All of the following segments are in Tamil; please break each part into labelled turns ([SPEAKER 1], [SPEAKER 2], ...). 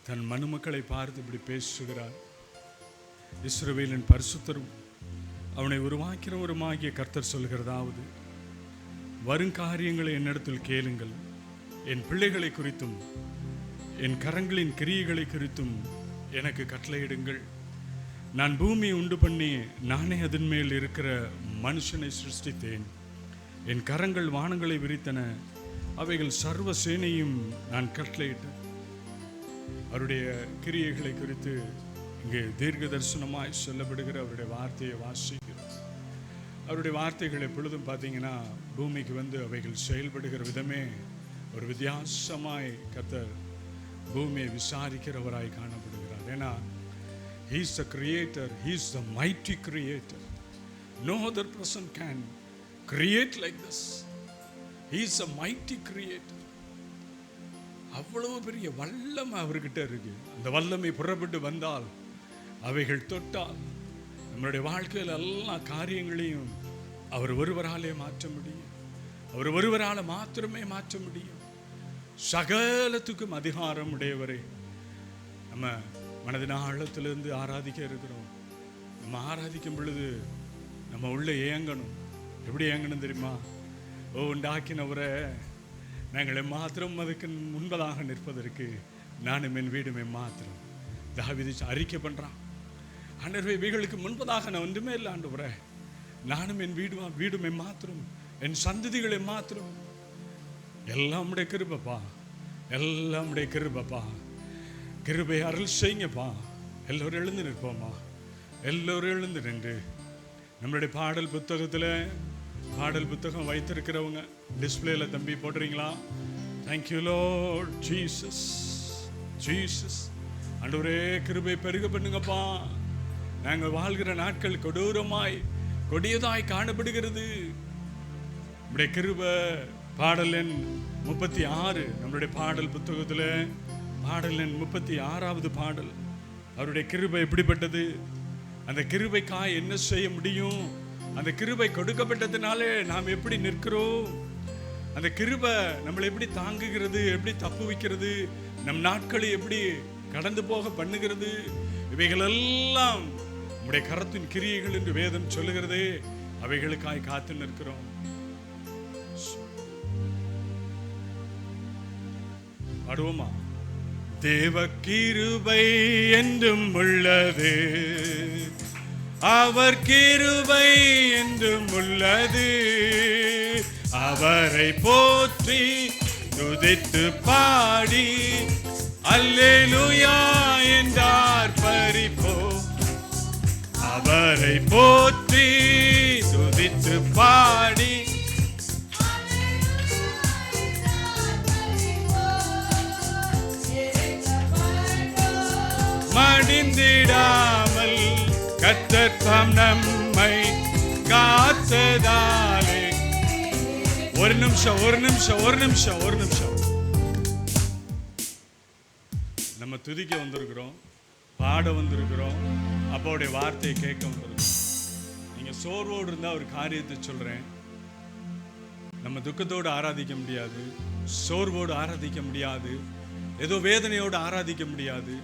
[SPEAKER 1] தன் மனுமக்களை பார்த்து இப்படி பேசுகிறார். இஸ்ரவேலின் பரிசுத்தரும் அவனை உருவாக்கிறவருமாகிய கர்த்தர் சொல்கிறதாவது, வருங்காரியங்களை என்னிடத்தில் கேளுங்கள், என் பிள்ளைகளை குறித்தும் என் கரங்களின் கிரியைகளை குறித்தும் எனக்கு கட்டளையிடுங்கள். நான் பூமியை உண்டு பண்ணி நானே அதன் மேல் இருக்கிற மனுஷனை சிருஷ்டித்தேன். என் கரங்கள் வானங்களை விரித்தன, அவைகள் சர்வ சேனையும் நான் கட்டளையிட்டேன். அவருடைய கிரியைகளை குறித்து இங்கே தீர்க்க தரிசனமாய் சொல்லப்படுகிற அவருடைய வார்த்தையை வாசிக்கிறோம். அவருடைய வார்த்தைகள் எப்பொழுதும் பார்த்தீங்கன்னா பூமிக்கு வந்து அவைகள் செயல்படுகிற விதமே ஒரு வித்தியாசமாய் கர்த்தர் பூமியை விசாரிக்கிறவராய் காணப்படுகிறார். ஏன்னா he is the creator, he is the mighty creator. No other person can create like this. He is a mighty creator. அவ்வளவு பெரிய வல்லமை அவர்கிட்ட இருக்கு. அந்த வல்லமை புறப்பட்டு வந்தால், அவைகள் தொட்டால் நம்மளுடைய வாழ்க்கையில் எல்லா காரியங்களையும் அவர் ஒருவராலே மாற்ற முடியும். அவர் ஒருவரால் மாத்திரமே மாற்ற முடியும். சகலத்துக்கும் அதிகாரம் உடையவரே. நம்ம மனதின் ஆழத்திலிருந்து ஆராதிக்க இருக்கிறோம். நம்ம ஆராதிக்கும் பொழுது நம்ம உள்ள ஏங்கணும். எப்படி ஏங்கணும் தெரியுமா? உண்டாக்கினவரை நாங்கள் மாத்திரம் அதுக்கு முன்பதாக நிற்பதற்கு நானும் என் வீடுமே மாத்திரம். தாவீது அறிக்கை பண்ணுறான், ஆண்டவரே இவைகளுக்கு முன்பதாக நான் ஒன்றுமே இல்லை ஆண்டவரே, நானும் என் வீடுமே மாத்திரம், என் சந்ததிகளை மாத்திரம். எல்லாம் உடைய கிருபைப்பா, எல்லாம் உடைய கிருபைப்பா. கிருபை அருள் செய்யுங்கப்பா. எல்லோரும் எழுந்து நிற்போமா? எல்லோரும் எழுந்து நின்று நம்மளுடைய பாடல் புத்தகம் வைத்திருக்கிறவங்க டிஸ்பிளேல தம்பி போடுறீங்களா? Thank you Lord Jesus. ஜீசஸ் ஆண்டவரே கிருபை பெருக பண்ணுங்கப்பா. நாங்கள் வாழ்கிற நாட்கள் கொடியதாய் காணப்படுகிறது. நம்முடைய கிருபை பாடல் எண் 36 நம்மளுடைய பாடல் புத்தகத்தில் பாடல் எண் 36வது பாடல். அவருடைய கிருபை எப்படிப்பட்டது? அந்த கிருபைக்காய் என்ன செய்ய முடியும்? அந்த கிருபை கொடுக்கப்பட்டதுனாலே நாம் எப்படி நிற்கிறோம்? அந்த கிருபை நம்மளை எப்படி தாங்குகிறது, எப்படி தப்பு வைக்கிறது, நம் நாட்களை எப்படி கடந்து போக பண்ணுகிறது? இவைகளெல்லாம் நம்முடைய கரத்தின் கிரியைகள் என்று வேதம் சொல்லுகிறதே. அவைகளுக்காய் காத்து நிற்கிறோம். பாடுவோமா? தேவ கிருபை என்றும் உள்ளது, அவர் கிருபை என்றும் உள்ளது. அவரை போற்றி துதித்து பாடி அல்லேலூயா என்றார் பரிபோ. அவரை போற்றி துதித்து பாடி மடிந்திடாமல் கர்த்தர் தாம் நம்மை காத்ததாலே. ஒரு நிமிஷம் நம்ம துதிக்க வந்திருக்கிறோம், பாட வந்திருக்கிறோம், அப்பாவுடைய வார்த்தையை கேட்க வந்திருக்கிறோம். நீங்க சோர்வோடு இருந்தா ஒரு காரியத்தை சொல்றேன். நம்ம துக்கத்தோடு ஆராதிக்க முடியாது, சோர்வோடு ஆராதிக்க முடியாது, ஏதோ வேதனையோடு ஆராதிக்க முடியாது.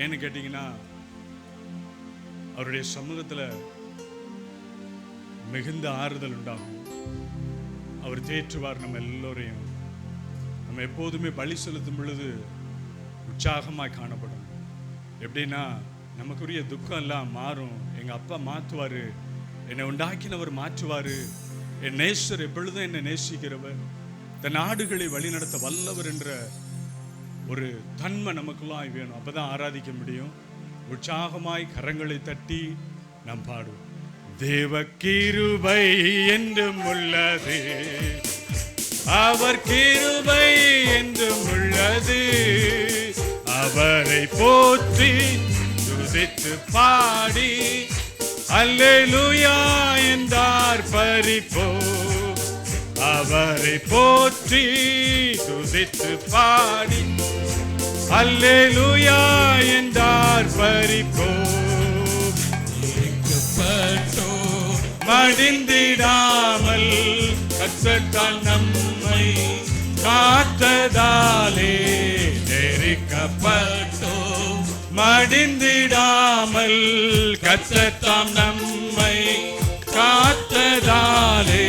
[SPEAKER 1] ஏன்னு கேட்டீங்கன்னா அவருடைய சமூகத்தில் மிகுந்த ஆறுதல் உண்டாகும். அவர் தேற்றுவார் நம்ம எல்லோரையும். நம்ம எப்போதுமே பலி செலுத்தும் பொழுது உற்சாகமாக காணப்படும். எப்படின்னா நமக்குரிய துக்கம் எல்லாம் மாறும். எங்கள் அப்பா மாற்றுவார், என்னை உண்டாக்கினவர் மாற்றுவார், என் நேசர் எப்பொழுதும் என்னை நேசிக்கிறவர், தன் நாடுகளை வழிநடத்த வல்லவர் என்ற ஒரு தன்மை நமக்குள்ளாய் வேணும். அப்பதான் ஆராதிக்க முடியும். உற்சாகமாய் கரங்களை தட்டி நாம் பாடுவோம். தேவ கிருபை என்றும் உள்ளது, அவர் கிருபை என்றும் உள்ளது. அவரை போற்றி துதித்து பாடி அல்லேலூயா என்றார் பரிபோ. அவரை போற்றி துதித்து பாடி அல்லேலூயா என்றார் பரிபோ. மடிந்திடாமல் கர்த்தர் நம்மை காத்ததாலே நெருக்க மடிந்திடாமல் கர்த்தர் நம்மை காத்ததாலே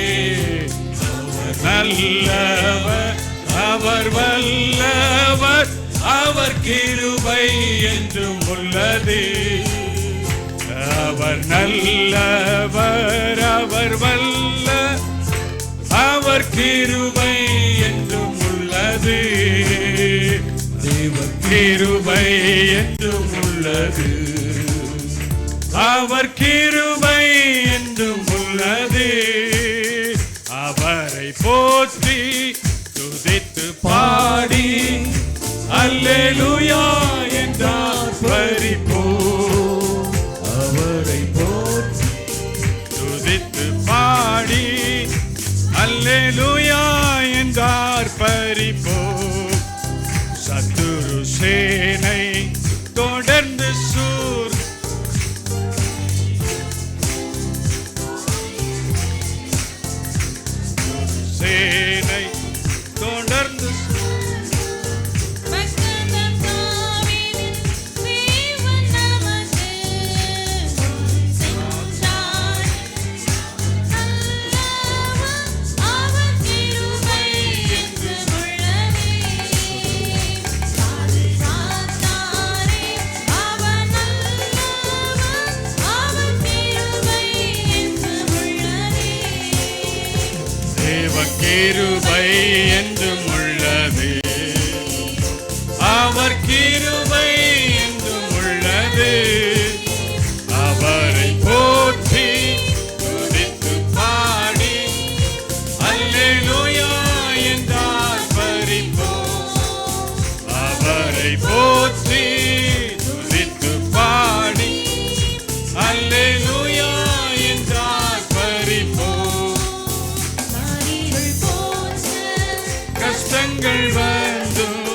[SPEAKER 1] நல்லவர், அவர் வல்லவர், அவர் கிருபை என்றும் உள்ளது. அவர் நல்லவர், அவர் வல்ல, அவர் கிருபை என்றும் உள்ளது. தேவ கிருபை என்றும் உள்ளது. அவர் கிருபை என்றும் உள்ளது. அவரை போற்றி துதித்து பாடி அல்லேலூயா என்றார் பரிபோ. அவரை போற்றி துதித்து பாடி அல்லேலூயா என்றார் பரிபோ. சத்துரு சேனை தொடர்ந்து சேனை தொடர்ந்து கிருபை என்றும் உள்ளது. அவர் கிருபை என்றும் உள்ளது. அவரை போற்றி துதித்து பாடி அல்லேலூயா என்றார் பரிபோ. அவரை போற்றி துதித்து பாடி அல்லேலூயா என்றார் பரிபோ. கஷ்டங்கள் வந்தும்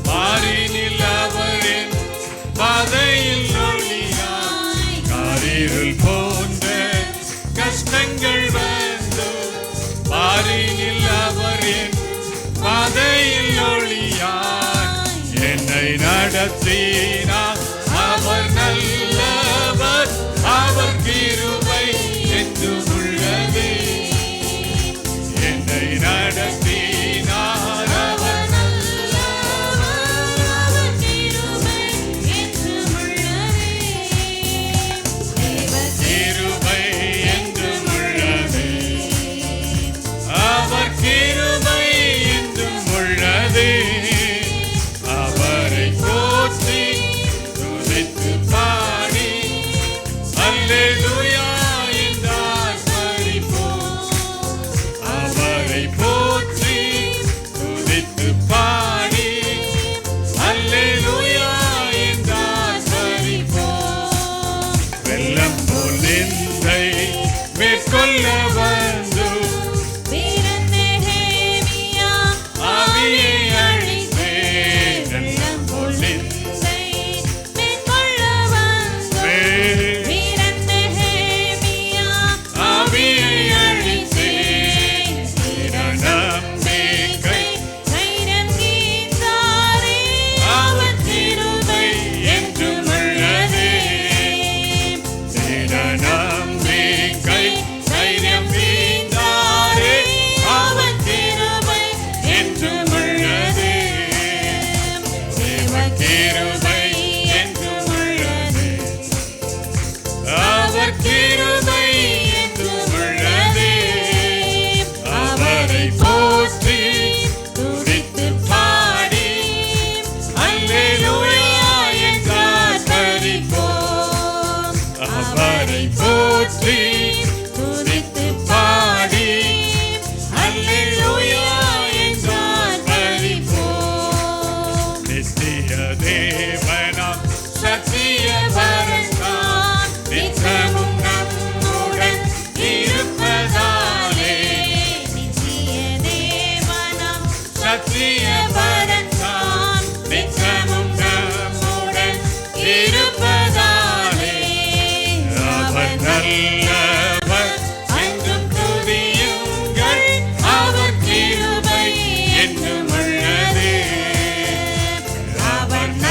[SPEAKER 1] மாறினில் அவரின் பாதையில் ஒளியாய். காரிருள் போன்ற கஷ்டங்கள் வந்தும் மாறினில் அவரின் பாதையில் ஒளியாய். என்னை நடத்தினார் அவர் நல்லவர், அவர் கிருபை என்றும் உள்ளது. என்னை நடத்தி அவரை போற்றி துதித்து பாடி அல்லேலூயா என்றார் பரிபோ. அவரை போற்றி துதித்து பாடி அல்லேலூயா என்றார் பரிபோ. வெள்ளம் போல் நிந்தை மேற்கொள்ள வந்து நித்திய தேவ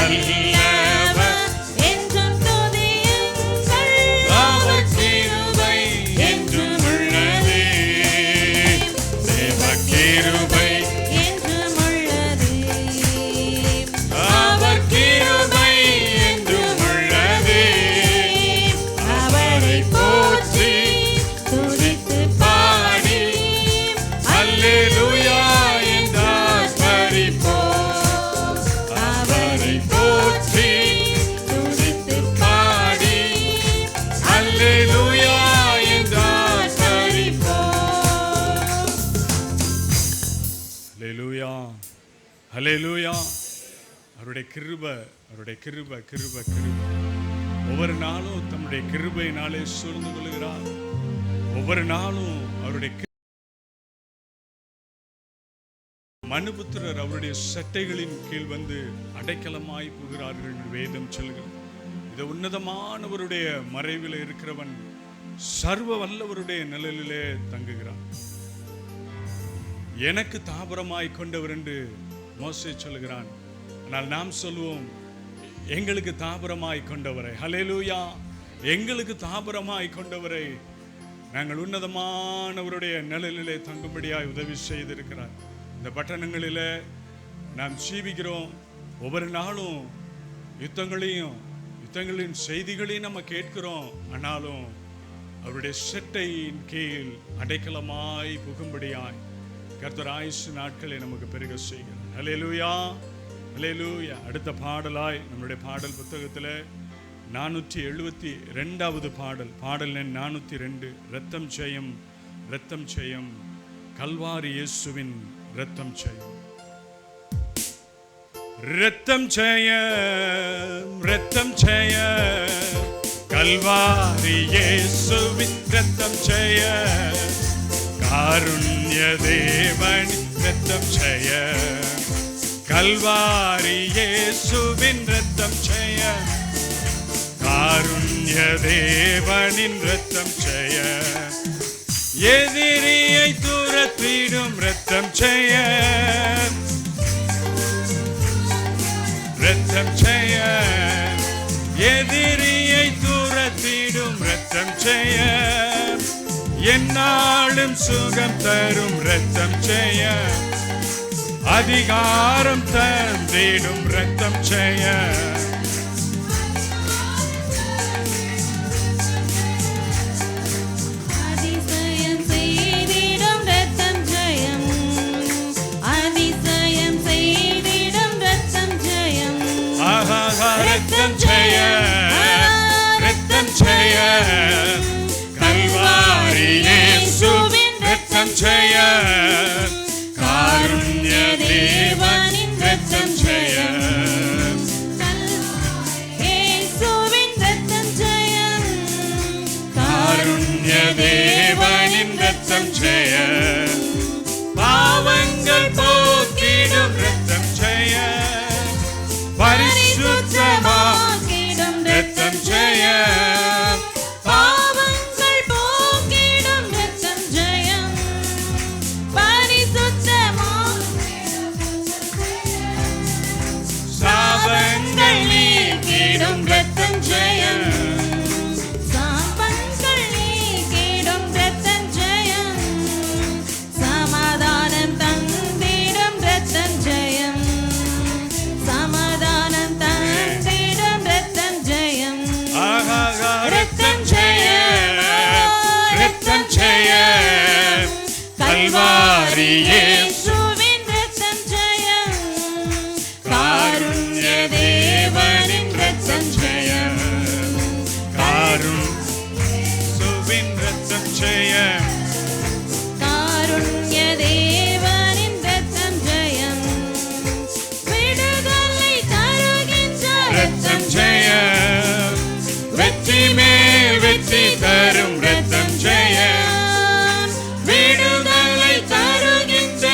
[SPEAKER 2] நல்லவர் என்றும் துதியுங்கள். அவர் கிருபை என்றும் உள்ளது. தேவ கிருபை என்றும் உள்ளது. அவர் கிருபை என்றும் உள்ளது. அவரை போற்றி துதித்து பாடி அல்லேலூயா என்றார் பரிபோம். அவரை போற்றி துதித்து பாடி அல்லேலூயா என்றார் பரிபோம்.
[SPEAKER 1] ஹல்லேலூயா, ஹல்லேலூயா. அவருடைய கிருபை, அவருடைய கிருபை, கிருபை, கிருபை. ஒவ்வொரு நாளும் தம்முடைய கிருபையினாலே சூழ்ந்து கொள்கிறார். ஒவ்வொரு நாளும் அவருடைய மனுபுத்திரர் அவருடைய சட்டைகளின் கீழ் வந்து அடைக்கலமாய் புகிறார்கள் என்று வேதம் சொல்கிறது. இது உன்னதமானவருடைய மறைவில் இருக்கிறவன் சர்வ வல்லவருடைய நிழலிலே தங்குகிறான். எனக்கு தாபரமாய் கொண்டவர் என்று மோசே சொல்கிறான். ஆனால் நாம் சொல்வோம், எங்களுக்கு தாபரமாய் கொண்டவரை, ஹல்லேலூயா, எங்களுக்கு தாபரமாய் கொண்டவரை நாங்கள் உன்னதமானவருடைய நிழலிலே தங்கும்படியாய் உதவி செய்திருக்கிறார். இந்த பட்டணங்களிலே நாம் ஜீவிக்கிறோம். ஒவ்வொரு நாளும் யுத்தங்களின் செய்திகளையும் நம்ம கேட்கிறோம். ஆனாலும் அவருடைய செட்டையின் கீழ் அடைக்கலமாய் புகும்படியாய் கர்த்தர் ஆயுசு நாட்களை நமக்கு பெருக செய்கிறார். ஹல்லேலூயா, ஹல்லேலூயா. அடுத்த பாடலாய் நம்முடைய பாடல் புத்தகத்தில் 472வது பாடல், பாடல் எண் 402, இரத்தம் ஜெயம், இரத்தம் ஜெயம், கல்வாரி இயேசுவின் இரத்தம் ஜெயம். இரத்தம் ஜெயம், இரத்தம் ஜெயம், கல்வாரி இயேசுவின் இரத்தம் ஜெயம், காருண்ய தேவன் இரத்தம் ஜெயம், கல்வாரி இயேசுவின் இரத்தம் ஜெயம், காருண்ய தேவனின் இரத்தம் ஜெயம், எதிரியை துரத்திடும் இரத்தம் ஜெயம், இரத்தம் ஜெயம், எதிரியை துரத்திடும் இரத்தம் ஜெயம், என்னாலும் சுகம் தரும் இரத்தம் ஜெயம், அதிகாரம் தந்திடும் இரத்தம் ஜெயம்,
[SPEAKER 2] அதிசயம் செய்திடும் இரத்தம் ஜெயம், அதிசயம் செய்திடும் இரத்தம் ஜெயம்,
[SPEAKER 1] இரத்தம் ஜெயம், இரத்தம் ஜெயம், கல்வாரி இயேசுவின் இரத்தம் ஜெயம், காருண்ய தேவனின் இரத்தம் ஜெயம்,
[SPEAKER 2] இயேசுவின் இரத்தம் ஜெயம்,
[SPEAKER 1] காருண்ய தேவனின் இரத்தம் ஜெயம், பாவங்கள் போக்கிடும் இரத்தம் ஜெயம், பரிசுத்தமாக்கிடும் இரத்தம் ஜெயம்,
[SPEAKER 2] பாவங்கள் போக்கிடும் இரத்தம் ஜெயம்,
[SPEAKER 1] சாபங்கள் நீக்கிடும் இரத்தம் ஜெயம்,
[SPEAKER 2] சாபங்கள் நீக்கிடும் இரத்தம் ஜெயம், சமாதானம் தந்திடும் இரத்தம் ஜெயம், சமாதானம் தந்திடும் இரத்தம் ஜெயம்,
[SPEAKER 1] இரத்தம் ஜெயம், இரத்தம் ஜெயம், கல்வாரி இயேசுவின் இரத்தம் ஜெயம், காருண்ய தேவனின் இரத்தம் ஜெயம், காருண்யவின் இரத்தம் ஜெயம்,
[SPEAKER 2] காருண்ய தேவனின் இரத்தம் ஜெயம், விடுதலை தருகின்ற
[SPEAKER 1] இரத்தம் ஜெயம், வெற்றி மேல் வெற்றி தரும் இரத்தம் ஜெயம், விடுதலை தருகின்ற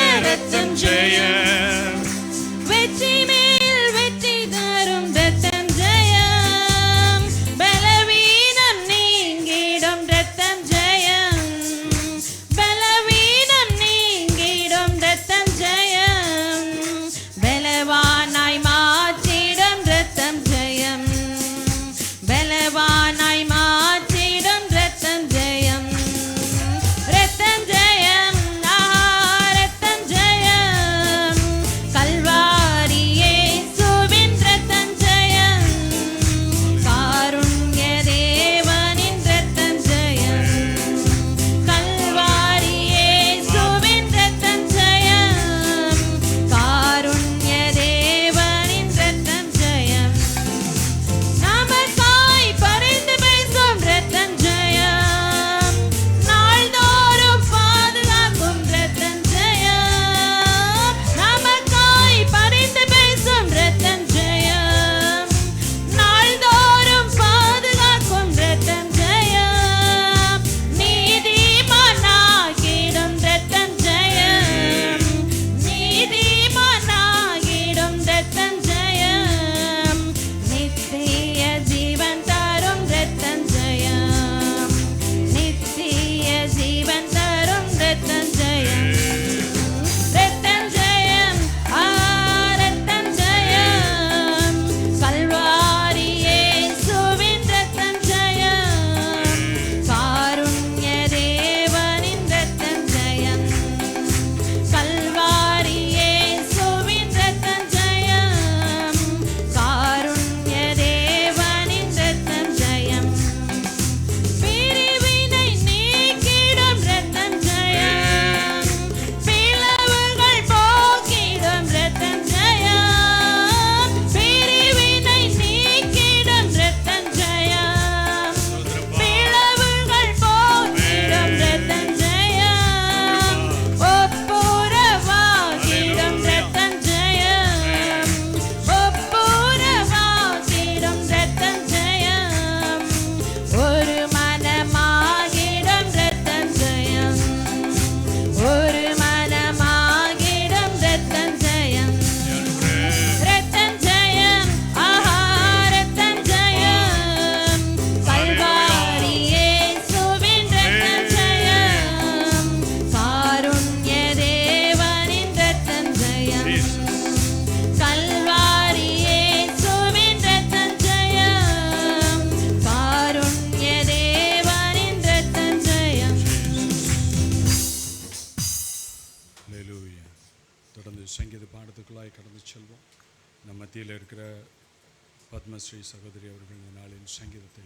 [SPEAKER 1] பத்மஸ்ரீ சகோதரி அவர்கள் இந்த நாளின் சங்கீதத்தை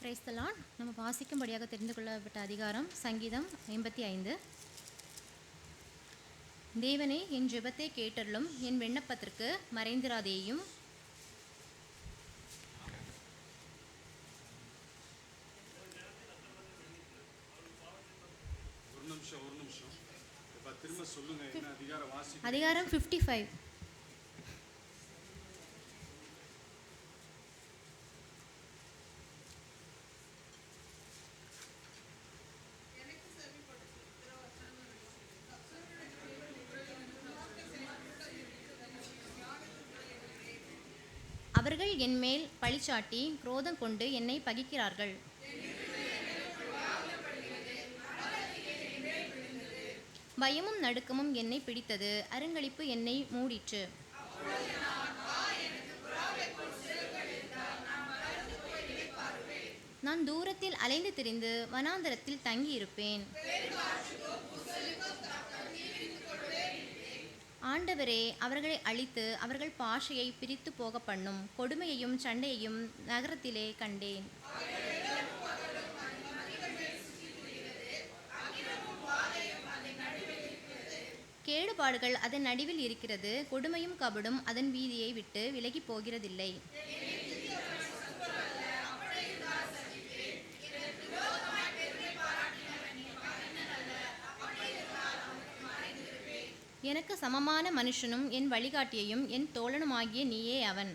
[SPEAKER 3] பிரைஸ் தி லார்ட். நம்ம வாசிக்கும்படியாக தெரிந்து கொள்ளப்பட்ட அதிகாரம் சங்கீதம் 55. தேவனே, என் ஜெபத்தை கேட்டருளும், என் விண்ணப்பத்திற்கு மறைந்திராதேயும்.
[SPEAKER 1] ஒரு நிமிஷம் திரும்ப சொல்லுங்க, என்ன அதிகாரம் வாசி.
[SPEAKER 3] அதிகாரம் 55. அவர்கள் என்மேல் பழிச்சாட்டி குரோதம் கொண்டு என்னை பகிக்கிறார்கள். பயமும் நடுக்கமும் என்னை பிடித்தது, அருங்களிப்பு என்னை மூடிற்று. நான் தூரத்தில் அலைந்து திரிந்து வனாந்தரத்தில் தங்கியிருப்பேன். ஆண்டவரே, அவர்களை அழித்து அவர்கள் பாஷையை பிரித்து போக பண்ணும். கொடுமையையும் சண்டையையும் நகரத்திலே கண்டேன். கேடுபாடுகள் அதன் நடுவில் இருக்கிறது, கொடுமையும் கபடும் அதன் வீதியை விட்டு விலகி போகிறதில்லை. எனக்கு சமமான மனுஷனும் என் வழிகாட்டியையும் என் தோழனுமாகிய நீயே அவன்.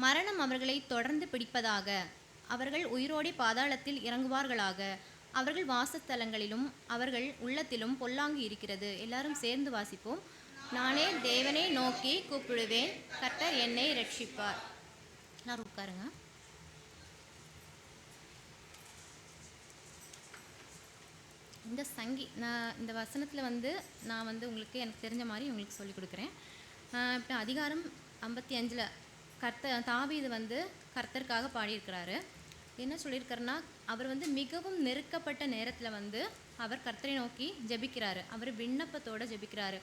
[SPEAKER 3] மரணம் அவர்களை தொடர்ந்து பிடிப்பதாக, அவர்கள் உயிரோடே பாதாளத்தில் இறங்குவார்களாக. அவர்கள் வாசஸ்தலங்களிலும் அவர்கள் உள்ளத்திலும் பொல்லாங்கு இருக்கிறது. எல்லாரும் சேர்ந்து வாசிப்போம். நானே தேவனை நோக்கி கூப்பிடுவேன், கர்த்தர் என்னை ரட்சிப்பார். எல்லாரும் உட்காருங்க. இந்த வசனத்தில் நான் உங்களுக்கு எனக்கு தெரிஞ்ச மாதிரி உங்களுக்கு சொல்லிக் கொடுக்குறேன். இப்போ அதிகாரம் 55 தாவீது கர்த்தருக்காக பாடியிருக்கிறாரு. என்ன சொல்லியிருக்காருன்னா, அவர் மிகவும் நெருக்கப்பட்ட நேரத்தில் அவர் கர்த்தரை நோக்கி ஜெபிக்கிறாரு. அவர் விண்ணப்பத்தோடு ஜெபிக்கிறாரு.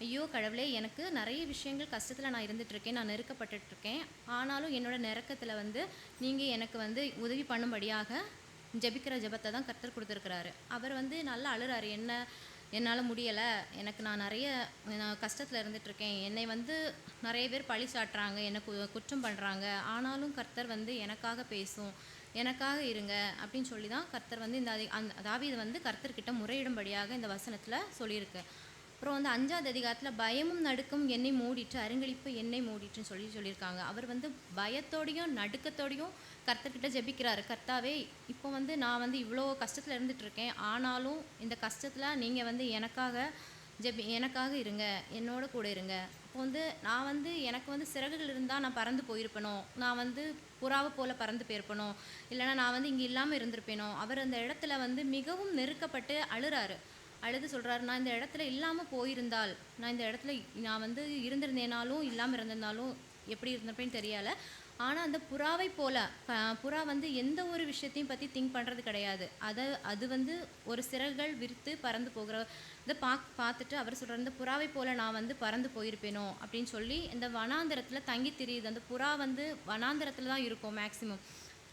[SPEAKER 3] ஐயோ கடவுளே, எனக்கு நிறைய விஷயங்கள் கஷ்டத்தில் நான் இருந்துகிட்ருக்கேன், நான் நெருக்கப்பட்டுருக்கேன். ஆனாலும் என்னோடய நெருக்கத்தில் நீங்கள் எனக்கு உதவி பண்ணும்படியாக ஜெபிக்கிற ஜெபத்தை தான் கர்த்தர் கொடுத்துருக்கிறாரு. அவர் நல்லா அழுறாரு. என்னால் முடியலை, நான் நிறைய கஷ்டத்தில் இருந்துகிட்ருக்கேன், என்னை நிறைய பேர் பழி சாட்டுறாங்க, எனக்கு குற்றம் பண்ணுறாங்க. ஆனாலும் கர்த்தர் எனக்காக பேசும், எனக்காக இருங்க அப்படின்னு சொல்லி தான் கர்த்தர் இந்த தாவீது கர்த்தர்கிட்ட முறையிடும்படியாக இந்த வசனத்தில் சொல்லியிருக்கு. அப்புறம் 5ஆவது அதிகாரத்தில் பயமும் நடுக்கும் என்னை மூடிட்டு, அருங்களிப்பு என்னை மூடிட்டுன்னு சொல்லியிருக்காங்க. அவர் பயத்தோடையும் நடுக்கத்தோடையும் கர்த்தர்கிட்ட ஜெபிக்கிறாரு. கர்த்தாவே, இப்போ நான் இவ்வளோ கஷ்டத்தில் இருந்துகிட்ருக்கேன், ஆனாலும் இந்த கஷ்டத்தில் நீங்கள் எனக்காக இருங்க, என்னோட கூட இருங்க. அப்போ நான் எனக்கு சிறகுகள் இருந்தால் நான் பறந்து போயிருப்பேனோ, நான் புறாவை போல் பறந்து போயிருப்பேனோ, இல்லைனா நான் இங்கே இல்லாமல் இருந்திருப்பேனோ. அவர் அந்த இடத்துல மிகவும் நெருக்கப்பட்டு அழுறாரு. அழுது சொல்கிறாரு, நான் இந்த இடத்துல இல்லாமல் போயிருந்தால், நான் இந்த இடத்துல நான் இருந்திருந்தேனாலும் இல்லாமல் இருந்திருந்தாலும் எப்படி இருந்திருப்பேன்னு தெரியலை. ஆனால் அந்த புறாவை போல் புறா எந்த ஒரு விஷயத்தையும் பற்றி திங்க் பண்ணுறது கிடையாது. அது ஒரு சிறகுகள் விரித்து பறந்து போகிற இதை பார்த்துட்டு அவர் சொல்கிறார், இந்த புறாவை போல் நான் பறந்து போயிருப்பேனோ அப்படின்னு சொல்லி இந்த வனாந்தரத்தில் தங்கி திரியுது. அந்த புறா வனாந்தரத்தில் தான் இருக்கும் மேக்சிமம்.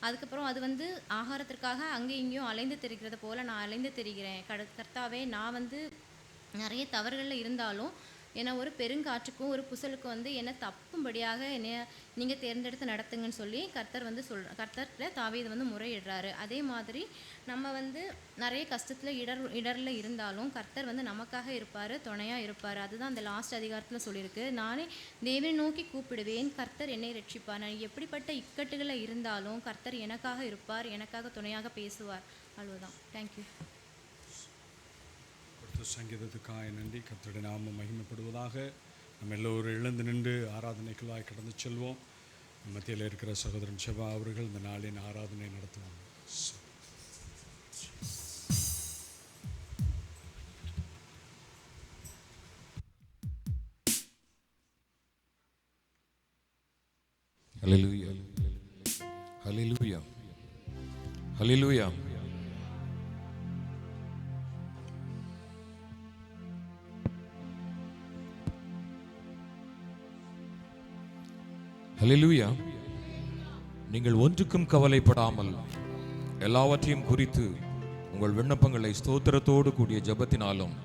[SPEAKER 3] அதுக்கப்புறம் அது ஆகாரத்திற்காக அங்கே இங்கேயும் அலைந்து திரிகிறத போல் நான் அலைந்து திரிகிறேன். கர்த்தாவே, நான் நிறைய தவறுகளில் இருந்தாலும் என்னை ஒரு பெருங்காற்றுக்கும் ஒரு புசலுக்கும் என்னை தப்பும்படியாக என்னை நீங்கள் தேர்ந்தெடுத்து நடத்துங்கன்னு சொல்லி கர்த்தர் கர்த்தர்கிட்ட தாவீது முறையிடுறாரு. அதே மாதிரி நம்ம நிறைய கஷ்டத்தில் இடரில் இருந்தாலும் கர்த்தர் நமக்காக இருப்பார், துணையாக இருப்பார். அதுதான் அந்த லாஸ்ட் அதிகாரத்தில் சொல்லியிருக்கு. நானே தேவனை நோக்கி கூப்பிடுவேன், கர்த்தர் என்னை ரட்சிப்பார். நான் எப்படிப்பட்ட இக்கட்டுகளில் இருந்தாலும் கர்த்தர் எனக்காக இருப்பார், எனக்காக துணையாக பேசுவார். அவ்வளோதான். தேங்க்யூ.
[SPEAKER 1] சங்கீதத்துக்காக நன்றி. கர்த்தருடைய நாமம் மகிமைப்படுவதாக. நம்ம எல்லோரும் எழுந்து நின்று ஆராதனைக்குள்ளாய் கடந்து செல்வோம். மத்தியில் இருக்கிற சகோதரன் செபா அவர்கள் இந்த நாளின் ஆராதனை நடத்துவாங்க.
[SPEAKER 4] ஹல்லேலூயா, ஹல்லேலூயா, ஹல்லேலூயா. ஹல்லேலூயா. நீங்கள் ஒன்றுக்கும் கவலைப்படாமல் எல்லாவற்றையும் குறித்து உங்கள் விண்ணப்பங்களை ஸ்தோத்திரத்தோடு கூடிய ஜெபத்தினாலும்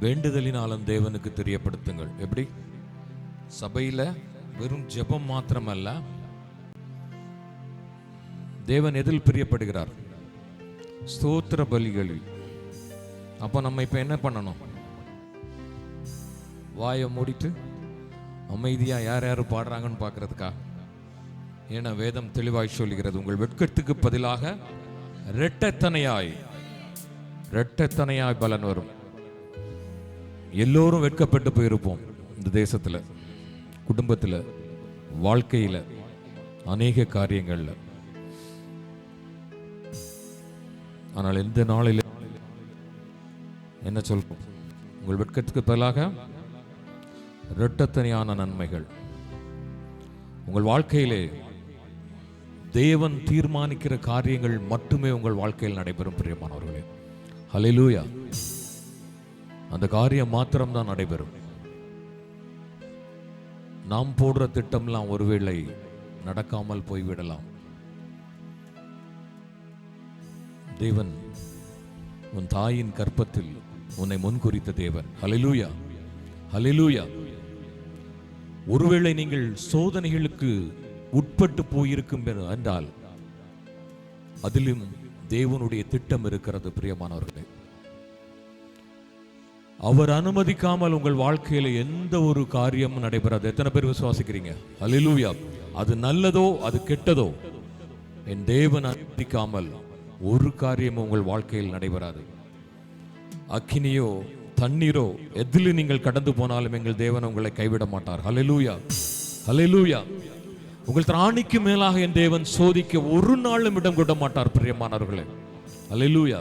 [SPEAKER 4] வேண்டுதலினாலும் தேவனுக்கு தெரியப்படுத்துங்கள். எப்படி? சபையில வெறும் ஜெபம் மாத்திரமல்ல, தேவன் எதில் பிரியப்படுகிறார்? ஸ்தோத்திர பலிகளில். அப்போ நம்ம இப்ப என்ன பண்ணணும்? வாயை மூடிட்டு அமைதியா யார் யார் பாடுறாங்கன்னு பார்க்கறதுக்கா? ஏன்னா வேதம் தெளிவாய் சொல்லுகிறது, உங்கள் வெட்கத்துக்கு பதிலாக இரட்டத்தனையாய் பலன் வரும். எல்லோரும் வெட்கப்பட்டு போயிருப்போம் இந்த தேசத்துல, குடும்பத்துல, வாழ்க்கையில, அநேக காரியங்கள்ல. ஆனால் இந்த நாளில் என்ன சொல்றோம்? உங்கள் வெட்கத்துக்கு பதிலாக இரட்டத்தனையான நன்மைகள். உங்கள் வாழ்க்கையிலே தேவன் தீர்மானிக்கிற காரியங்கள் மட்டுமே உங்கள் வாழ்க்கையில் நடைபெறும் பிரியமானவர்களே. ஹல்லேலூயா. அந்த காரியம் மாத்திரம்தான் நடைபெறும். நாம் போடுற திட்டம்லாம் ஒருவேளை நடக்காமல் போய்விடலாம். தேவன் உன் தாயின் கற்பத்தில் உன்னை முன்குறித்த தேவன். ஹல்லேலூயா, ஹல்லேலூயா. ஒருவேளை நீங்கள் சோதனைகளுக்கு உட்பட்டு போயிருக்கும் என்றால் அதிலும் தேவனுடைய திட்டம் இருக்கிறது பிரியமானவர்களே. அவர் அனுமதிக்காமல் உங்கள் வாழ்க்கையில எந்த ஒரு காரியமும் நடைபெறாது. எத்தனை பேர் விசுவாசிக்கிறீங்க? ஹல்லேலூயா. அது நல்லதோ அது கெட்டதோ, என் தேவன் அனுமதிக்காமல் ஒரு காரியமும் உங்கள் வாழ்க்கையில் நடைபெறாது. அக்கினியோ தண்ணீரோ எதில் நீங்கள் கடந்து போனாலும் எங்கள் தேவன் உங்களை கைவிட மாட்டார். ஹல்லேலூயா, ஹல்லேலூயா. உங்கள் திராணிக்கு மேலாக என் தேவன் சோதிக்க ஒரு நாளும் இடம் கொட மாட்டார் பிரியமானவர்களே. ஹல்லேலூயா.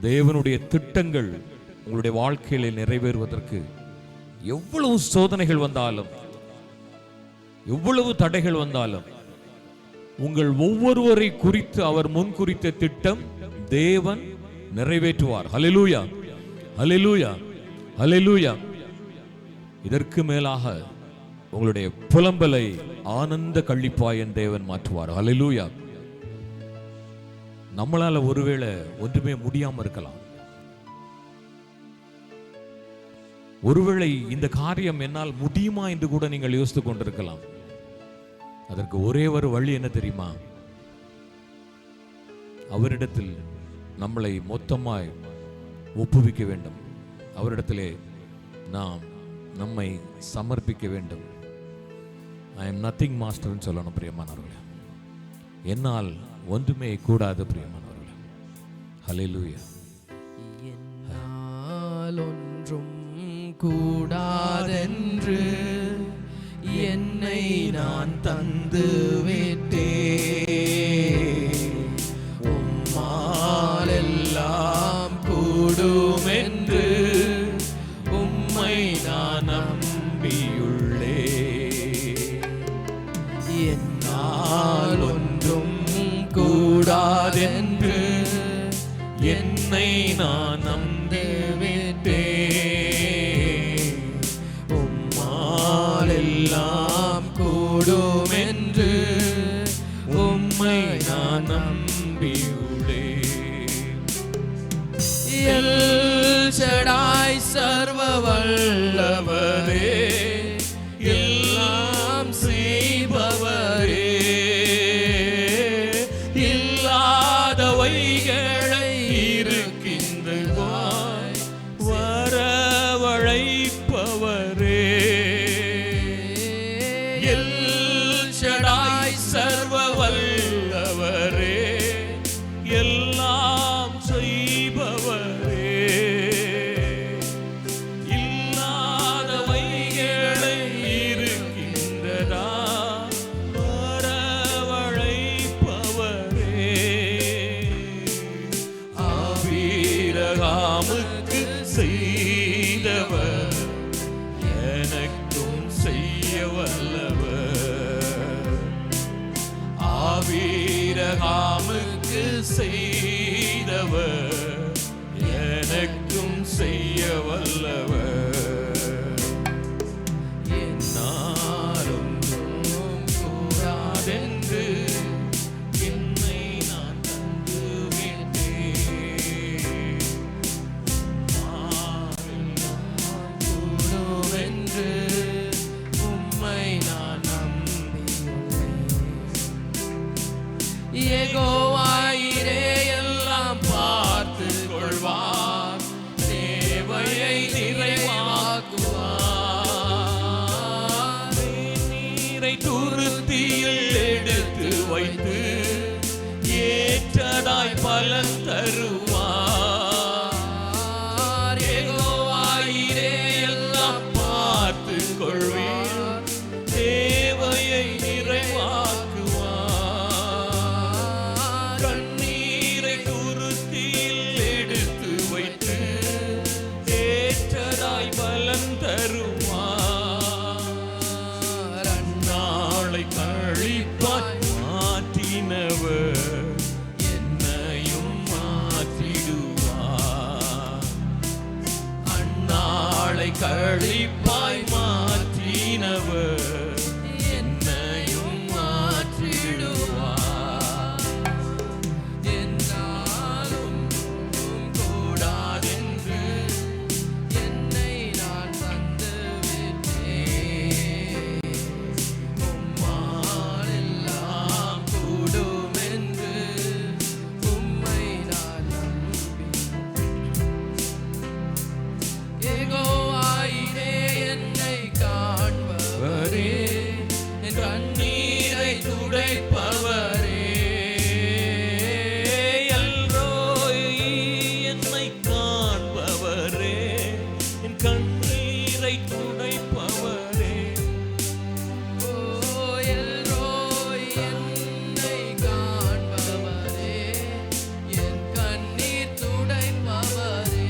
[SPEAKER 4] தேவனுடைய திட்டங்கள் உங்களுடைய வாழ்க்கையில நிறைவேறுவதற்கு எவ்வளவு சோதனைகள் வந்தாலும், எவ்வளவு தடைகள் வந்தாலும், உங்கள் ஒவ்வொருவரை குறித்து அவர் முன்குறித்த திட்டம் தேவன் நிறைவேற்றுவார். ஹல்லேலூயா, ஹல்லேலூயா, ஹல்லேலூயா. இதற்கு மேலாக உங்களுடைய புலம்பலை ஆனந்த கழிப்பாய் என் தேவன் மாற்றுவார். ஹல்லேலூயா. நம்மளால ஒருவேளை ஒன்றுமே முடியாம இருக்கலாம். ஒருவேளை இந்த காரியம் என்னால் முடியுமா என்று கூட நீங்கள் யோசித்துக் கொண்டிருக்கலாம். அதற்கு ஒரே ஒரு வழி என்ன தெரியுமா? அவரிடத்தில் நம்மளை மொத்தமாய் ஒப்புவிக்க வேண்டும். அவரிடத்திலே நாம் நம்மை சமர்ப்பிக்க வேண்டும். ஐ எம் நத்திங் மாஸ்டர்னு சொல்லணும் பிரியமானவர்களே. என்னால் ஒன்றுமே கூடாது பிரியமானவர்களே. ஹல்லேலூயா.
[SPEAKER 5] என்னால் ஒன்றும் கூடாதென்று என்னை நான் தந்து விட்டேன். உம்மால் எல்லாம் கூடும் என்று உம்மை நான் நம்பியுள்ளேன். என்னால் ஒன்றும் கூடாதென்று என்னை நான் நம்பி விட்டேன். உம்மால் எல்லாம் கூடும் என்று உம்மை நான் நம்பியுள்ளேன். எல் ஷடாய் சர்வ வல்லவரே, எல்லாம் செய்பவரே, இல்லாதவைகளை இருக்கின்றவாய் வரவழைப்பவரே. எல் ஷடாய் ஆபிரகாமுக்கு செய்தவர் எனக்கும் செய்ய வல்லவர். என்னாலும் கூடாதென்று என்னை நான் தந்து விட்டேன். கூடுமென்று உம்மை நான் யெகோவாயிரே எல்லாம் பார்த்து கொள்வார், தேவையை நிறைவாக்குவார். நீரை துருத்தியில் எடுத்து வைத்து ஏற்றதாய் பலன் தருவார். யெகோவாயிரே எல்லாம் பார்த்து கொள்வார், தேவையை நிறைவாக்குவார். என்னையும் மாற்றிடுவார். அந்நாளை கழிப்பாய் மாற்றினவர் என்னையும் மாற்றிடுவார். என்னாலும் கூடாதென்று என்னை நான் தந்து விட்டேன். உம்மால் எல்லாம் கூடுமென்று உம்மை நான் யெகோவாயிரே என்னை காண்பவரே, என் கண்ணீரை துடைப்பவரே. எல்ரோய் என்னை காண்பவரே, என் கண்ணீரை துடைப்பவரே. ஓ எல்ரோய் என்னை காண்பவரே, என் கண்ணீர் துடைப்பவரே.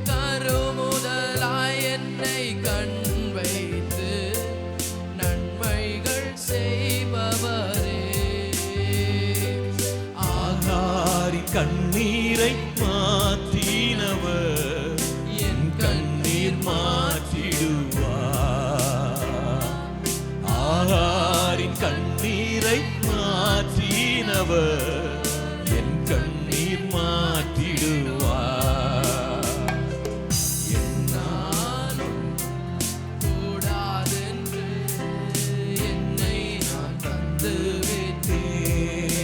[SPEAKER 5] கருமுதலாய் என்னை கண் வைத்து நன்மைகள் செய்பவரே. ஆகாரின் கண்ணீரை மாற்றினவர் என் கண்ணீர் மாற்றிடுவார். ஆகாரின் கண்ணீரை மாற்றினவர் என் கண்ணீர் மாற்றிடுவார். என்னாலும் கூடாதென்று என்னை நான் தந்து விட்டேன்.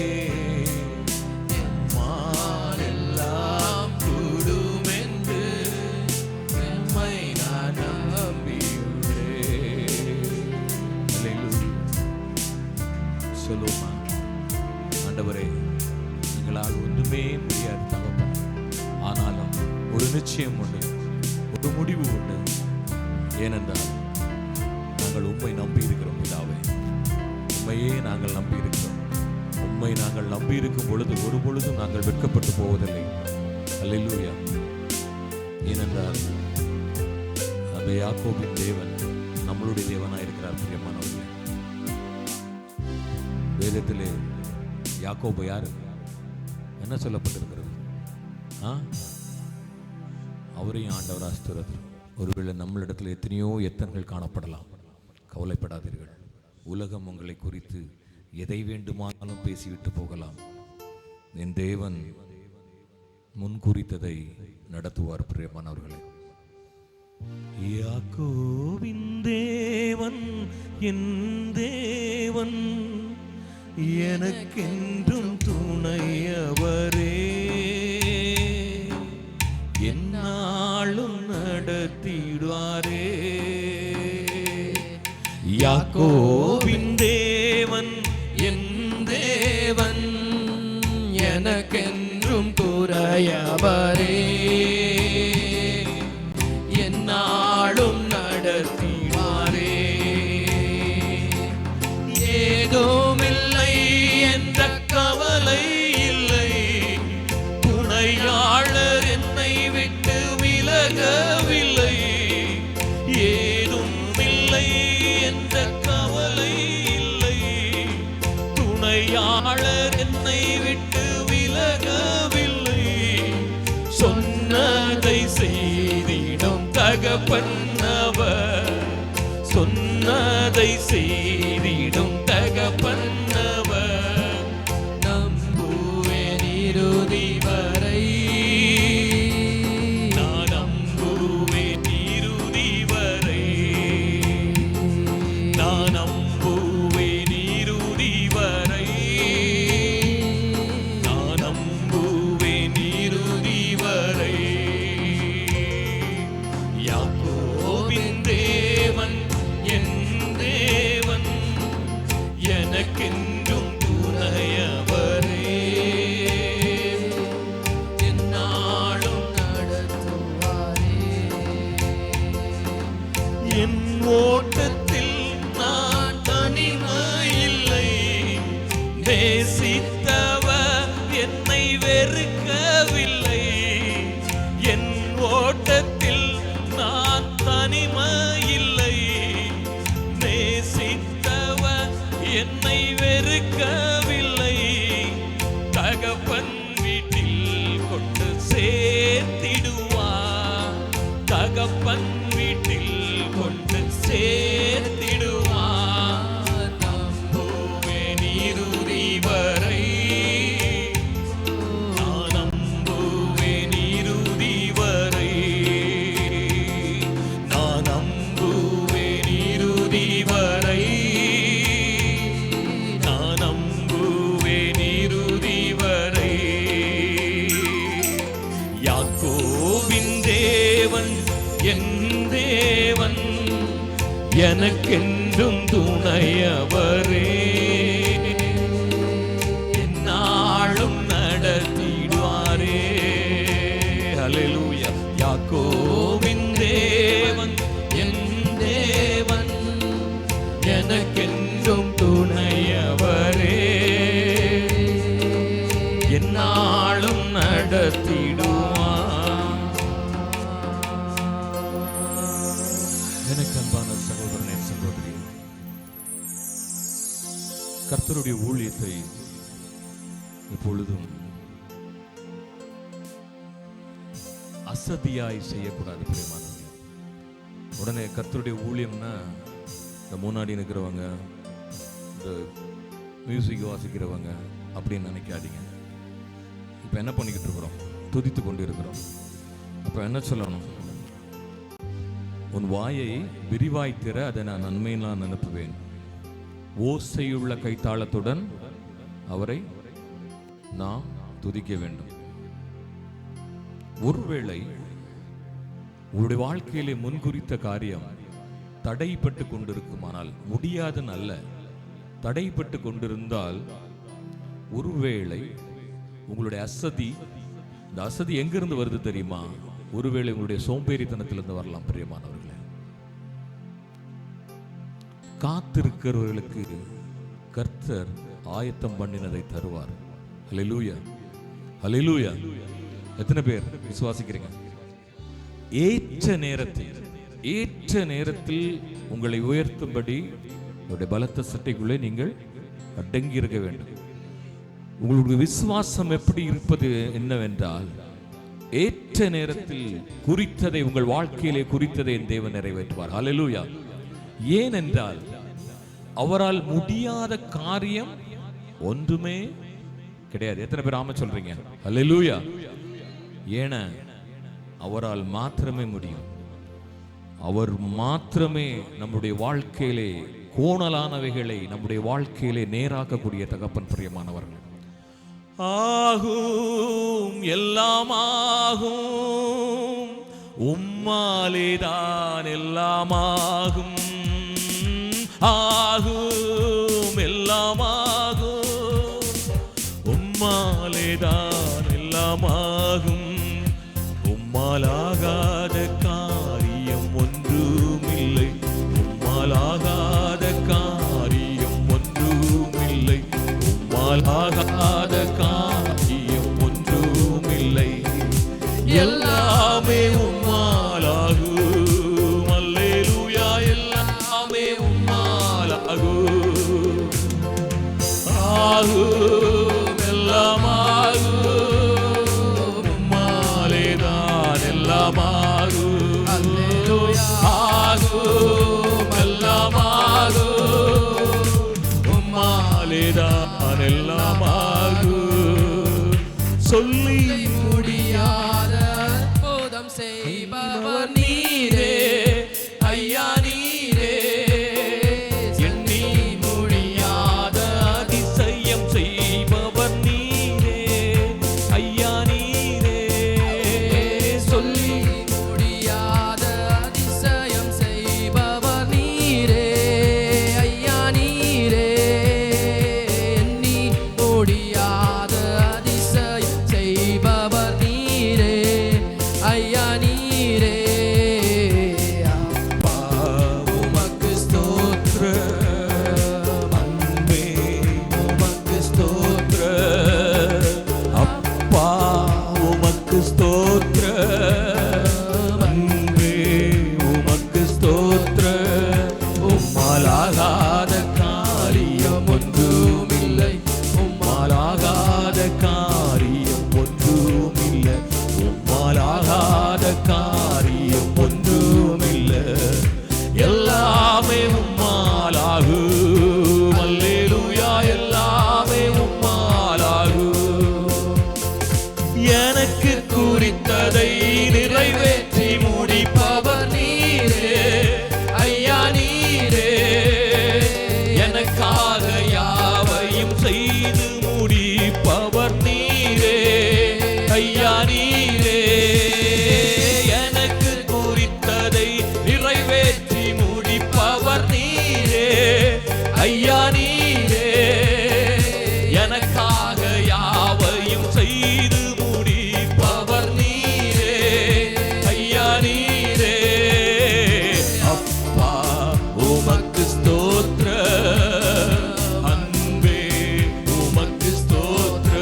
[SPEAKER 5] எம்மால் எல்லாம் கூடுமென்று எம்மை நான் நம்பியுள்ளேன்.
[SPEAKER 4] சொல்லுவோமா? ஆண்டவரே, எங்களால் ஒன்றுமே முடியாது தகப்பன். ஆனாலும் ஒரு நிச்சயம் உண்டு, ஒரு முடிவு உண்டு. ஏனென்றால் நாங்கள் உம்மை நம்பி இருக்கிறோம் பிதாவே. உண்மையே நாங்கள் நம்பி இருக்கிறோம். உம்மை நாங்கள் நம்பி இருக்கும் பொழுது ஒரு பொழுதும் நாங்கள் வெட்கப்பட்டு போவதில்லை. அல்லேலூயா. ஏனென்றால் அந்த யாக்கோபின் தேவன் நம்மளுடைய தேவனாயிருக்கிறார். பிரியமானவர்களே, வேதத்திலே யாக்கோபு யாரு? என்ன சொல்லப்பட்டிருக்கிறது? அவரையும் ஆண்டவர் ஆசீர்வதித்தார். ஒருவேளை நம்மளிடத்தில் எத்தனையோ எத்தன்கள் காணப்படலாம். கவலைப்படாதீர்கள். உலகம் உங்களை குறித்து எதை வேண்டுமானாலும் பேசிவிட்டு போகலாம். என் தேவன் முன்குறித்ததை நடத்துவார். பிரியமானவர்களே, யாக்கோபின் தேவன் என் தேவன், எனக்கென்றும் துணையவரே, என்னாலும் நடத்திடுவாரே. யாக்கோபின் தேவன் என் தேவன்,
[SPEAKER 5] எனக்கென்றும் குறையவரே, என்னாலும் நடத்திடுவாரே. ஏதுமில்லை என்ற கவலை இல்லை, துணையாளர் என்னை விட்டு விலகவில்லை. ஏதும் இல்லை என்ற கவலை இல்லை, துணை தகப்பன்னவர், சொன்னதை செய்திடும் தகப்பன்னவர். நம்புவேன் இறுதி வரை, நான் நம்புவேன் இறுதி வரை, நான் நம்புவேன் இறுதி வரை, நான் நம்புவேன் இறுதி வரை. யாக்கோபின் தேவன் என் தேவன், எனக்கென்றும் துணையவரே. எந்நாளும் நடத்துவாரே. என் ஓட்டத்தில் நான் தனிமையில்லை, நேசித்தவர் என்னை வெறுக்கவில்லை. என் ஓட்டத்தில் நான் தனிமையில்லை, நேசித்தவர் என்னை வெறுக்கவில்லை. தகப்பன் வீட்டில் கொண்டு சேர்த்திடுவார், தகப்பன் வீட்டில் கொண்டு சேர்த்திடுவார். நம்புவேன் இறுதி வரை, நான் நம்புவேன் இறுதி வரை, நான் நம்புவேன் இறுதி வரை, நான் நம்புவேன் இறுதி வரை. யாக்கோபின் தேவன் என் தேவன், எனக்கென்றும் துணையவரே. எந்நாளும் நடத்திடுவாரே. ஹல்லேலூயா. யாக்கோபின் தேவன் என் தேவன், எனக்கென்றும் துணையவரே. எந்நாளும் நடத்திடுவார்.
[SPEAKER 4] எனக்கு அன்பான சகோதரனே, சகோதரி, கர்த்தருடைய ஊழியத்தை எப்பொழுதும் அசதியாய் செய்யக்கூடாது பிரியமானவர்களே. உடனே கர்த்தருடைய ஊழியம்னா இந்த முன்னாடி நிற்கிறவங்க, இந்த மியூசிக் வாசிக்கிறவங்க அப்படின்னு நினைக்காதீங்க. இப்போ என்ன பண்ணிக்கிட்டு இருக்கிறோம்? துதித்து கொண்டு இருக்கிறோம். அப்போ என்ன சொல்லணும்? உன் வாயை விரிவாய் திற, அதை நான் நன்மையினால் அனுப்புவேன். ஓசையுள்ள கைத்தாளத்துடன் அவரை நாம் துதிக்க வேண்டும். ஒருவேளை உங்களுடைய வாழ்க்கையிலே முன்குறித்த காரியம் தடைப்பட்டு கொண்டிருக்குமானால், முடியாதுன்னு அல்ல, தடைப்பட்டு கொண்டிருந்தால், ஒருவேளை உங்களுடைய அசதி, இந்த அசதி எங்கிருந்து வருது தெரியுமா? ஒருவேளை உங்களுடைய சோம்பேறித்தனத்திலிருந்து வரலாம் பிரியமானவர்களே. காத்திருக்கிறவர்களுக்கு கர்த்தர் ஆயத்தம் பண்ணினதை தருவார். ஹல்லேலூயா, ஹல்லேலூயா. எத்தனை பேர் விசுவாசிக்கிறீங்க? ஏற்ற நேரத்தில் உங்களை உயர்த்தும்படி உங்களுடைய பலத்த சட்டைக்குள்ளே நீங்கள் அடங்கி இருக்க வேண்டும். உங்களுடைய விசுவாசம் எப்படி இருப்பது என்னவென்றால், ஏற்ற நேரத்தில் குறித்ததை, உங்கள் வாழ்க்கையிலே குறித்ததை என் தேவன் நிறைவேற்றுவார். ஹல்லேலூயா. ஏனென்றால் அவரால் முடியாத காரியம் ஒன்றுமே கிடையாது. எத்தனை பேர் ஆமென் சொல்றீங்க? ஹல்லேலூயா. ஏன அவரால் மாத்திரமே முடியும். அவர் மாத்திரமே நம்முடைய வாழ்க்கையிலே கோணலானவைகளை நம்முடைய வாழ்க்கையிலே நேராக்கக்கூடிய தகப்பன். பிரியமானவர்கள்,
[SPEAKER 5] ஆகும் எல்லாமாகும், உம்மாலேதான் எல்லாமாகும். ஆகும் எல்லாமாகும், உம்மாலேதான் எல்லாமாகும். உம்மாலாகாத காரியம் ஒன்றுமில்லை, உம்மாலாகாத காரியம் ஒன்றுமில்லை, உம்மாலாகாத காரியம் ஒன்றுமில்லை. எல்லாமே உம்மாலாகும். அல்லேலூயா. எல்லாமே உம்மாலாகும். ஆகும் எல்லாமாகும், உம்மாலேதான் எல்லாமாகும். அல்லேலூயா. ஐயா நீரே எனக்காக யாவையும் செய்து முடிப்பவர் நீரே ஐயா நீரே அப்பா உமக்கு ஸ்தோத்திர அன்பே உமக்கு ஸ்தோத்திர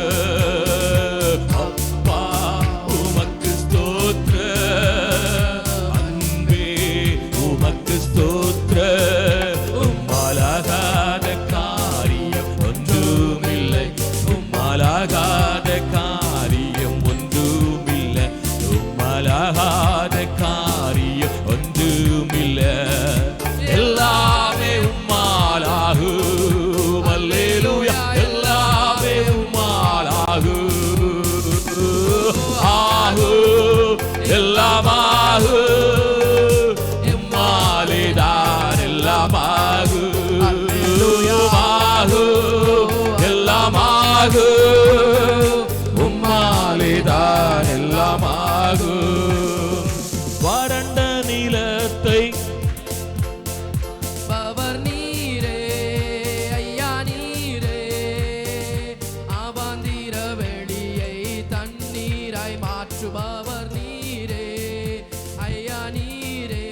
[SPEAKER 5] அப்பா உமக்கு ஸ்தோத்திர அன்பே உமக்கு ஸ்தோத்திர உம்மாலாகாத காரியம் ஒன்றுமில்லை உம்மாலாகாத காரியம் ஒன்றுமில்லை உம்மாலாகாத காரியம் ஒன்றுமில்லை எல்லாமே உம்மாலாகும் அல்லேலூயா எல்லாமே உம்மாலாகும் ஆகும் எல்லாமாகும் உம்மாலேதான் எல்லாமாகும் ஆகும் எல்லாமாகும் உம்மாலேதான் எல்லாமாகும் வறண்ட நிலத்தை
[SPEAKER 6] பவர் நீரே ஐயா நீரே அவாந்திர வெளியை தண்ணீராய் மாற்றுபவர் நீரே ஐயா நீரே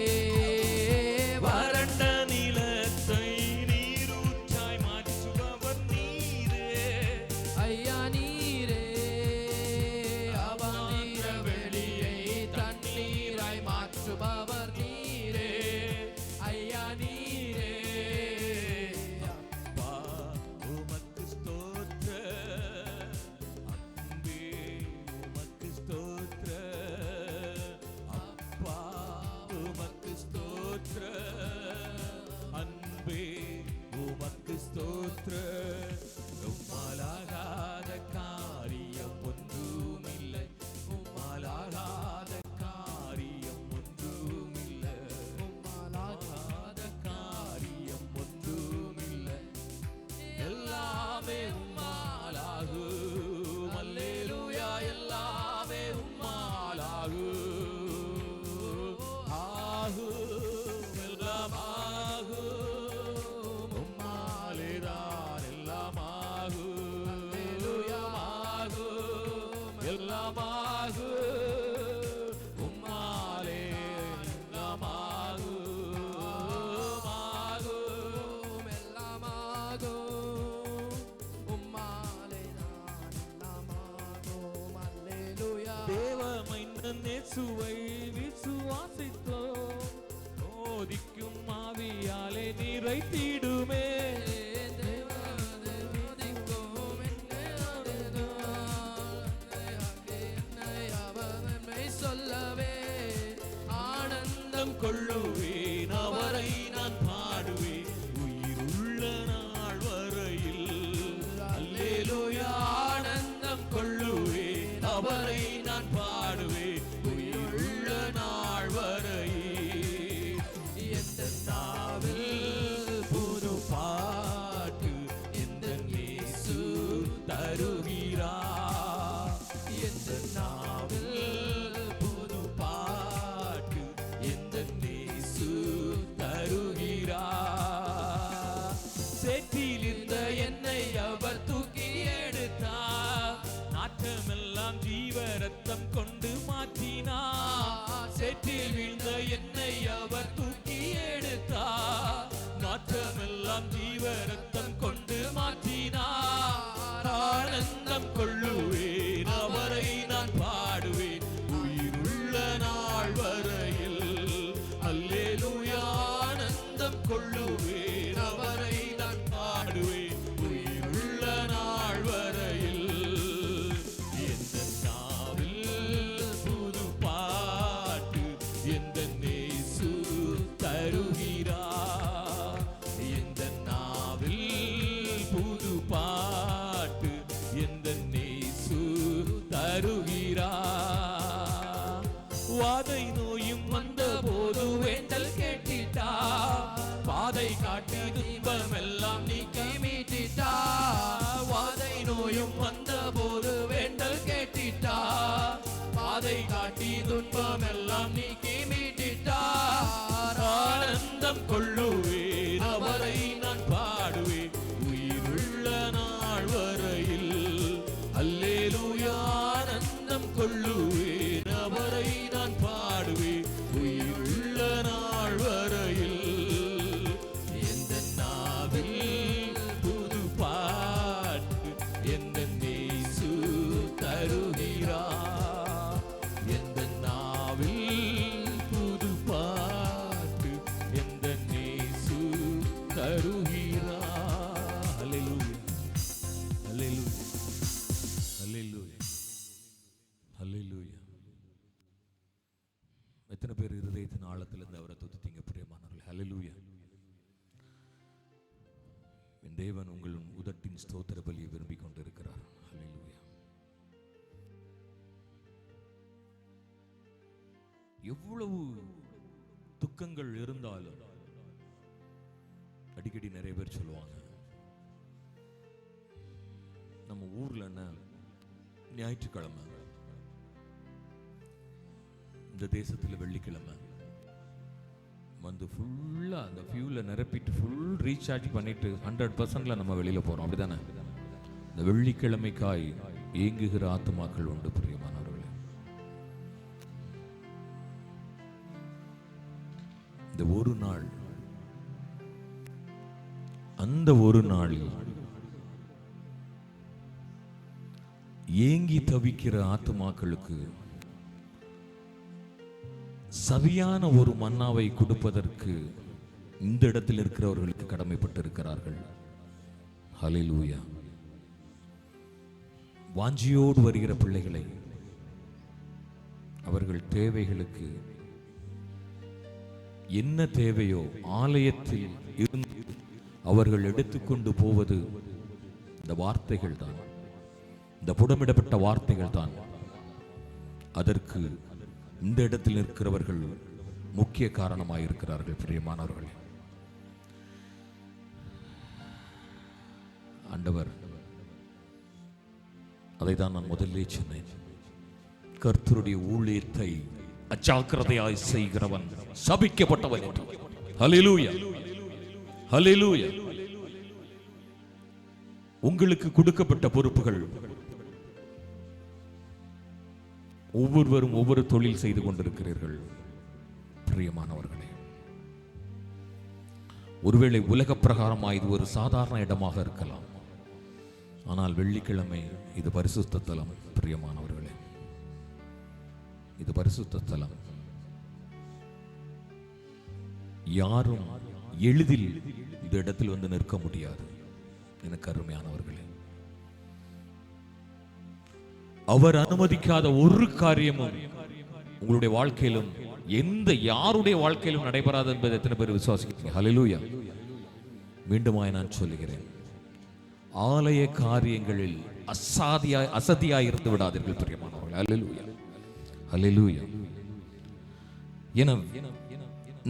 [SPEAKER 5] வறண்ட நிலத்தை நீரூற்றாய் மாற்றுபவர் நீரே
[SPEAKER 6] ஐயா நீரே அவாந்திர வெளியை தண்ணீராய் மாற்றுபவர் நீரே ஐயா நீரே
[SPEAKER 5] அப்பா உமக்கு ஸ்தோத்திர அன்பே உமக்கு ஸ்தோத்திர அப்பா உமக்கு ஸ்தோத்திர அன்பே உமக்கு ஸ்தோத்திர உம்மாலாகாத காரியம் ஒன்றுமில்லை உம்மாலாகாத காரியம் ஒன்றுமில்லை உம்மாலாகாத காரியம் ஒன்றுமில்லை எல்லாமே உம்மாலாகும் அல்லேலூயா எல்லாமே உம்மாலாகும் ஆகும் எல்லாமாகும் உம்மாலேதான் எல்லாமாகும் அல்லேலூயா ஆகும் எல்லாமாகும் உம்மாலே எல்லாமாகும் ஆகும்
[SPEAKER 6] எல்லாமாகும் உம்மாலே நான் எல்லாமாகும் அல்லேலூயா
[SPEAKER 5] தேவமைந்தன் இயேசுவை விசுவாசித்தோம் மோதிக்கும் ஆவியாலே நிறைத்திடுமே
[SPEAKER 6] சொல்லவே ஆனந்தம்
[SPEAKER 5] கொள்ளுவேன் அவரை நான் பாடுவேன் உயிருள்ள நாள் வரையில் அல்லேலூயா ஆனந்தம் கொள்ளுவேன் அவரை நான் பாடுவேன் உயிருள்ள நாள் வரையில் எந்த நாவில் புது பாட்டு எந்த இயேசு தருகிறார் எந்த நாவில் புது பாட்டு எந்த இயேசு தருகிறார் சேற்றில் இருந்த என்னை அவர் தூக்கி எடுத்தார் நாட்டமெல்லாம் ஜீவ ரத்தம் கொண்டு மாற்றினார் சேற்றில் வீழ்ந்த என்னை அவர் தூக்கி எடுத்தார் நாட்டமெல்லாம் ஜீவ ரத்தம் கொண்டு மாற்றினார் ஆனந்தம் கொள்ளுவேன் அவரை நான் பாடுவேன் உயிருள்ள நாள் வரையில் அல்லேலூயா ஆனந்தம் கொள்ளுவேன் அவரை நான் பாடுவேன் உயிருள்ள நாள் வரையில் எந்த நாவில் புது பாட்டு எந்த நேசு தருகிறார் எந்த நாவில் புது பாட்டு எந்த நேசு தருகிறார் வாதை நோயும் வந்த போது வேண்டல் கேட்டிட்டா பாதை காட்டி துன்பம் எல்லாம் நீக்கி மீட்டிட்டா வாதை நோயும் வந்த போது வேண்டல் கேட்டிட்டா பாதை காட்டி துன்பம் எல்லாம் நீக்கி மீட்டிட்டா ஆனந்தம் கொள்ளுவேன் அவரை நான் பாடுவேன் தருகிறார். ஹல்லேலூயா, ஹல்லேலூயா, ஹல்லேலூயா, ஹல்லேலூயா. எத்தனை பேர் இருதயத்தின் ஆழத்திலிருந்து அவரை துதித்தீங்க பிரியமானவர்களே? ஹல்லேலூயா. என் தேவன் உங்கள் உதட்டின் ஸ்தோத்திர பலியை விரும்பிக் கொண்டிருக்கிறார். ஹல்லேலூயா. எவ்வளவு துக்கங்கள் இருந்தாலும் அடிக்கடி நிறைய பேர் சொல்லுவாங்க, நம்ம ஊர்ல என்ன ஞாயிற்றுக்கிழமை, இந்த தேசத்துல வெள்ளிக்கிழமை வந்து ஃபுல்லா அந்த ஃபியூல நிரப்பிட்டு ஃபுல் ரீசார்ஜ் பண்ணிட்டு 100%ல நம்ம வெளியில போறோம், அப்படிதானே? இந்த வெள்ளிக்கிழமைக்காய் ஏங்குகிற ஆத்துமாக்கள் உண்டு பிரியமானவர்களே. இந்த ஒரு நாள், அந்த ஒரு நாளில் ஏங்கி தவிக்கிற ஆத்துமாக்களுக்கு சரியான ஒரு மன்னாவை கொடுப்பதற்கு இந்த இடத்தில் இருக்கிறவர்களுக்கு கடமைப்பட்டு இருக்கிறார்கள். ஹல்லேலூயா. வாஞ்சியோடு வருகிற பிள்ளைகளை அவர்கள் தேவைகளுக்கு என்ன தேவையோ ஆலயத்தில் இருந்து அவர்கள் எடுத்துக்கொண்டு போவது இந்த வார்த்தைகள் தான், இந்த புடமிடப்பட்ட வார்த்தைகள் தான். அதற்கு இந்த இடத்தில் இருக்கிறவர்கள் முக்கிய காரணமாக இருக்கிறார்கள் பிரியமானவர்களே. ஆண்டவர் அதைதான் நான் முதல்லே சொன்னேன். கர்த்தருடைய ஊழியத்தை அஜாக்கிரதையாய் செய்கிறவன் சபிக்கப்பட்டவன் என்று. ஹல்லேலூயா, ஹல்லேலூயா. உங்களுக்கு கொடுக்கப்பட்ட பொறுப்புகள், ஒவ்வொருவரும் ஒவ்வொரு தொழில் செய்து கொண்டிருக்கிறீர்கள் பிரியமானவர்களே. ஒருவேளை உலக பிரகாரமாக இது ஒரு சாதாரண இடமாக இருக்கலாம், ஆனால் வெள்ளிக்கிழமை இது பரிசுத்த தலம் பிரியமானவர்களே. இது பரிசுத்த தலம். யாரும் எளிதில் இந்த இடத்தில் வந்து நிற்க முடியாது. எனக்கு அருமையானவர்களே, அவர் அனுமதிக்காத ஒரு காரியமும் உங்களுடைய வாழ்க்கையிலும் யாருடைய வாழ்க்கையிலும் நடைபெறாது என்பதை எத்தனை பேர் விசுவாசிக்கிறீங்க? ஹல்லேலூயா. மீண்டுமாய் நான் சொல்லுகிறேன், ஆலய காரியங்களில் அசதியாய் இருந்து விடாதீர்கள் பிரியமானவர்களே. ஹல்லேலூயா, ஹல்லேலூயா. என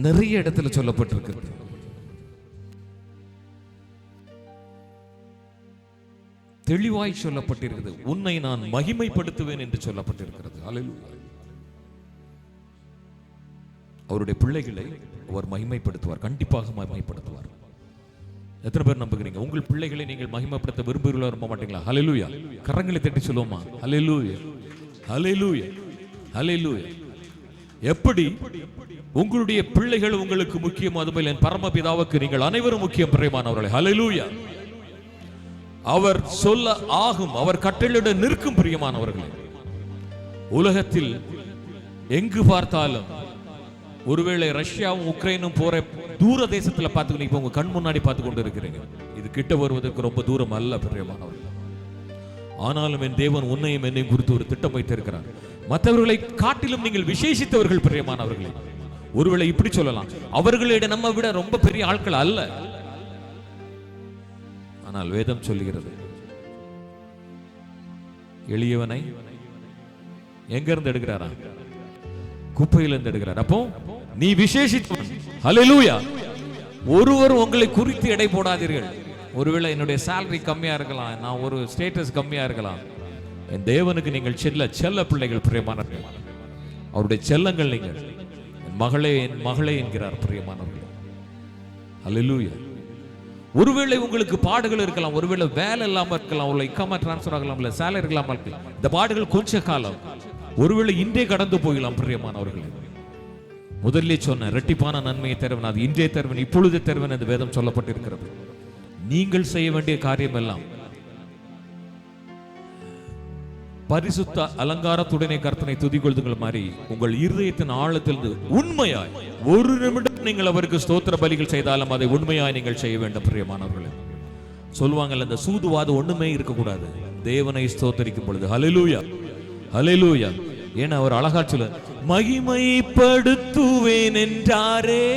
[SPEAKER 5] நிறைய இடத்துல சொல்லப்பட்டிருக்கிறது. தெளிவாய் சொல்லப்பட்டிருக்கிறது, உன்னை நான் மகிமைப்படுத்துவேன் என்று சொல்லப்பட்டிருக்கிறது. ஹல்லேலூயா. அவருடைய பிள்ளைகளை அவர் மகிமைப்படுத்துவார், கண்டிப்பாக மகிமைப்படுத்துவார். எத்தனை பேர் நம்புகிறீங்க? உங்கள் பிள்ளைகளை நீங்கள் மகிமைப்படுத்த விரும்புகிறீர்களா, விரும்ப மாட்டீங்களா? ஹல்லேலூயா. கரங்களை தட்டி சொல்லுவோமா? ஹல்லேலூயா, ஹல்லேலூயா, ஹல்லேலூயா. எப்படி உங்களுடைய பிள்ளைகள் உங்களுக்கு முக்கியம், அதுபோல் என் பரமபிதாவுக்கு நீங்கள் அனைவரும் முக்கியம் பிரியமானவர்களே. ஹல்லேலூயா. அவர் சொல்ல ஆகும், அவர் கட்டளையிட நிற்கும் பிரியமானவர்களே. உலகத்தில் எங்கு பார்த்தாலும், ஒருவேளை ரஷ்யாவும் உக்ரைனும் போற தூர தேசத்துல பார்த்துக்கணும், இப்ப உங்க கண் முன்னாடி பார்த்து கொண்டு இருக்கிறீங்க. இது கிட்ட வருவதற்கு ரொம்ப தூரம் அல்ல பிரியமானவர்களே. ஆனாலும் என் தேவன் உன்னையும் என்னையும் குறித்து ஒரு திட்டம் வைத்திருக்கிறார். மற்றவர்களை காட்டிலும் நீங்கள் விசேஷித்தவர்கள் பிரியமானவர்களே. ஒருவேளை இப்படி சொல்லலாம், அவர்களிடம் நம்ம விட ரொம்ப பெரிய ஆட்கள் அல்ல. ஆனால் வேதம் சொல்லுகிறது, எளியவனை எங்க இருந்து எடுக்கிறாரா? குப்பையிலிருந்து எடுக்கிறார். அப்போ நீ விசேஷித்தவன். ஹல்லேலூயா. ஒருவர் உங்களை குறித்து எடை போடாதீர்கள். ஒருவேளை என்னுடைய சேலரி கம்மியா இருக்கலாம், நான் ஒரு ஸ்டேட்டஸ் கம்மியா இருக்கலாம். என் தேவனுக்கு நீங்கள் செல்ல பிள்ளைகள் பிரியமானவர்கள். அவருடைய செல்லங்கள் நீங்கள். என் மகளே என்கிறார் பிரியமானவர்கள். ஹல்லேலூயா. ஒருவேளை உங்களுக்கு பாடுகள் இருக்கலாம், ஒருவேளை வேலை இல்லாம இருக்கலாம், ஒரு இக்காம டிரான்ஸ்பர் ஆகலாம், இல்ல சேலரி இல்லாம இருக்கலாம். இந்த பாடுகள் கொஞ்ச காலம், ஒருவேளை இன்றே கடந்து போகலாம் பிரியமானவர்களே. முதல்ல சொன்ன இரட்டிப்பான நன்மையை தருவன், அது இன்றே தருவன், இப்பொழுதே தருவன் என்று வேதம் சொல்லப்பட்டிருக்கிறது. நீங்கள் செய்ய வேண்டிய காரியம் எல்லாம்
[SPEAKER 4] பரிசுத்த அலங்காரத்துடனே கர்த்தனை துதிக்கொள்ளுங்கள் மாதிரி உங்கள் இருதயத்தின் ஆழத்திலிருந்து உண்மையாய் ஒரு நிமிடம் நீங்கள் அவருக்கு ஸ்தோத்திர பலிகள் செய்தாலும் அதை உண்மையாய் நீங்கள் செய்ய வேண்டும். பிரியமானவர்களே, சொல்லுவாங்கல்ல, இந்த சூதுவாது ஒண்ணுமே இருக்கக்கூடாது தேவனை ஸ்தோத்தரிக்கும் பொழுது. ஹல்லேலூயா, ஹல்லேலூயா. ஏன்னா அவர் அழகா சொல்ல, மகிமைப்படுத்துவேன் என்றாரே,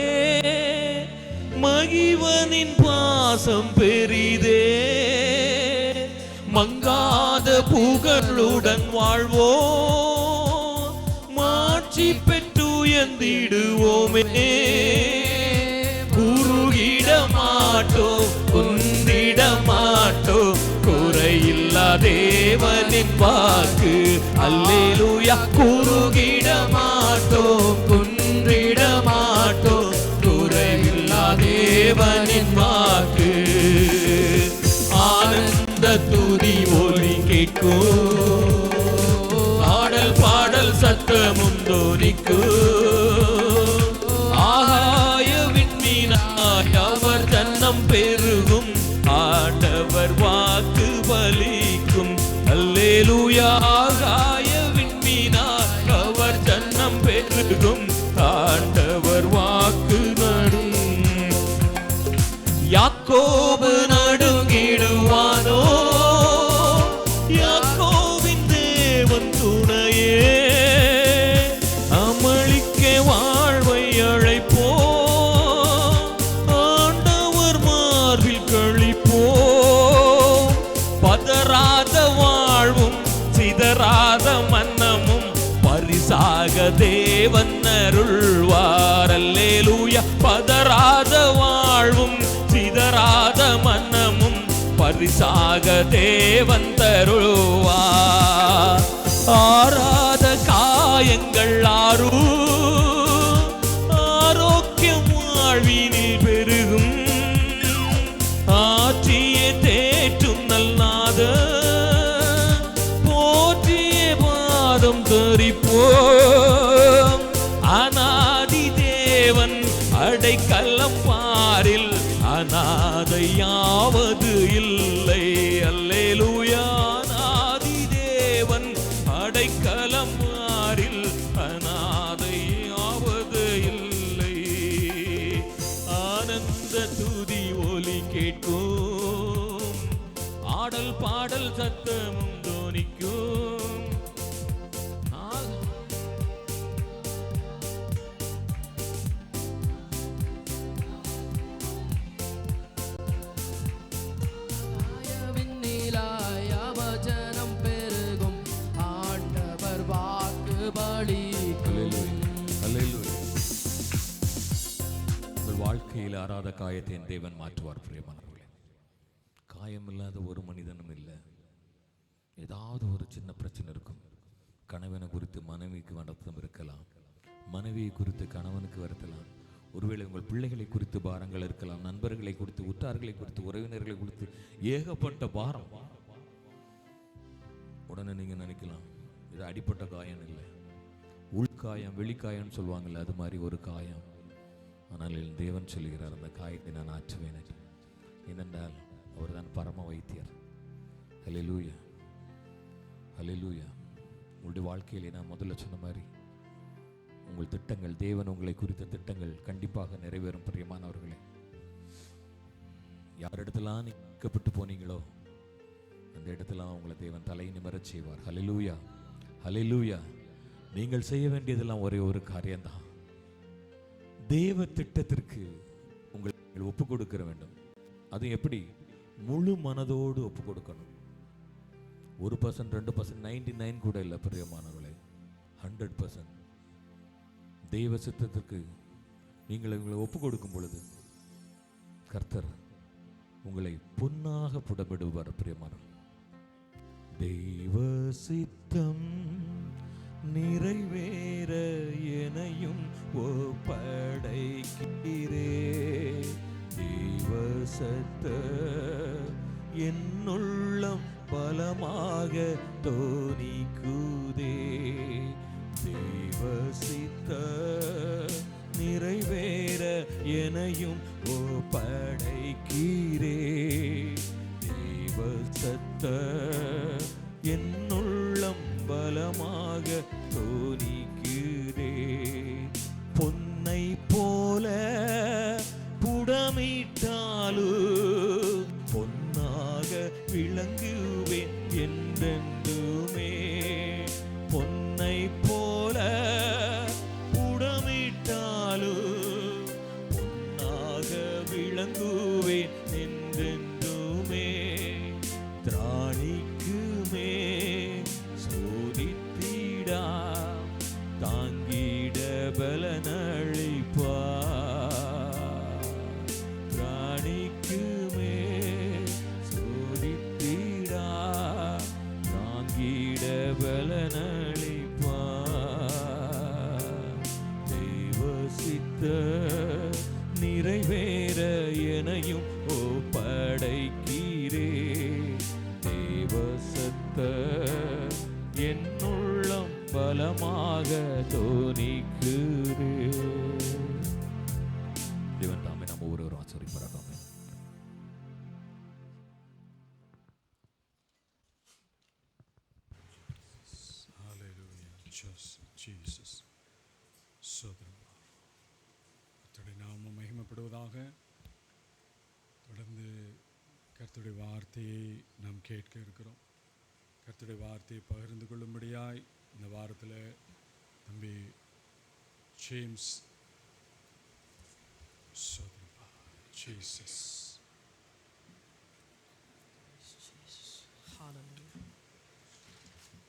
[SPEAKER 4] மகிவனின் பாசம் பெரிதே, மங்காத புகழுடன் வாழ்வோ, மாட்சி பெற்று உயர்ந்திடுவோமே, குறுகிட மாட்டோம் குந்திட மாட்டோம், குறையில்லா தேவனின் வாக்கு. அல்லேலூயா. குறுகிட மாட்டோம் குன்றிட மாட்டோம், குறையில்லா தேவனின் வாக்கு. ஆனந்த துதி ஒலி கேட்கும், ஆடல் பாடல் சத்தமும் தோனிக்கும், ஆகாய விண்மீனாய் அவர் ஜன்னம் பெருகும், ஆண்டவர் வாக்கு பலிக்கும். அல்லேலூயா. ஆகாய விண்மீனாய் அவர் ஜன்னம் பெருகும், ஆண்டவர் வாக்கு நடும். யாக்கோபு நடுங்கிடுவானோ, யாக்கோபின் தேவன் துணையே, அமளிக்க வாழ்வை அழைப்போ, ஆண்டவர் மார்பில் கழிப்போ, பதறாத வாழ்வும் சிதறாத மன்னமும் பரிசாக தேவன் அருள்வார். அல்லேலூயா. பதறாத வாழ்வும் சிதறாத மன்னமும் பரிசாக தேவன் தருள்வார். ஆறாத காயங்கள் ஆரோக்கியம் வாழ்வினில் பெருகும், ஆற்றிய தேற்றும் நல்நாத, போற்றிய பாதம் தரிப்போம், அநாதி தேவன் அடைக்கலம் பாரில், அநாதையாவது இல்லை. அல்லேலூயா. அநாதி தேவன் அடைக்கலம் பாரில், அநாதையாவது இல்லை. ஆனந்த துதி ஒலி கேட்கும், ஆடல் பாடல் சத்தமும் தோனிக்கும்.
[SPEAKER 6] விண்ணிலாய் அவஜனம் பெருகும், ஆண்டவர் வாக்கு பலிக்கும்.
[SPEAKER 4] உங்கள் வாழ்க்கையில் ஆறாத காயத்தை என் தேவன் மாற்றுவார். பிரியமானவர்களே, காயம் இல்லாத ஒரு மனிதனும் இல்லை. ஏதாவது ஒரு சின்ன பிரச்சனை இருக்கும். கணவனை குறித்து மனைவிக்கு வருத்தம் இருக்கலாம், மனைவியை குறித்து கணவனுக்கு வருத்தலாம், ஒருவேளை உங்கள் பிள்ளைகளை குறித்து பாரங்கள் இருக்கலாம், நண்பர்களை குறித்து, உற்றார்களை குறித்து, உறவினர்களை குறித்து ஏகப்பட்ட பாரம். உடனே நீங்க நினைக்கலாம், இது அடிப்பட்ட காயம் இல்லை, உள்காயம் வெளிக்காயம்னு சொல்லுவாங்கல்ல, அது மாதிரி ஒரு காயம். ஆனால் என் தேவன் சொல்லுகிறார், அந்த காயத்தை நான் ஆற்றுவேன். ஏனென்றால் அவர் தான் பரம வைத்தியர். ஹல்லேலூயா, ஹல்லேலூயா. உங்களுடைய வாழ்க்கையிலே நான் முதல்ல சொன்ன மாதிரி உங்கள் திட்டங்கள், தேவன் உங்களை குறித்த திட்டங்கள் கண்டிப்பாக நிறைவேறும். பிரியமானவர்களே, யார் இடத்துலாம் நீக்கப்பட்டு போனீங்களோ அந்த இடத்துல உங்களை தேவன் தலை நிமிரச் செய்வார். ஹல்லேலூயா, ஹல்லேலூயா. நீங்கள் செய்ய வேண்டியதெல்லாம் ஒரே ஒரு காரியம்தான். தேவ திட்டத்திற்கு உங்களை ஒப்பு கொடுக்க வேண்டும். அது எப்படி? முழு மனதோடு ஒப்பு கொடுக்கணும். 1%, 2%, 99 கூட இல்லை பிரியமானவர்களே, 100%. தெய்வ சித்தத்திற்கு நீங்கள் உங்களை ஒப்பு கொடுக்கும் பொழுது கர்த்தர் உங்களை பொன்னாக புடமிடுவார். பிரியமானவர்களே, தெய்வ சித்தம் நிறைவேற எனையும் ஒப்படைக்கிறே, தெய்வ சத்த என்னுள்ளம் பலமாக தோனிக்குதே, தெய்வ சித்த நிறைவேற எனையும் ஒப்படைக்கிறே, தெய்வ சத்த என்னுள்ளம் பொன்னாக விளங்குவேன் என்றென்றுமே. பொன்னை போல புடமிட்டாலும் பொன்னாக விளங்குவேன் என்றென்றுமே. திராணிக்குமே சோதித்திடா தாங்கிட பலனளிப்பா. திராணிக்குமே சோதித்திடா தாங்கிட பலனளிப்பா. தெய்வ சித்த நிறைவேற எனையும் ஒப்படைக்கிறே. தேவ சத்த என்னுள்ளம் பலமாக தோணிக்கிறே. தேவன் தாமே நம்ம ஒவ்வொருவரும் ஆச்சரியப்படுறாங்க.
[SPEAKER 1] ஜீசஸ் சோதரம் கர்த்தருடைய நாமம் மகிமைப்படுவதாக. தொடர்ந்து கர்த்தருடைய வார்த்தையை நாம் கேட்க இருக்கிறோம். கர்த்தருடைய வார்த்தையை பகிர்ந்து கொள்ளும்படியாய் இந்த வாரத்தில் தம்பி ஜேம்ஸ் சோதரப்பா. ஜீசஸ்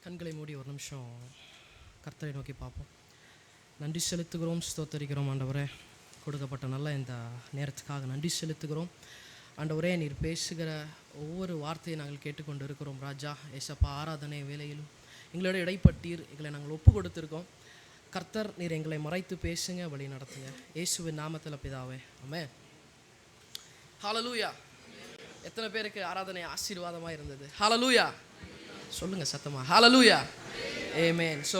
[SPEAKER 6] கண்களை மூடி ஒரு நிமிஷம் கர்த்தரை நோக்கி பார்ப்போம். நன்றி செலுத்துகிறோம், ஸ்தோத்தரிக்கிறோம் ஆண்டவரே. கொடுக்கப்பட்ட நல்ல இந்த நேரத்துக்காக நன்றி செலுத்துகிறோம் ஆண்டவரே. நீர் பேசுகிற ஒவ்வொரு வார்த்தையை நாங்கள் கேட்டுக்கொண்டு இருக்கிறோம் ராஜா. ஏசப்பா, ஆராதனை வேலையிலும் எங்களோட இடைப்பட்டீர், எங்களை நாங்கள் ஒப்பு கொடுத்துருக்கோம். கர்த்தர் நீர் எங்களை மறைத்து பேசுங்க, வழி நடத்துங்க. இயேசுவின் நாமத்தில் பிதாவே, ஆமென். ஹல்லேலூயா. எத்தனை பேருக்கு ஆராதனை ஆசீர்வாதமாக இருந்தது? ஹல்லேலூயா சொல்லுங்கள் சத்தமாக. ஹல்லேலூயா, ஆமென். ஸோ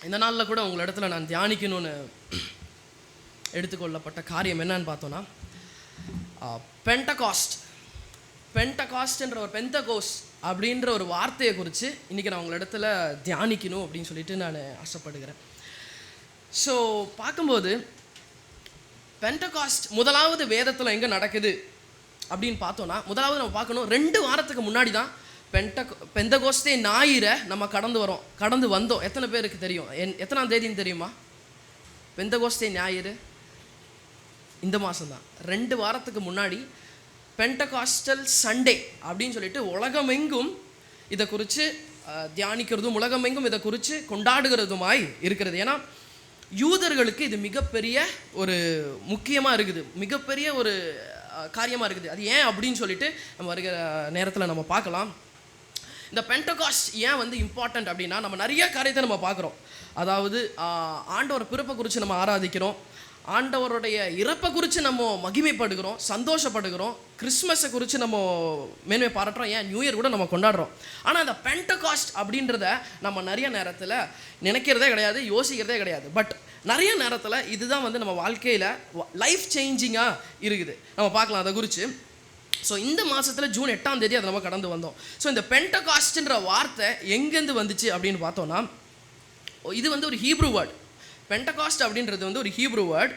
[SPEAKER 6] இந்த நாளில் கூட உங்கள் இடத்துல நான் தியானிக்கணும்னு எடுத்துக்கொள்ளப்பட்ட காரியம் என்னன்னு பார்த்தோன்னா, பென்டகாஸ்ட்ன்ற ஒரு பெந்தகோஸ் அப்படின்ற ஒரு வார்த்தையை குறித்து இன்றைக்கி நான் உங்கள் இடத்துல தியானிக்கணும் அப்படின்னு சொல்லிட்டு நான் ஆசைப்படுகிறேன். ஸோ பார்க்கும்போது பென்டகாஸ்ட் முதலாவது வேதத்தில் எங்கே நடக்குது அப்படின்னு பார்த்தோன்னா, முதலாவது நம்ம பார்க்கணும் 2 வாரத்துக்கு முன்னாடி தான் பெந்தகோஸ்தே ஞாயிறை நம்ம கடந்து வந்தோம். எத்தனை பேருக்கு தெரியும்? எத்தனாம் தேதின்னு தெரியுமா? பெந்தகோஸ்தே ஞாயிறு இந்த மாதம்தான். 2 வாரத்துக்கு முன்னாடி பென்டகாஸ்டல் சண்டே அப்படின்னு சொல்லிட்டு உலகமெங்கும் இதை குறித்து தியானிக்கிறதும் உலகமெங்கும் இதை குறித்து கொண்டாடுகிறதுமாய் இருக்கிறது. ஏன்னா யூதர்களுக்கு இது மிகப்பெரிய ஒரு முக்கியமாக இருக்குது, மிகப்பெரிய ஒரு காரியமாக இருக்குது. அது ஏன் அப்படின்னு சொல்லிட்டு நம்ம வருகிற நேரத்தில் நம்ம பார்க்கலாம். இந்த பென்டகாஸ்ட் ஏன் வந்து இம்பார்ட்டண்ட் அப்படின்னா, நம்ம நிறைய காரியத்தை நம்ம பார்க்குறோம். அதாவது ஆண்டவர் பிறப்பை குறித்து நம்ம ஆராதிக்கிறோம், ஆண்டவருடைய இறப்பை குறித்து நம்ம மகிமைப்படுகிறோம், சந்தோஷப்படுகிறோம், கிறிஸ்மஸை குறித்து நம்ம மேன்மை பாராட்டுறோம், ஏன் நியூ இயர் கூட நம்ம கொண்டாடுறோம். ஆனால் அந்த பென்டகாஸ்ட் அப்படின்றத நம்ம நிறைய நேரத்தில் நினைக்கிறதே கிடையாது, யோசிக்கிறதே கிடையாது. பட் நிறைய நேரத்தில் இதுதான் வந்து நம்ம வாழ்க்கையில் லைஃப் சேஞ்சிங்காக இருக்குது. நம்ம பார்க்கலாம் அதை குறித்து. ஸோ இந்த மாதத்தில் ஜூன் 8ஆம் தேதி அதை நம்ம கடந்து வந்தோம். ஸோ இந்த பென்டகாஸ்ட்ன்ற வார்த்தை எங்கேருந்து வந்துச்சு அப்படின்னு பார்த்தோன்னா, இது வந்து ஒரு ஹீப்ரூ வேர்ட். பென்டகாஸ்ட் அப்படின்றது வந்து ஒரு ஹீப்ரூ வேர்ட்.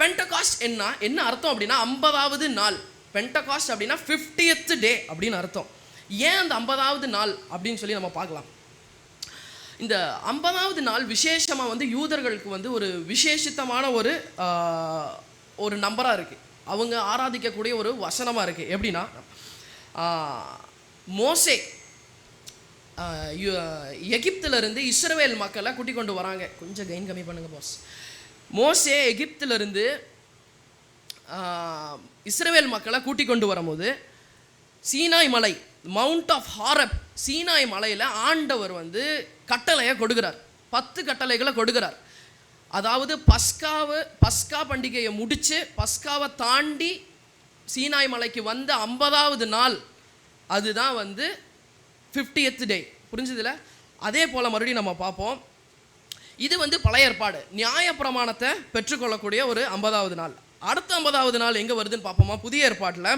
[SPEAKER 6] பென்டகாஸ்ட் என்ன அர்த்தம் அப்படின்னா 50வது நாள். பென்டகாஸ்ட் அப்படின்னா 50th டே அப்படின்னு அர்த்தம். ஏன் அந்த 50வது நாள் அப்படின்னு சொல்லி நம்ம பார்க்கலாம். இந்த 50வது நாள் விசேஷமாக வந்து யூதர்களுக்கு வந்து ஒரு விசேஷித்தமான ஒரு நம்பராக இருக்குது. அவங்க ஆராதிக்கக்கூடிய ஒரு வசனமாக இருக்குது. எப்படின்னா, மோசே எகிப்திலிருந்து இஸ்ரவேல் மக்களை கூட்டிக் கொண்டு வராங்க. கொஞ்சம் கெயின் கம்மி பண்ணுங்க பாஸ். மோசே எகிப்திலிருந்து இஸ்ரவேல் மக்களை கூட்டிக் கொண்டு வரும்போது சீனாய் மலை, மவுண்ட் ஆஃப் ஹாரப், சீனாய் மலையில் ஆண்டவர் வந்து கட்டளையை கொடுக்கிறார். 10 கட்டளைகளை கொடுக்கிறார். அதாவது பஸ்கா பண்டிகையை முடித்து பஸ்காவை தாண்டி சீனாய் மலைக்கு வந்த 50வது நாள், அதுதான் வந்து 50th டே. புரிஞ்சுதுல? அதே போல் மறுபடியும் நம்ம பார்ப்போம். இது வந்து பழைய ஏற்பாடு, நியாயப்பிரமாணத்தை பெற்றுக்கொள்ளக்கூடிய ஒரு 50வது நாள். அடுத்த 50வது நாள் எங்கே வருதுன்னு பார்ப்போமா? புதிய ஏற்பாட்டில்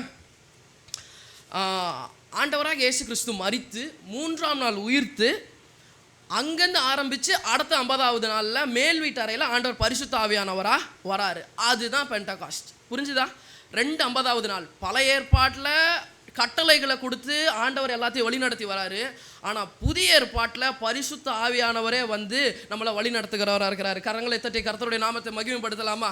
[SPEAKER 6] ஆண்டவராக இயேசு கிறிஸ்து மரித்து 3ஆம் நாள் உயிர்த்து அங்கேருந்து ஆரம்பித்து அடுத்த 50வது நாளில் மேல் வீட்டு அறையில் ஆண்டவர் பரிசுத்த ஆவியானவரா வராரு. அதுதான் பெண்டகாஸ்ட். புரிஞ்சுதா? 50வது நாள். பழைய ஏற்பாட்டில் கட்டளைகளை கொடுத்து ஆண்டவர் எல்லாத்தையும் வழிநடத்தி வராரு. ஆனால் புதிய ஏற்பாட்டில் பரிசுத்த ஆவியானவரே வந்து நம்மளை வழி நடத்துகிறவராக இருக்கிறாரு. கரங்களை தட்டி கர்த்தருடைய நாமத்தை மகிமைப்படுத்தலாமா?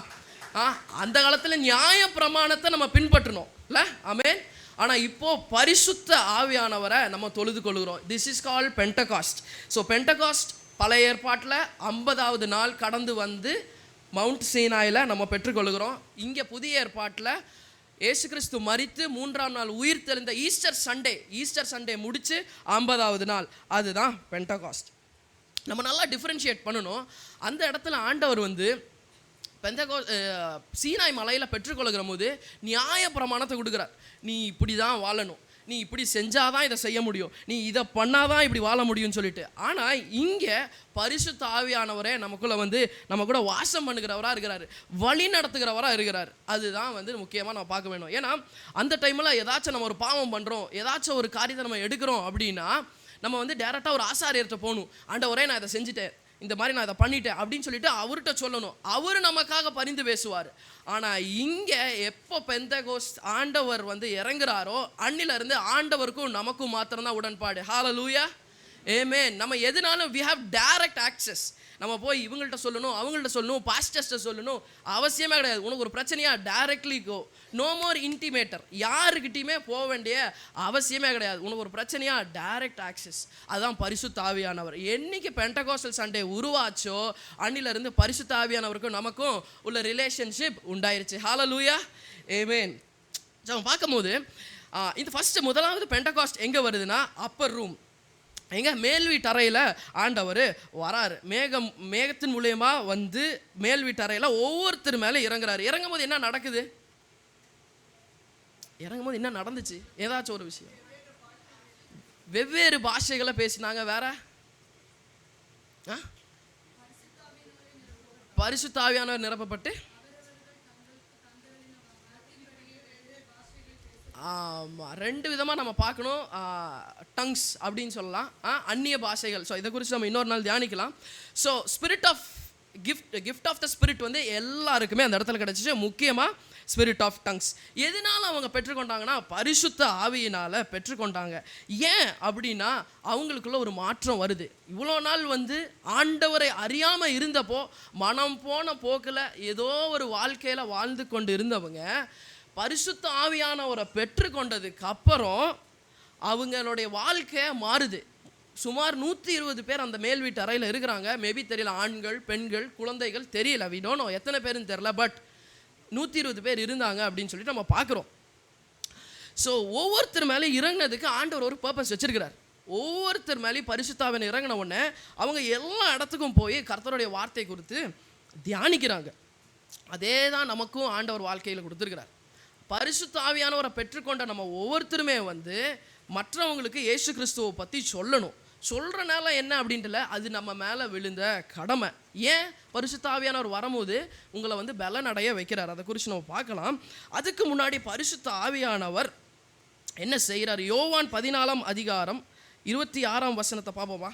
[SPEAKER 6] அந்த காலத்தில் நியாய பிரமாணத்தை நம்ம பின்பற்றணும் இல்லை? ஆமென். ஆனால் இப்போது பரிசுத்த ஆவியானவரை நம்ம தொழுது கொள்கிறோம். This is called Pentecost. So Pentecost பழைய ஏற்பாட்டில் 50வது நாள் கடந்து வந்து மவுண்ட் சீனாயில் நம்ம பெற்றுக்கொள்கிறோம். இங்கே புதிய ஏற்பாட்டில் இயேசு கிறிஸ்து மரித்து 3ஆம் நாள் உயிர் தெழுந்த ஈஸ்டர் சண்டே முடித்து 50வது நாள், அதுதான் பெண்டகாஸ்ட். நம்ம நல்லா டிஃப்ரென்ஷியேட் பண்ணணும். அந்த இடத்துல ஆண்டவர் வந்து சீனாய் மலையில் பெற்றுக்கொள்கிற போது நியாய பிரமாணத்தை கொடுக்குறார். நீ இப்படி தான் வாழணும், நீ இப்படி செஞ்சாதான் இதை செய்ய முடியும், நீ இதை பண்ணாதான் இப்படி வாழ முடியும்னு சொல்லிட்டு. ஆனால் இங்கே பரிசுத்த ஆவியானவரே நமக்குள்ளே வந்து நம்ம கூட வாசம் பண்ணுகிறவராக இருக்கிறாரு, வழி நடத்துகிறவராக இருக்கிறார். அதுதான் வந்து முக்கியமாக நம்ம பார்க்க வேணும். ஏன்னா அந்த டைமில் ஏதாச்சும் நம்ம ஒரு பாவம் பண்ணுறோம், ஏதாச்சும் ஒரு காரியத்தை நம்ம எடுக்கிறோம் அப்படின்னா நம்ம வந்து டேரெக்டாக ஒரு ஆசாரியர்கிட்ட போகணும். ஆண்டவரே நான் இதை செஞ்சுட்டேன், இந்த மாதிரி நான் இதை பண்ணிட்டேன் அப்படின்னு சொல்லிட்டு அவர்கிட்ட சொல்லணும். அவர் நமக்காக பரிந்து பேசுவார். ஆனால் இங்கே எப்போ பெந்தகோஸ்த் ஆண்டவர் வந்து இறங்குறாரோ அன்னிலிருந்து ஆண்டவருக்கும் நமக்கும் மாத்திரம்தான் உடன்பாடு. ஹல்லேலூயா, ஆமென். நம்ம எதுனாலும் we have direct access. நம்ம போய் இவங்கள்ட்ட சொல்லணும், அவங்கள்ட்ட சொல்லணும், பாஸ்டர்ஸ்ட்ட சொல்லணும் அவசியமே கிடையாது. உனக்கு ஒரு பிரச்சனையா டைரக்ட்லி கோ, நோ மோர் இன்டிமேட்டர். யாருக்கிட்டையுமே போக வேண்டிய அவசியமே கிடையாது. உனக்கு ஒரு பிரச்சனையா டைரக்ட் ஆக்சஸ். அதுதான் பரிசுத்த ஆவியானவர். என்னைக்கு பெண்டகோஸ்டல் சண்டே உருவாச்சோ அன்னிலிருந்து பரிசுத்த ஆவியானவருக்கும் நமக்கும் உள்ள ரிலேஷன்ஷிப் உண்டாயிருச்சு. ஹல்லேலூயா, ஆமென். நம்ம பார்க்கும்போது இந்த முதலாவது பெண்டகாஸ்ட் எங்கே வருதுன்னா அப்பர் ரூம். எங்க மேல் வீட்டு அறையில் ஆண்டவர் வராரு. மேகத்தின் மூலயமா வந்து மேல் வீட்டு அறையில் ஒவ்வொருத்தர் மேலே இறங்குறாரு. இறங்கும் போது என்ன நடக்குது? இறங்கும் போது என்ன நடந்துச்சு? ஏதாச்சும் ஒரு விஷயம். வெவ்வேறு பாஷைகளை பேசினாங்க. வேற பரிசுத்த ஆவியானவர் நிரப்பப்பட்டு ஆமாம், 2 விதமாக நம்ம பார்க்கணும். டங்ஸ் அப்படின்னு சொல்லலாம், அந்நிய பாஷைகள். ஸோ இதை குறித்து நம்ம இன்னொரு நாள் தியானிக்கலாம். So spirit of gift of the spirit வந்து எல்லாருக்குமே அந்த இடத்துல கிடச்சிச்சு. முக்கியமாக ஸ்பிரிட் ஆஃப் டங்ஸ் எதனால அவங்க பெற்றுக்கொண்டாங்கன்னா பரிசுத்த ஆவியினால் பெற்றுக்கொண்டாங்க. ஏன் அப்படின்னா அவங்களுக்குள்ள ஒரு மாற்றம் வருது. இவ்வளோ நாள் வந்து ஆண்டவரை அறியாமல் இருந்தப்போ மனம் போன போக்கில் ஏதோ ஒரு வாழ்க்கையில் வாழ்ந்து கொண்டு இருந்தவங்க பரிசுத்த ஆவியானவரை பெற்றுக்கொண்டதுக்கு அப்புறம் அவங்களுடைய வாழ்க்கை மாறுது. சுமார் 120 பேர் அந்த மேல் வீட்டு அறையில் இருக்கிறாங்க. மேபி தெரியல, ஆண்கள், பெண்கள், குழந்தைகள் தெரியல, வி டோன்ட் நோ எத்தனை பேருன்னு தெரியல. பட் 120 பேர் இருந்தாங்க அப்படின்னு சொல்லிட்டு நம்ம பார்க்குறோம். ஸோ ஒவ்வொருத்தர் மேலே இறங்கினதுக்கு ஆண்டவர் ஒரு பர்பஸ் வச்சிருக்கிறார். ஒவ்வொருத்தர் மேலேயும் பரிசுத்தாவின் இறங்கின உடனே அவங்க எல்லா இடத்துக்கும் போய் கர்த்தருடைய வார்த்தை குறித்து தியானிக்கிறாங்க. அதே தான் நமக்கும் ஆண்டவர் வாழ்க்கையில் கொடுத்துருக்கிறார். பரிசுத்த ஆவியானவரை பெற்றுக்கொண்ட நம்ம ஒவ்வொருத்தருமே வந்து மற்றவங்களுக்கு இயேசு கிறிஸ்துவை பற்றி சொல்லணும். சொல்கிறனால என்ன அப்படின்ட்டுல, அது நம்ம மேலே விழுந்த கடமை. ஏன் பரிசுத்த ஆவியானவர் வரும்போது உங்களை வந்து பலனடைய வைக்கிறார், அதை குறித்து நம்ம பார்க்கலாம். அதுக்கு முன்னாடி பரிசுத்த ஆவியானவர் என்ன செய்கிறார்? யோவான் 14ஆம் அதிகாரம் 26ஆம் வசனத்தை பார்ப்போமா?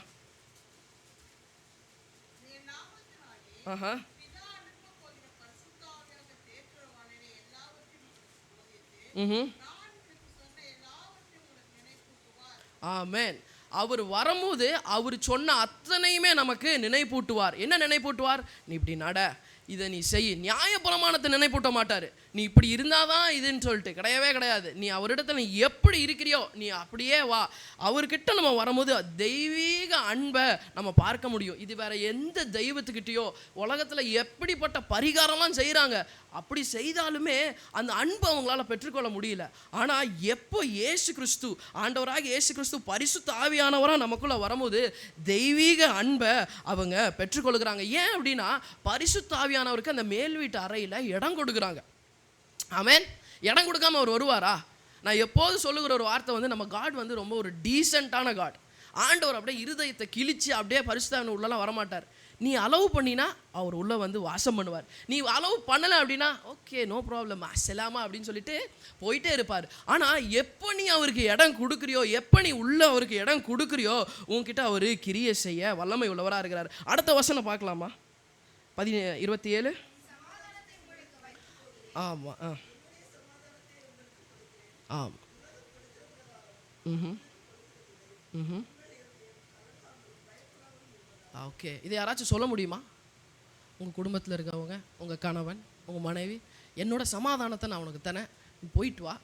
[SPEAKER 6] ஆமென். அவர் வரும்போது அவர் சொன்ன அத்தனையுமே நமக்கு நினைப்பூட்டுவார். என்ன நினைப்பூட்டுவார்? நீ இப்படி நட, இதை நீ செய். நியாயப்பிரமாணத்தை நினைப்பூட்ட மாட்டார். நீ இப்படி இருந்தாதான் இதுன்னு சொல்லிட்டு கிடையவே கிடையாது. நீ அவரிடத்துல நீ எப்படி இருக்கிறியோ நீ அப்படியே வா. அவர்கிட்ட நம்ம வரும்போது தெய்வீக அன்பை நம்ம பார்க்க முடியும். இது வேற எந்த தெய்வத்துக்கிட்டேயோ உலகத்தில் எப்படிப்பட்ட பரிகாரம்லாம் செய்கிறாங்க, அப்படி செய்தாலுமே அந்த அன்பை அவங்களால பெற்றுக்கொள்ள முடியல. ஆனால் எப்போ இயேசு கிறிஸ்து ஆண்டவராக இயேசு கிறிஸ்து பரிசுத்த ஆவியானவராக நமக்குள்ளே வரும்போது தெய்வீக அன்பை அவங்க பெற்றுக்கொள்கிறாங்க. ஏன் அப்படின்னா பரிசுத்த ஆவியானவருக்கு அந்த மேல் வீட்டு அறையில் இடம் கொடுக்குறாங்க. ஆமென். இடம் கொடுக்காம அவர் வருவாரா? நான் எப்போது சொல்லுகிற ஒரு வார்த்தை வந்து நம்ம காட் வந்து ரொம்ப ஒரு டீசெண்டான காட். ஆண்டவர் அப்படியே இருதயத்தை கிழிச்சு அப்படியே பரிசுத்த ஆவியானவர் உள்ளலாம் வரமாட்டார். நீ அலோவ் பண்ணினா அவர் உள்ளே வந்து வாசம் பண்ணுவார். நீ அலோவ் பண்ணலை அப்படின்னா ஓகே நோ ப்ராப்ளம் அசலாமா அப்படின்னு சொல்லிட்டு போயிட்டே இருப்பார். ஆனால் எப்போ நீ அவருக்கு இடம் கொடுக்குறியோ, எப்போ நீ உள்ளே அவருக்கு இடம் கொடுக்குறியோ, உன்கிட்ட அவர் கிரியை செய்ய வல்லமை உள்ளவராக இருக்கிறார். அடுத்த வசனம் பார்க்கலாமா? 27. ஆமாம் ஆமாம். ஓகே, இதை யாராச்சும் சொல்ல முடியுமா? உங்கள் குடும்பத்தில் இருக்கவங்க, உங்கள் கணவன், உங்கள் மனைவி, என்னோட சமாதானத்தை நான் உனக்கு தரேன், போயிட்டு வா,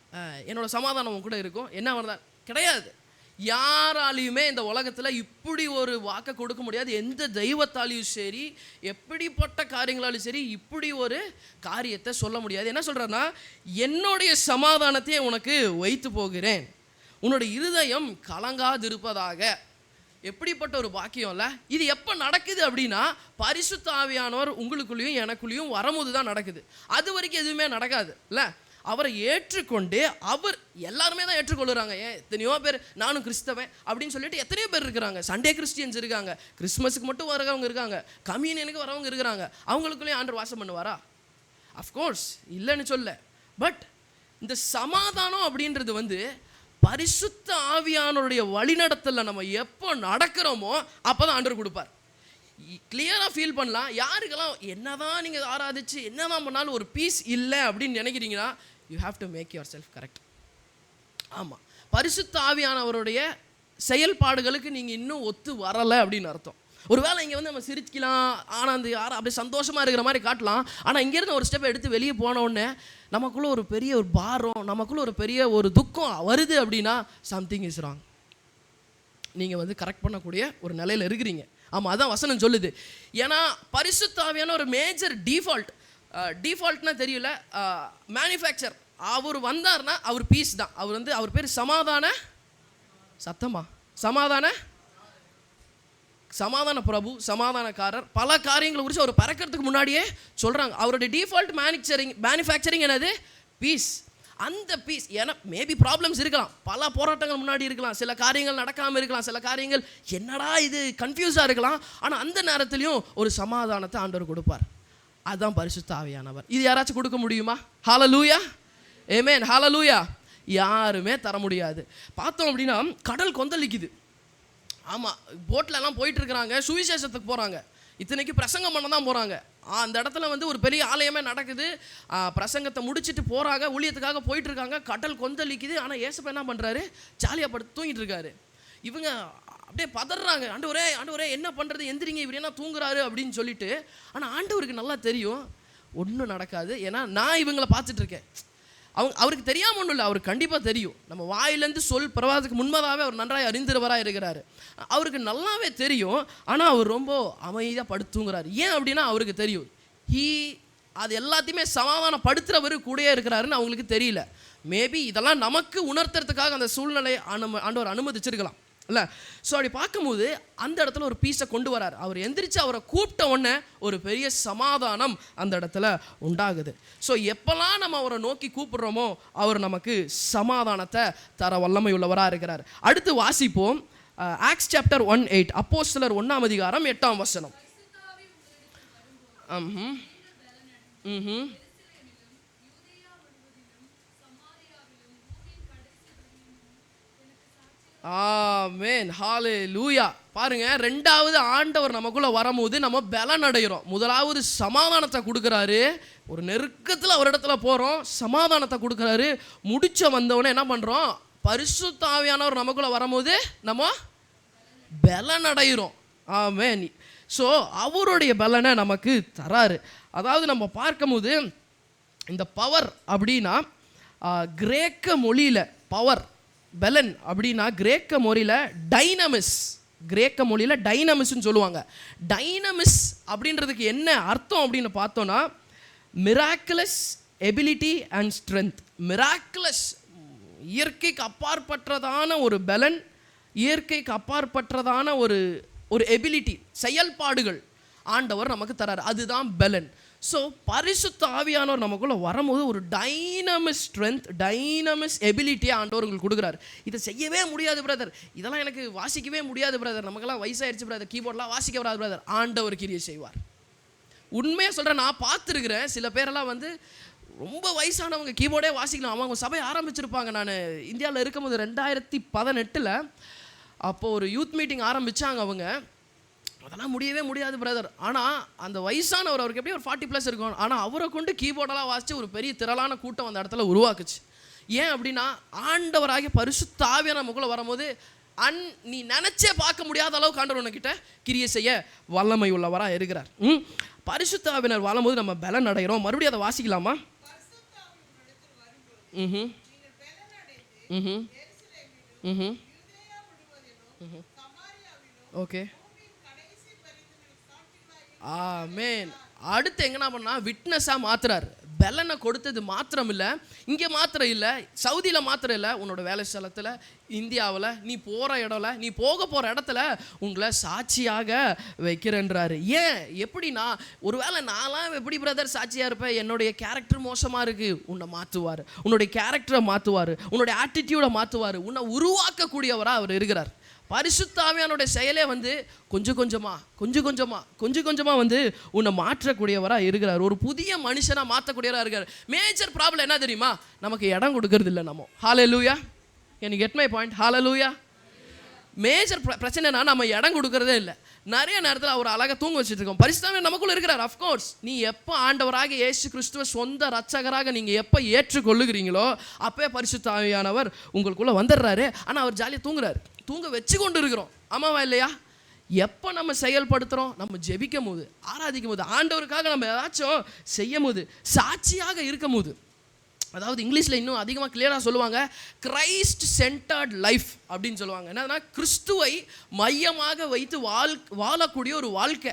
[SPEAKER 6] என்னோட சமாதானம் உன் கூட இருக்கும், என்ன வரதான் கிடையாது. யாராலையுமே இந்த உலகத்தில் இப்படி ஒரு வாக்கை கொடுக்க முடியாது. எந்த தெய்வத்தாலையும் சரி, எப்படிப்பட்ட காரியங்களாலும் சரி, இப்படி ஒரு காரியத்தை சொல்ல முடியாது. என்ன சொல்கிறேன்னா, என்னுடைய சமாதானத்தையே உனக்கு வைத்து போகிறேன், உன்னோட இருதயம் கலங்காதிருப்பதாக. எப்படிப்பட்ட ஒரு பாக்கியம் இல்லை இது! எப்போ நடக்குது அப்படின்னா, பரிசுத்த ஆவியானவர் உங்களுக்குள்ளேயும் எனக்குள்ளேயும் வரும்போது தான் நடக்குது. அது வரைக்கும் எதுவுமே நடக்காது இல்லை. அவரை ஏற்றுக்கொண்டு, அவர் எல்லாருமே தான் ஏற்றுக்கொள்ளுறாங்க. எத்தனையோ பேர் நானும் கிறிஸ்தவன் அப்படின்னு சொல்லிட்டு எத்தனையோ பேர் இருக்கிறாங்க. சண்டே கிறிஸ்டியன்ஸ் இருக்காங்க, கிறிஸ்மஸுக்கு மட்டும் வரவங்க இருக்காங்க, கம்யூனியனுக்கு வரவங்க இருக்கிறாங்க. அவங்களுக்குள்ளேயும் ஆண்டவர் வாசம் பண்ணுவாரா? அஃப்கோர்ஸ் இல்லைன்னு சொல்ல. பட் இந்த சமாதானம் அப்படின்றது வந்து பரிசுத்த ஆவியானவருடைய வழிநடத்தல நம்ம எப்போ நடக்கிறோமோ அப்போ தான் ஆண்டவர் கொடுப்பார். கிளியராக ஃபீல் பண்ணலாம். யாருக்கெல்லாம் என்னதான் நீங்கள் ஆராதிச்சு என்னதான் பண்ணாலும் ஒரு பீஸ் இல்லை அப்படின்னு நினைக்கிறீங்கன்னா, you have to make yourself correct. ஆமாம், பரிசுத்த ஆவியானவருடைய செயல்பாடுகளுக்கு நீங்கள் இன்னும் ஒத்து வரலை அப்படின்னு அர்த்தம். ஒருவேளை இங்கே வந்து நம்ம சிரிக்கலாம், ஆனந்த் யாரும் அப்படியே சந்தோஷமாக இருக்கிற மாதிரி காட்டலாம். ஆனால் இங்கேருந்து ஒரு ஸ்டெப் எடுத்து வெளியே போனோடனே நமக்குள்ளே ஒரு பெரிய ஒரு பாரம், நமக்குள்ளே ஒரு பெரிய ஒரு துக்கம் வருது அப்படின்னா சம்திங் இஸ் ராங். நீங்கள் வந்து கரெக்ட் பண்ணக்கூடிய ஒரு நிலையில் இருக்கிறீங்க. ஆமாம், அதான் வசனம் சொல்லுது. ஏன்னா பரிசுத்த ஆவியான ஒரு மேஜர் டிஃபால்ட்னா தெரியல, மேனுஃபேக்சர். அவர் வந்தார்னா அவர் பீஸ் தான். அவர் வந்து அவர் பேர் சமாதான பிரபு, சமாதானக்காரர். பல காரியங்களை குறித்து அவர் பறக்கிறதுக்கு முன்னாடியே சொல்கிறாங்க. அவருடைய டிஃபால்ட் மேனுஃபேக்சரிங் என்னது? பீஸ். அந்த பீஸ் ஏன்னா மேபி ப்ராப்ளம்ஸ் இருக்கலாம், பல போராட்டங்கள் முன்னாடி இருக்கலாம், சில காரியங்கள் நடக்காமல் இருக்கலாம், சில காரியங்கள் என்னடா இது கன்ஃபியூஸாக இருக்கலாம். ஆனால் அந்த நேரத்துலையும் ஒரு சமாதானத்தை ஆண்டவர் கொடுப்பார். அதுதான் பரிசுத்த ஆவியானவர். இது யாராச்சும் கொடுக்க முடியுமா? ஹல்லேலூயா, ஆமென், ஹல்லேலூயா. யாருமே தர முடியாது. பார்த்தோம் அப்படின்னா கடல் கொந்தளிக்குது. ஆமாம், போட்டிலலாம் போயிட்டுருக்குறாங்க, சுவிசேஷத்துக்கு போகிறாங்க, இத்தனைக்கு பிரசங்கம் பண்ண தான் போகிறாங்க. அந்த இடத்துல வந்து ஒரு பெரிய ஆலயமே நடக்குது. பிரசங்கத்தை முடிச்சுட்டு போகிறாங்க, ஊழியத்துக்காக போயிட்டுருக்காங்க. கடல் கொந்தளிக்குது. ஆனால் ஏசப்பா என்ன பண்ணுறாரு? ஜாலியாக படுத்து தூங்கிட்டு இருக்காரு. இவங்க அப்படியே பதறாங்க, ஆண்டவரே என்ன பண்ணுறது, எந்திரிங்க, இவர் என்ன தூங்குறாரு அப்படின்னு சொல்லிட்டு. ஆனால் ஆண்டவருக்கு நல்லா தெரியும் ஒன்றும் நடக்காது. ஏன்னா நான் இவங்களை பார்த்துட்ருக்கேன். அவருக்கு தெரியாமல் ஒன்றும் இல்லை, அவருக்கு கண்டிப்பாக தெரியும். நம்ம வாயிலேருந்து சொல் பிரவாதத்துக்கு முன்பதாகவே அவர் நன்றாக அறிந்திருவராக இருக்கிறாரு. அவருக்கு நல்லாவே தெரியும். ஆனால் அவர் ரொம்ப அமைதியாக படுத்து தூங்குறாரு. ஏன் அப்படின்னா அவருக்கு தெரியும் அது எல்லாத்தையுமே சமாதானப்படுத்துகிறவர் கூடயே இருக்கிறாருன்னு அவங்களுக்கு தெரியல. மேபி இதெல்லாம் நமக்கு உணர்த்துறதுக்காக அந்த சூழ்நிலை ஆண்டவர் அனுமதிச்சிருக்கலாம் இல்லை. ஸோ அப்படி பார்க்கும்போது அந்த இடத்துல ஒரு பீஸை கொண்டு வரார். அவர் எந்திரிச்சு அவரை கூப்பிட்ட உடனே ஒரு பெரிய சமாதானம் அந்த இடத்துல உண்டாகுது. ஸோ எப்போல்லாம் நம்ம அவரை நோக்கி கூப்பிடுறோமோ அவர் நமக்கு சமாதானத்தை தர வல்லமை உள்ளவராக இருக்கிறார். அடுத்து வாசிப்போம், ஆக்ஸ் சாப்டர் 1:8, அப்போஸ்தலர் 1ஆம் அதிகாரம் 8ஆம் வசனம். ஆமென், ஹல்லேலூயா. பாருங்க, ரெண்டாவது ஆண்டவர் நமக்குள்ள வரும்போது நம்ம பலன் அடைகிறோம். முதலாவது சமாதானத்தை கொடுக்குறாரு. ஒரு நெருக்கத்தில் ஒரு இடத்துல போகிறோம், சமாதானத்தை கொடுக்குறாரு. முடிச்ச வந்தவொடனே என்ன பண்ணுறோம்? பரிசுத்த ஆவியானவர் நமக்குள்ள வரும்போது நம்ம பலன் அடைகிறோம். ஆமென். ஸோ அவருடைய பலனை நமக்கு தராரு. அதாவது நம்ம பார்க்கும்போது இந்த பவர் அப்படின்னா கிரேக்க மொழியில் பவர், பெலன் அப்படின்னா கிரேக்க மொழியில் டைனமிஸ்ன்னு சொல்லுவாங்க. டைனமிஸ் அப்படின்றதுக்கு என்ன அர்த்தம் அப்படின்னு பார்த்தோன்னா, miraculous ability and strength. Miraculous, இயற்கைக்கு அப்பாற்பட்டதான ஒரு பெலன், இயற்கைக்கு அப்பாற்பட்டதான ஒரு எபிலிட்டி, செயல்பாடுகள் ஆண்டவர் நமக்கு தரார். அதுதான் பெலன். ஸோ பரிசுத்த ஆவியானவர் நமக்குள்ளே வரும்போது ஒரு டைனமிக் ஸ்ட்ரென்த், டைனமிக் எபிலிட்டியை ஆண்டவர் உங்களுக்கு கொடுக்குறாரு. இதை செய்யவே முடியாது பிரதர், இதெல்லாம் எனக்கு வாசிக்கவே முடியாது பிரதர், நமக்கெல்லாம் வயசாகிடுச்சு பிரதர், கீபோர்டெலாம் வாசிக்க வராது பிரதர். ஆண்டவர் கிரியை செய்வார். உண்மையாக சொல்கிறேன், நான் பார்த்துருக்குறேன். சில பேரெல்லாம் வந்து ரொம்ப வயசானவங்க கீபோர்டே வாசிக்கலாம். அவங்க சபை ஆரம்பிச்சிருப்பாங்க. நான் இந்தியாவில் இருக்கும்போது 2018 அப்போது ஒரு யூத் மீட்டிங் ஆரம்பித்தாங்க அவங்க. அதெல்லாம் முடியவே முடியாது பிரதர். ஆனால் அந்த வயசானவர், அவருக்கு எப்படி ஒரு 40+ இருக்கும், ஆனால் அவரை கொண்டு கீபோர்டெல்லாம் வாசித்து ஒரு பெரிய திரளான கூட்டம் அந்த இடத்துல உருவாக்குச்சு. ஏன் அப்படின்னா ஆண்டவராகிய பரிசுத்த ஆவியானவர் நமக்குள்ளே வரும்போது நீ நினச்சே பார்க்க முடியாத அளவுக்கு ஆண்டவர் உனக்கிட்ட கிரியை செய்ய வல்லமை உள்ளவராக இருக்கிறார். பரிசுத்த ஆவியானவர் வரும்போது நம்ம பலன் அடைகிறோம். மறுபடியும் அதை வாசிக்கலாமா? ஓகே, ஆமென். அடுத்து எங்கன்னா பண்ணா விட்னஸாக மாத்துறாரு. பலனை கொடுத்தது மாத்திரம் இல்லை, இங்கே மாத்திரம் இல்லை, சவுதியில் மாத்திரம் இல்லை, உன்னோட வேலை ஸ்தலத்தில், இந்தியாவில், நீ போகிற இடம்ல, நீ போக போகிற இடத்துல உங்களை சாட்சியாக வைக்கிறேன்றாரு. ஏன்? எப்படின்னா, ஒருவேளை நான்லாம் எப்படி பிரதர் சாட்சியாக இருப்பேன், என்னுடைய கேரக்டர் மோசமாக இருக்குது, உன்னை மாற்றுவார், உன்னுடைய கேரக்டரை மாற்றுவார், உன்னுடைய ஆட்டிடியூடை மாற்றுவார், உன்னை உருவாக்கக்கூடியவராக அவர் இருக்கிறார். பரிசுத்த ஆவியானுடைய செயலே வந்து கொஞ்சம் கொஞ்சமாக வந்து உன்னை மாற்றக்கூடியவராக இருக்கிறார். ஒரு புதிய மனுஷனாக மாற்றக்கூடியவராக இருக்கார். மேஜர் ப்ராப்ளம் என்ன தெரியுமா? நமக்கு இடம் கொடுக்கறது இல்லை நம்ம. Hallelujah, can you get my point? Hallelujah. Major பிரச்சனைனா நம்ம இடம் கொடுக்கறதே இல்லை. நிறைய நேரத்தில் அவர் அழகாக தூங்க வச்சுட்டு இருக்கோம். பரிசுத்த நமக்குள்ள இருக்கிறார். அஃப்கோர்ஸ், நீ எப்போ ஆண்டவராக இயேசு கிறிஸ்துவ சொந்த ரட்சகராக நீங்கள் எப்போ ஏற்றுக்கொள்ளுகிறீங்களோ அப்போ பரிசுத்த ஆவியானவர் உங்களுக்குள்ளே வந்துடுறாரு. ஆனால் அவர் ஜாலியாக தூங்குறாரு. தூங்க வச்சு கொண்டு இருக்கிறோம். ஆமாவா இல்லையா? எப்போ நம்ம செயல்படுத்துகிறோம்? நம்ம ஜெபிக்கும் போது, ஆராதிக்கும் போது, ஆண்டவருக்காக நம்ம ஏதாச்சும் செய்யும் போது, சாட்சியாக இருக்கும் போது. அதாவது இங்கிலீஷில் இன்னும் அதிகமாக கிளியராக சொல்லுவாங்க, கிரைஸ்ட் சென்டர்ட் லைஃப் அப்படின்னு சொல்லுவாங்க. என்னன்னா, கிறிஸ்துவை மையமாக வைத்து வாழக்கூடிய ஒரு வாழ்க்கை.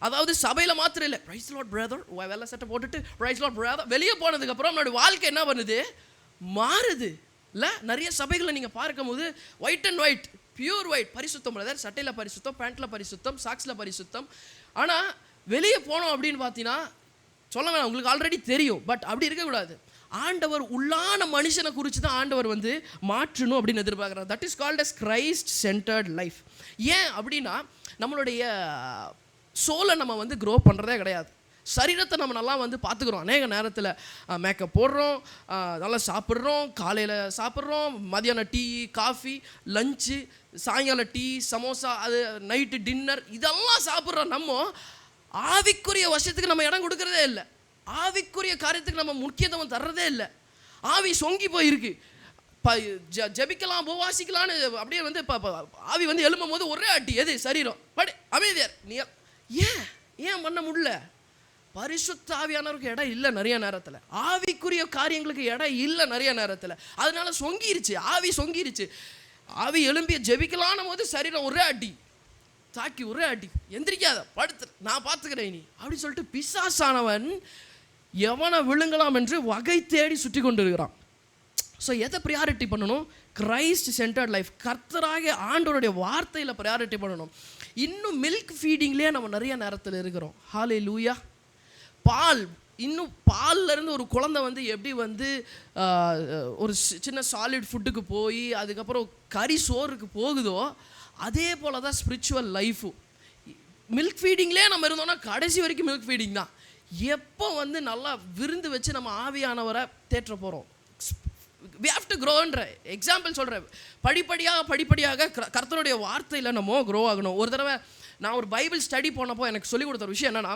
[SPEAKER 6] அதாவது சபையில் மாத்திரம் இல்லை, பிரைஸ் லார்ட் பிரதர், வெள்ளை சட்டை போட்டுட்டு பிரைஸ் லார்ட் பிரதர், வெளியே போனதுக்கப்புறம் நம்மளுடைய வாழ்க்கை என்ன பண்ணுது? மாறுது இல்லை? நிறைய சபைகளை நீங்கள் பார்க்கும் போது white and white, pure white, பரிசுத்தம் பிரதர், சட்டையில் பரிசுத்தம், பேண்ட்டில் பரிசுத்தம், சாக்ஸில் பரிசுத்தம். ஆனால் வெளியே போனோம் அப்படின்னு பார்த்தீங்கன்னா சொல்ல வேணாம், உங்களுக்கு ஆல்ரெடி தெரியும். பட் அப்படி இருக்கக்கூடாது. ஆண்டவர் உள்ளான மனுஷனை குறித்து தான் ஆண்டவர் வந்து மாற்றணும் அப்படின்னு எதிர்பார்க்குறார். That is called as Christ centred life. ஏன் அப்படின்னா, நம்மளுடைய சோலை நம்ம வந்து க்ரோ பண்ணுறதே கிடையாது. சரீரத்தை நம்ம நல்லா வந்து பார்த்துக்குறோம். அநேக நேரத்தில் மேக்கப் போடுறோம், நல்லா சாப்பிட்றோம், காலையில் சாப்பிட்றோம், மதியானம் டீ, காஃபி, லஞ்சு, சாயங்காலம் டீ, சமோசா, அது நைட்டு டின்னர், இதெல்லாம் சாப்பிட்றோம். நம்ம ஆவிக்குரிய வருஷத்துக்கு நம்ம இடம் கொடுக்கறதே இல்லை. ஆவிக்குரிய காரியத்துக்கு நம்ம முக்கியத்துவம் தர்றதே இல்லை. ஆவி சொங்கி போயிருக்கு. ஜபிக்கலாம், உபவாசிக்கலான்னு அப்படியே வந்து ஆவி வந்து எழும்பும் போது ஒரே அட்டி. எது? சரீரம். பட் அமைதியார். நீ ஏன் பண்ண முடியல? பரிசுத்த ஆவியானவருக்கு இடம் இல்லை நிறைய நேரத்தில். ஆவிக்குரிய காரியங்களுக்கு இடம் இல்லை நிறைய நேரத்தில். அதனால சொங்கிருச்சு, ஆவி சொங்கிருச்சு. ஆவி எழும்பிய ஜெபிக்கலான போது சரீரம் ஒரே அடி, தாக்கி ஒரே அடி, எந்திரிக்காத, படுத்து, நான் பார்த்துக்கிறேன் நீ அப்படி சொல்லிட்டு பிசாசானவன் எவனை விழுங்கலாம் என்று வகை தேடி சுற்றி கொண்டு இருக்கிறான். ஸோ எதை ப்ரியாரிட்டி பண்ணணும்? கிரைஸ்ட் சென்டர்ட் லைஃப், கர்த்தராகிய ஆண்டவருடைய வார்த்தையில் ப்ரியாரிட்டி பண்ணணும். இன்னும் மில்க் ஃபீடிங்லேயே நம்ம நிறைய நேரத்தில் இருக்கிறோம். ஹல்லேலூயா. பால், இன்னும் பால்லேருந்து ஒரு குழந்தை வந்து எப்படி வந்து ஒரு சின்ன சாலிட் ஃபுட்டுக்கு போய் அதுக்கப்புறம் கறி சோறுக்கு போகுதோ, அதே போல் தான் ஸ்பிரிச்சுவல் லைஃபும். மில்க் ஃபீடிங்லேயே நம்ம இருந்தோம்னா கடைசி வரைக்கும் மில்க் ஃபீடிங் தான். எப்போ வந்து நல்லா விருந்து வச்சு நம்ம ஆவியானவரை தேற்ற போகிறோம்? we have to growன்ற எக்ஸாம்பிள் சொல்கிறேன். படிப்படியாக கர்த்தருடைய வார்த்தையில் நம்ம க்ரோ ஆகணும். ஒரு தடவை நான் ஒரு பைபிள் ஸ்டடி போனப்போ எனக்கு சொல்லிக் கொடுத்த ஒரு விஷயம் என்னென்னா,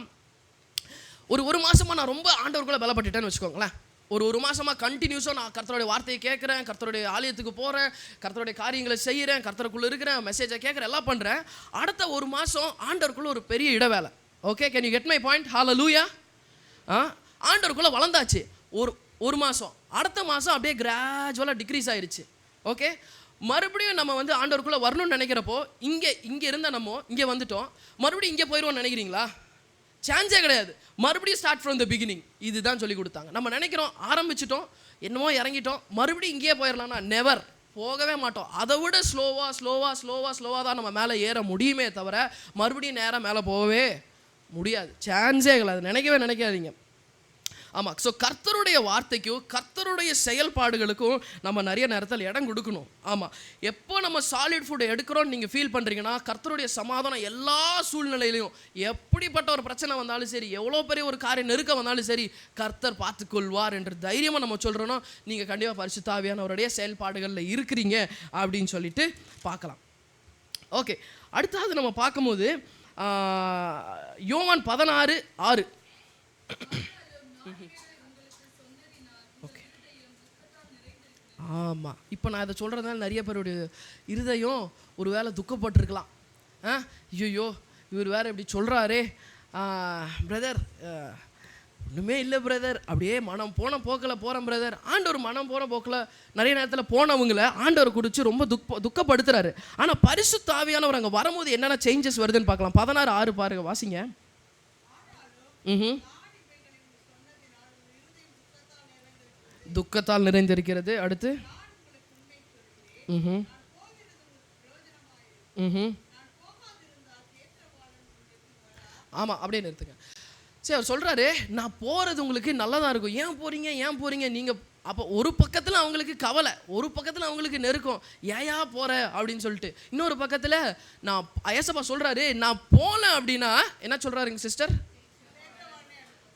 [SPEAKER 6] ஒரு மாதமாக நான் ரொம்ப ஆண்டவருக்குள்ளே பலப்பட்டுட்டேன்னு வச்சுக்கோங்களேன். ஒரு மாதமாக கண்டினியூஸாக நான் கர்த்தருடைய வார்த்தையை கேட்குறேன், கர்த்தருடைய ஆலயத்துக்கு போகிறேன், கர்த்தருடைய காரியங்களை செய்கிறேன், கர்த்தருக்குள்ளே இருக்கிறேன், மெசேஜை கேட்குறேன், எல்லாம் பண்ணுறேன். அடுத்த ஒரு மாதம் ஆண்டவருக்குள்ளே ஒரு பெரிய இடவேளை. Okay, can you get my point? Hallelujah. ஆண்டவருக்குள்ளே வளர்ந்தாச்சு ஒரு மாதம். அடுத்த மாதம் அப்படியே கிராஜுவலாக டிக்ரீஸ் ஆயிடுச்சு. ஓகே, மறுபடியும் நம்ம வந்து ஆண்டவருக்குள்ளே வரணும்னு நினைக்கிறப்போ இங்கே இருந்தால் நம்ம இங்கே வந்துட்டோம், மறுபடியும் இங்கே போயிடுவோம்னு நினைக்கிறீங்களா? சான்ஸே கிடையாது. மறுபடியும் ஸ்டார்ட் ஃப்ரம் த பிகினிங். இதுதான் சொல்லி கொடுத்தாங்க. நம்ம நினைக்கிறோம் ஆரம்பிச்சிட்டோம், என்னமோ இறங்கிட்டோம், மறுபடியும் இங்கேயே போயிடலாம்னா நெவர், போகவே மாட்டோம். அதை விட ஸ்லோவாக தான் நம்ம மேலே ஏற முடியுமே தவிர மறுபடியும் நேராக மேலே போகவே முடியாது, சான்ஸே இல்லை, அது நினைக்காதீங்க. ஆமாம். ஸோ கர்த்தருடைய வார்த்தைக்கும் கர்த்தருடைய செயல்பாடுகளுக்கும் நம்ம நிறைய நேரத்தில் இடம் கொடுக்கணும். ஆமாம். எப்போ நம்ம சாலிட் ஃபுட் எடுக்கிறோன்னு நீங்கள் ஃபீல் பண்ணுறீங்கன்னா கர்த்தருடைய சமாதானம் எல்லா சூழ்நிலையிலையும், எப்படிப்பட்ட ஒரு பிரச்சனை வந்தாலும் சரி, எவ்வளோ பெரிய ஒரு காரியம் நெருக்கம் வந்தாலும் சரி, கர்த்தர் பார்த்துக்கொள்வார் என்று தைரியமாக நம்ம சொல்கிறோன்னா நீங்கள் கண்டிப்பாக பரிசுத்த ஆவியானவருடைய செயல்பாடுகளில் இருக்கிறீங்க அப்படின்னு சொல்லிட்டு பார்க்கலாம். ஓகே, அடுத்தது நம்ம பார்க்கும்போது யோவான் 16:6. ஓகே, ஆமாம். இப்போ நான் இதை சொல்கிறதுனால நிறைய பேருடைய இருதயம் ஒரு வேளை துக்கப்பட்டிருக்கலாம். ஐயோ இவர் வேறு இப்படி சொல்கிறாரே பிரதர், ஒன்றுமே இல்லை பிரதர், அப்படியே மனம் போன போக்கில் போகிறேன் பிரதர். ஆண்டவர் மனம் போன போக்கில் நிறைய நேரத்தில் போனவங்களை ஆண்டவர் குறித்து ரொம்ப துக்கப்படுத்துறாரு. ஆனால் பரிசுத்த ஆவியானவர் அங்கே வரும்போது என்னென்ன சேஞ்சஸ் வருதுன்னு பார்க்கலாம். 16:6 பாருங்க, வாசிங்க. துக்கத்தால் நிறைந்திருக்கிறது. அடுத்து ஆமாம், அப்படியே நிறுத்துங்க. சரி, அவர் சொல்கிறாரு, நான் போகிறது உங்களுக்கு நல்லதாக இருக்கும். ஏன் போகிறீங்க நீங்கள்? அப்போ ஒரு பக்கத்தில் அவங்களுக்கு கவலை, ஒரு பக்கத்தில் அவங்களுக்கு நெருக்கம், ஏயா போகிற அப்படின்னு சொல்லிட்டு. இன்னொரு பக்கத்தில் நான் ஏசப்பா சொல்கிறாரு, நான் போகல அப்படின்னா என்ன சொல்கிறாருங்க சிஸ்டர்?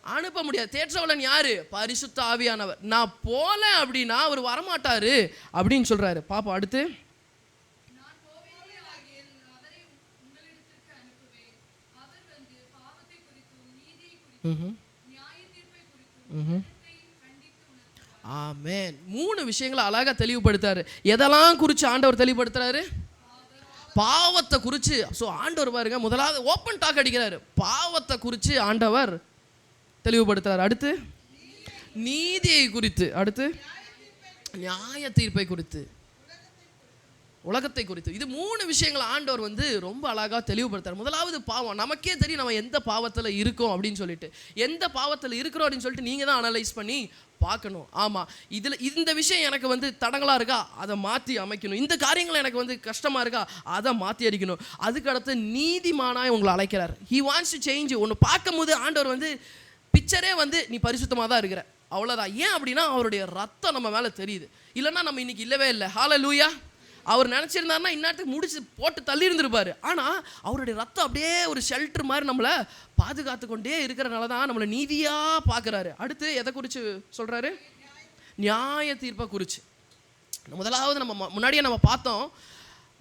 [SPEAKER 6] அனுப்ப முடியாது. தேற்றவளன் யாரு? பரிசுத்த ஆவியானவர். நான் போல அப்படின்னா அவர் வரமாட்டாரு அப்படின்னு சொல்றாரு. பாப்பா அடுத்து. ஆமென். 3 விஷயங்களை அழகா தெளிவுபடுத்தாரு. எதெல்லாம் குறித்து ஆண்டவர் தெளிவுபடுத்துறாரு? பாவத்தை குறித்து. ஸோ ஆண்டவர் பாருங்க, முதலாவது ஓப்பன் டாக் அடிக்கிறாரு. பாவத்தை குறித்து ஆண்டவர் தெளிவுபடுத்துறாரு. அடுத்து நீதியை குறித்து, அடுத்து நியாய தீர்ப்பை குறித்து, உலகத்தை குறித்து. இது 3 விஷயங்கள் ஆண்டவர் ரொம்ப அழகாக தெளிவுபடுத்துறார். முதலாவது பாவம். நமக்கே தெரியும் நம்ம எந்த பாவத்தில் இருக்கோம் அப்படின்னு சொல்லிட்டு. எந்த பாவத்தில் இருக்கிறோம் அப்படின்னு சொல்லிட்டு நீங்கள் தான் அனலைஸ் பண்ணி பார்க்கணும். ஆமாம், இந்த விஷயம் எனக்கு தடங்களாக இருக்கா, அதை மாற்றி அமைக்கணும். இந்த காரியங்கள் எனக்கு கஷ்டமாக இருக்கா, அதை மாற்றி அடிக்கணும். அதுக்கடுத்து நீதிமானாய் உங்களை அழைக்கிறார். He wants to change. ஒன்று பார்க்கும் போது ஆண்டவர் பிக்சரே நீ பரிசுத்தமாக தான் இருக்கிற, அவ்வளோதான். ஏன் அப்படின்னா அவருடைய ரத்தம் நம்ம மேலே தெரியுது. இல்லைன்னா நம்ம இன்னைக்கு இல்லவே இல்லை. ஹல்லேலூயா. அவர் நினச்சிருந்தாருன்னா இந்நேரத்துக்கு முடிச்சு போட்டு தள்ளி இருந்திருப்பாரு. ஆனால் அவருடைய ரத்தம் அப்படியே ஒரு ஷெல்டர் மாதிரி நம்மளை பாதுகாத்து கொண்டே இருக்கிறனால தான் நம்மளை நீதியாக பார்க்குறாரு. அடுத்து எதை குறித்து சொல்கிறாரு? நியாய தீர்ப்பை குறித்து. முதலாவது நம்ம முன்னாடியே நம்ம பார்த்தோம்,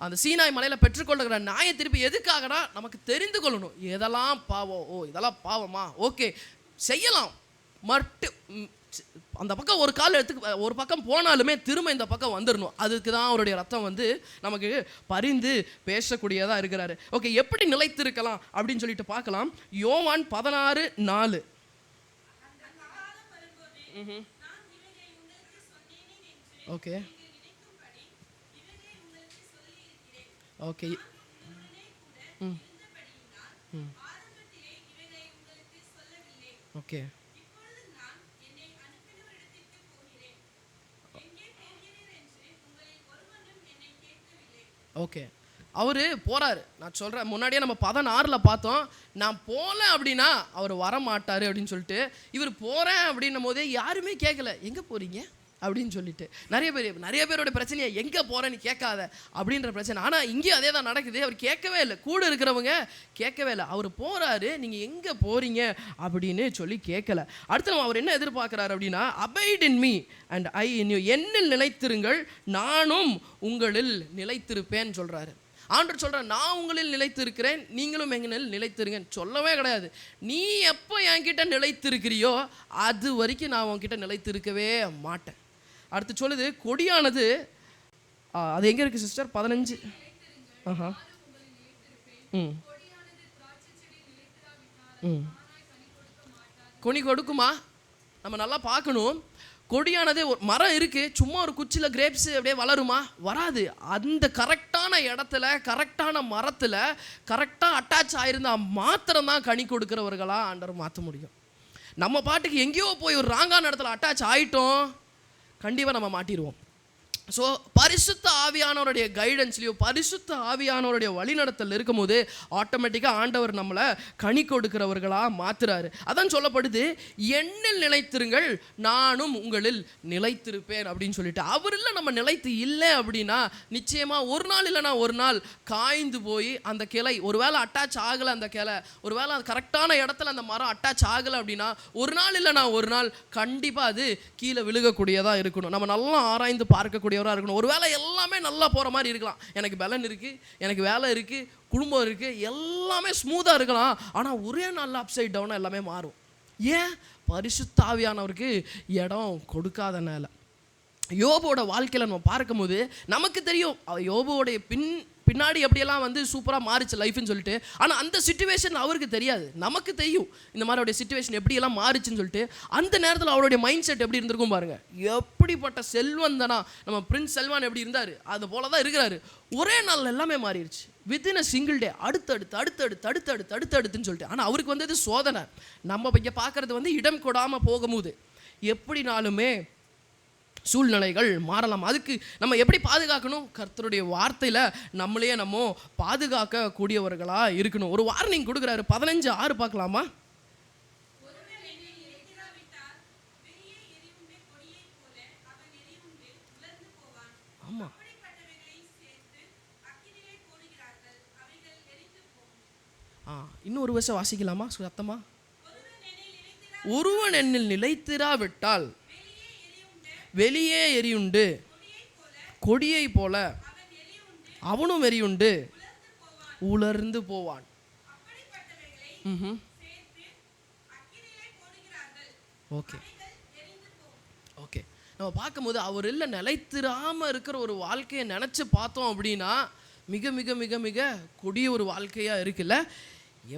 [SPEAKER 6] அந்த சீனாய் மலையில் பெற்றுக்கொள்ளுகிற நியாய தீர்ப்பு எதுக்காகனா நமக்கு தெரிந்து கொள்ளணும். எதெல்லாம் பாவம், இதெல்லாம் பாவமா, ஓகே செய்யலாம், அந்த பக்கம் ஒரு கால் எடுத்து ஒரு பக்கம் போனாலுமே திரும்ப இந்த பக்கம் வந்துடணும். அதுக்கு தான் அவருடைய ரத்தம் நமக்கு பரிந்து பேசக்கூடியதாக இருக்கிறாரு. ஓகே, எப்படி நிலைத்திருக்கலாம் அப்படின்னு சொல்லிட்டு பார்க்கலாம். யோவான் 16:4. ஓகே ஓகே ஓகே ஓகே அவர் போகிறாரு. நான் சொல்கிறேன், முன்னாடியே நம்ம 16 பார்த்தோம். நான் போகல அப்படின்னா அவர் வரமாட்டார் அப்படின்னு சொல்லிட்டு. இவர் போகிறேன் அப்படின்னும் போதே யாருமே கேட்கல, எங்கே போகிறீங்க அப்படின்னு சொல்லிட்டு. நிறைய பேரோட பிரச்சனையை எங்கே போகிறேன்னு கேட்காத அப்படின்ற பிரச்சனை. ஆனால் இங்கேயும் அதே தான் நடக்குது. அவர் கேட்கவே இல்லை, கூட இருக்கிறவங்க கேட்கவே இல்லை. அவர் போகிறாரு, நீங்கள் எங்கே போகிறீங்க அப்படின்னு சொல்லி கேட்கல. அடுத்து நம்ம அவர் என்ன எதிர்பார்க்குறாரு அப்படின்னா, abide in me and I in you, என்னில் நிலைத்திருங்கள் நானும் உங்களில் நிலைத்திருப்பேன்னு சொல்கிறாரு. ஆண்டவர் சொல்கிறார், நான் உங்களில் நிலைத்திருக்கிறேன், நீங்களும் எங்களில் நிலைத்திருங்கன்னு சொல்லவே கிடையாது. நீ எப்போ என்கிட்ட நிலைத்திருக்கிறியோ அது வரைக்கும் நான் உன்கிட்ட நிலைத்திருக்கவே மாட்டேன். அடுத்து சொல்லுது, கொடியானது, அது எங்கே இருக்குது சிஸ்டர்? 15. கொடி கொடுக்குமா? நம்ம நல்லா பார்க்கணும். கொடியானது ஒரு மரம் இருக்குது, சும்மா ஒரு குச்சியில் கிரேப்ஸ் அப்படியே வளருமா? வராது. அந்த கரெக்டான இடத்துல, கரெக்டான மரத்தில் கரெக்டாக அட்டாச் ஆகிருந்தால் மாத்திரம்தான் கனி கொடுக்குறவர்களாக ஆண்டவர் மாற்ற முடியும். நம்ம பாட்டுக்கு எங்கேயோ போய் ஒரு ராங்கான இடத்துல அட்டாச் ஆகிட்டோம், கண்டிப்பாக நம்ம மாட்டிடுவோம். ஸோ பரிசுத்த ஆவியானவருடைய கைடன்ஸ்லையோ பரிசுத்த ஆவியானவருடைய வழிநடத்தல் இருக்கும்போது ஆட்டோமேட்டிக்காக ஆண்டவர் நம்மளை கனி கொடுக்கிறவர்களாக மாற்றுறாரு. அதான் சொல்லப்படுது, என்னில் நிலைத்திருங்கள் நானும் உங்களில் நிலைத்திருப்பேன் அப்படின்னு சொல்லிட்டு. அவரில் நம்ம நிலைத்து இல்லை அப்படின்னா நிச்சயமாக ஒரு நாள் இல்லைனா ஒரு நாள் காய்ந்து போய் அந்த கிளை ஒருவேளை அட்டாச் ஆகலை, அந்த கிளை ஒருவேளை அது கரெக்டான இடத்துல அந்த மரம் அட்டாச் ஆகலை அப்படின்னா ஒரு நாள் இல்லைனா ஒரு நாள் கண்டிப்பாக அது கீழே விழுகக்கூடியதாக இருக்கணும். நம்ம நல்லா ஆராய்ந்து பார்க்கக்கூடிய இருக்கணும். ஒருவேளை எல்லாமே நல்லா போற மாதிரி இருக்கலாம், எனக்கு பலன் இருக்கு, எனக்கு வேலை இருக்கு, குடும்பம் இருக்கு, எல்லாமே ஸ்மூத்தா இருக்கலாம். ஆனா ஒரே நாள்ல அப்சைட் டவுனா எல்லாமே மாறும். ஏன்? பரிசுத்த ஆவியானவருக்கு இடம் கொடுக்காதனால. யோபோட வாழ்க்கையில நம்ம பார்க்கும்போது நமக்கு தெரியும் யோபோடைய பின்னாடி எப்படியெல்லாம் வந்து சூப்பராக மாறிச்சு லைஃப்னு சொல்லிட்டு. ஆனால் அந்த சிச்சுவேஷன் அவருக்கு தெரியாது, நமக்கு தெரியும் இந்த மாதிரி அவருடைய சிச்சுவேஷன் எப்படியெல்லாம் மாறிச்சுன்னு சொல்லிட்டு. அந்த நேரத்தில் அவருடைய மைண்ட் செட் எப்படி இருந்திருக்கும் பாருங்க. எப்படிப்பட்ட செல்வந்தனா நம்ம பிரின்ஸ் செல்வான் எப்படி இருந்தார் அது போல தான் இருக்கிறாரு. ஒரே நாள் எல்லாமே மாறிடுச்சு, வித்தின் அ சிங்கிள் டே. அடுத்தடுத்துன்னு சொல்லிட்டு. ஆனால் அவருக்கு வந்தது சோதனை. நம்ம இங்கே பார்க்கறது வந்து இடம் கொடாமல் போகும்போது எப்படினாலுமே சூழ்நிலைகள் மாறலாம். அதுக்கு நம்ம எப்படி பாதுகாக்கணும்? கர்த்தருடைய வார்த்தையில் நம்மளையே நம்ம பாதுகாக்க கூடியவர்களாக இருக்கணும். ஒரு வார்னிங் கொடுக்குறாரு, 15:6 பார்க்கலாமா? ஆமாம், இன்னொரு வருஷம் வாசிக்கலாமா சத்தமா? ஒருவன் என்னில் நிலைத்திராவிட்டால் வெளியே எரியுண்டு, கொடியை போல அவனும் எரியுண்டு உலர்ந்து போவான். ஓகே ஓகே நம்ம பார்க்கும்போது அவர் இல்லை நிலைத்திராமல் இருக்கிற ஒரு வாழ்க்கையை நினச்சி பார்த்தோம் அப்படின்னா மிக மிக மிக மிக கொடிய ஒரு வாழ்க்கையாக இருக்குல்ல.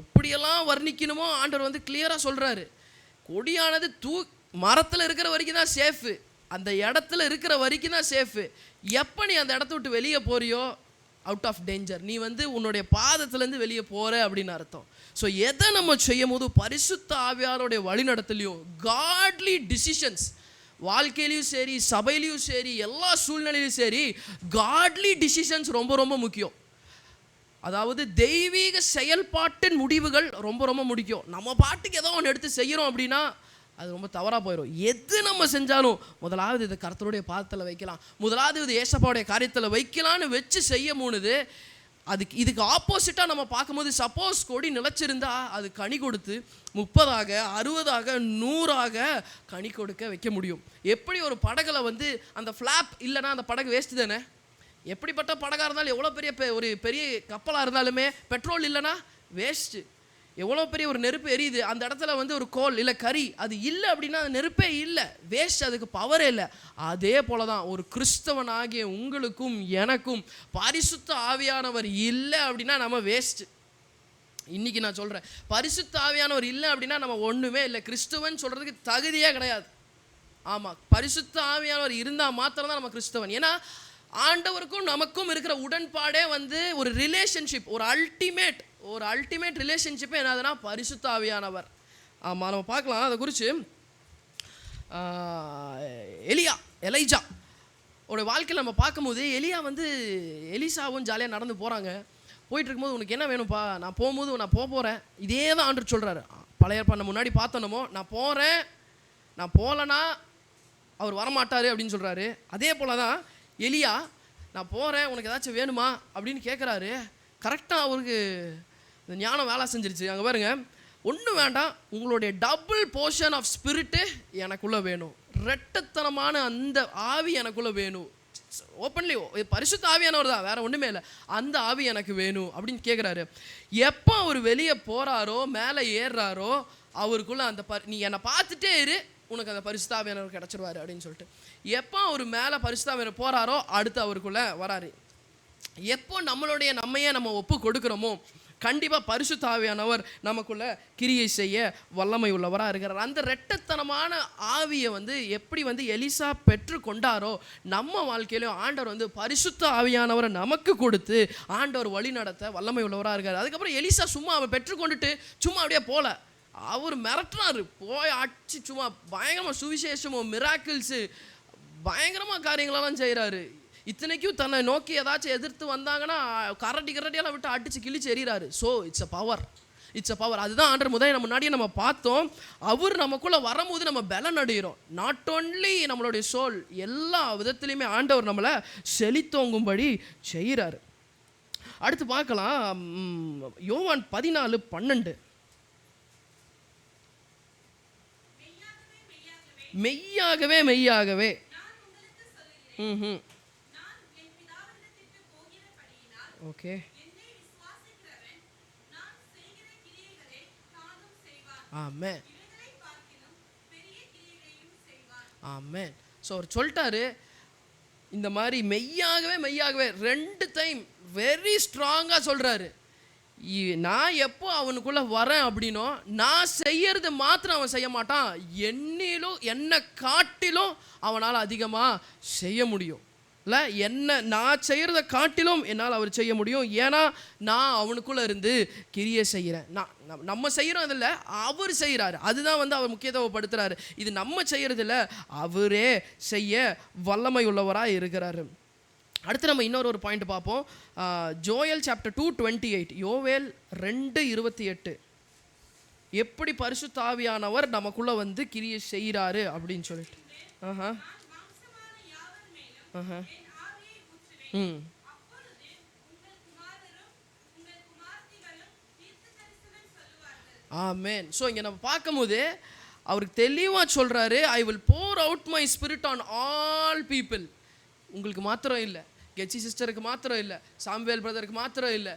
[SPEAKER 6] எப்படியெல்லாம் வர்ணிக்கணுமோ ஆண்டவர் வந்து கிளியராக சொல்கிறாரு. கொடியானது மரத்தில் இருக்கிற வரைக்கும் தான் சேஃபு, அந்த இடத்துல இருக்கிற வரைக்கும் தான் சேஃபு. எப்போ நீ அந்த இடத்த விட்டு வெளியே போறியோ அவுட் ஆஃப் டேஞ்சர், நீ வந்து உன்னுடைய பாதத்துலேருந்து வெளியே போகிற அப்படின்னு அர்த்தம். ஸோ எதை நம்ம செய்யும் போது பரிசுத்த ஆவியாருடைய வழிநடத்தலையும் காட்லி டிசிஷன்ஸ், வாழ்க்கையிலையும் சரி சபையிலையும் சரி எல்லா சூழ்நிலையிலும் சரி காட்லி டிசிஷன்ஸ் ரொம்ப ரொம்ப முக்கியம். அதாவது தெய்வீக செயல்பாட்டின் முடிவுகள் ரொம்ப ரொம்ப முக்கியம். நம்ம பாட்டுக்கு ஏதோ ஒன்று எடுத்து செய்கிறோம் அப்படின்னா அது ரொம்ப தவறாக போயிடும். எது நம்ம செஞ்சாலும் முதலாவது இதை கர்த்தருடைய பாதத்தில் வைக்கலாம், முதலாவது இது ஏசப்பாவுடைய காரியத்தில் வைக்கலான்னு வச்சு செய்ய போனது. இதுக்கு ஆப்போசிட்டாக நம்ம பார்க்கும்போது சப்போஸ் கொடி நிலச்சிருந்தா அது கனி கொடுத்து 30 60 100 கனி கொடுக்க வைக்க முடியும். எப்படி ஒரு படகுல வந்து அந்த ஃப்ளாப் இல்லைன்னா அந்த படகு வேஸ்ட்டு தானே. எப்படிப்பட்ட படகாக இருந்தாலும் எவ்வளோ ஒரு பெரிய கப்பலாக இருந்தாலுமே பெட்ரோல் இல்லைன்னா வேஸ்ட்டு. எவ்வளோ பெரிய ஒரு நெருப்பு எரியுது, அந்த இடத்துல வந்து ஒரு கோல் இல்லை கறி அது இல்லை அப்படின்னா அந்த நெருப்பே இல்லை, வேஸ்ட், அதுக்கு பவரே இல்லை. அதே போல தான் ஒரு கிறிஸ்தவனாகிய உங்களுக்கும் எனக்கும் பரிசுத்த ஆவியானவர் இல்லை அப்படின்னா நம்ம வேஸ்ட்டு. இன்றைக்கி நான் சொல்கிறேன், பரிசுத்த ஆவியானவர் இல்லை அப்படின்னா நம்ம ஒன்றுமே இல்லை, கிறிஸ்தவன் சொல்கிறதுக்கு தகுதியே கிடையாது. ஆமாம், பரிசுத்த ஆவியானவர் இருந்தால் மாத்திரம் தான் நம்ம கிறிஸ்தவன். ஏன்னா ஆண்டவருக்கும் நமக்கும் இருக்கிற உடன்பாடே வந்து ஒரு ரிலேஷன்ஷிப், ஒரு அல்டிமேட் ரிலேஷன்ஷிப்பே என்னதுன்னா பரிசுத்த ஆவியானவர். ஆமாம், நம்ம பார்க்கலாம் அதை குறித்து. எலைஜா ஒரு வாழ்க்கையில் நம்ம பார்க்கும்போது எலியா வந்து எலிசாவும் ஜாலியாக நடந்து போகிறாங்க. போயிட்டு இருக்கும்போது உனக்கு என்ன வேணும்ப்பா, நான் போகும்போது நான் போகிறேன், இதே தான் ஆண்டவர் சொல்கிறாரு. பழைய ஏற்பாடு முன்னாடி பார்த்தோன்னமோ நான் போகிறேன், நான் போகலன்னா அவர் வரமாட்டார் அப்படின்னு சொல்கிறாரு. அதே போல் தான் எலியா நான் போகிறேன் உனக்கு ஏதாச்சும் வேணுமா அப்படின்னு கேட்குறாரு. கரெக்டாக அவருக்கு இந்த ஞானம் வேலை செஞ்சிருச்சு. அங்கே பாருங்க, ஒன்றும் வேண்டாம், உங்களுடைய டபுள் போர்ஷன் ஆஃப் ஸ்பிரிட்டு எனக்குள்ளே வேணும், ரெட்டத்தனமான அந்த ஆவி எனக்குள்ளே வேணும். ஓப்பன்லி பரிசுத்த ஆவியானவர் தான், வேறு ஒன்றுமே இல்லை, அந்த ஆவி எனக்கு வேணும் அப்படின்னு கேட்குறாரு. எப்போ அவர் வெளியே போகிறாரோ மேலே ஏறுறாரோ அவருக்குள்ளே அந்த நீ என்னை பார்த்துட்டே இரு, உனக்கு அந்த பரிசுத்த ஆவியானவர் கிடச்சிருவாரு அப்படின்னு சொல்லிட்டு. எப்போ அவர் மேலே பரிசுத்த ஆவியானவர் போகிறாரோ அடுத்து அவருக்குள்ளே வராரு. எப்போ நம்மையே நம்ம ஒப்பு கொடுக்குறோமோ கண்டிப்பாக பரிசுத்த ஆவியானவர் நமக்குள்ளே கிரியை செய்ய வல்லமை உள்ளவராக இருக்கிறார். அந்த ரெட்டத்தனமான ஆவியை வந்து எப்படி வந்து எலிசா பெற்று கொண்டாரோ நம்ம வாழ்க்கையிலும் ஆண்டவர் வந்து பரிசுத்த ஆவியானவரை நமக்கு கொடுத்து ஆண்டவர் வழி நடத்த வல்லமை உள்ளவராக இருக்கார். அதுக்கப்புறம் எலிசா சும்மா அவர் பெற்றுக்கொண்டுட்டு சும்மா அப்படியே போல, அவர் மிரட்டினார், போய் சும்மா பயங்கரமாக சுவிசேஷமோ மிராக்கிள்ஸு பயங்கரமாக காரியங்களெல்லாம் செய்கிறாரு. இத்தனைக்கும் தன்னை நோக்கி ஏதாச்சும் எதிர்த்து வந்தாங்கன்னா கரடியெல்லாம் விட்டு அடிச்சு கிழிச்சு எறிகிறாரு. So it's a power. அதுதான் ஆண்டவர் முதல்ல முன்னாடியே நம்ம பார்த்தோம். அவர் நமக்குள்ளே வரும்போது நம்ம பலன் அடைகிறோம். நாட் ஓன்லி நம்மளுடைய சோல், எல்லா விதத்துலையுமே ஆண்டவர் நம்மளை செழித்தோங்கும்படி செய்கிறாரு. அடுத்து பார்க்கலாம் யோவான் 14:12. மெய்யாகவே மெய்யாகவே ஓகே ஆமென் ஆமென். ஸோ அவர் சொல்லிட்டாரு இந்த மாதிரி மெய்யாகவே மெய்யாகவே 2 டைம் வெரி ஸ்ட்ராங்காக சொல்கிறாரு. நான் எப்போ அவனுக்குள்ளே வரேன் அப்படின்னோ நான் செய்யறது மாத்திரம் அவன் செய்ய மாட்டான், என்னை காட்டிலும் அவனால் அதிகமாக செய்ய முடியும். இல்லை நான் செய்கிறத காட்டிலும் என்னால் அவர் செய்ய முடியும். ஏன்னா நான் அவனுக்குள்ளே இருந்து கிரியை செய்கிறேன். நம்ம செய்கிறோம் அதில் அவர் செய்கிறாரு. அதுதான் அவர் முக்கியத்துவப்படுத்துகிறாரு. இது நம்ம செய்கிறதில்ல, அவரே செய்ய வல்லமை உள்ளவராக இருக்கிறாரு. அடுத்து நம்ம இன்னொரு பாயிண்ட் பார்ப்போம். Joel chapter 2:28. யோவேல் 2:28. எப்படி பரிசுத்த ஆவியானவர் நமக்குள்ளே கிரியை செய்கிறாரு அப்படின்னு சொல்லிட்டு. ஆமென். ஸோ இங்கே நம்ம பார்க்கும்போது அவருக்கு தெளிவாக சொல்கிறாரு, I will bore out my spirit on all people. உங்களுக்கு மாத்திரம் இல்லை, கெச்சி சிஸ்டருக்கு மாத்திரம் இல்லை, சாம்வேல் பிரதருக்கு மாத்திரம் இல்லை,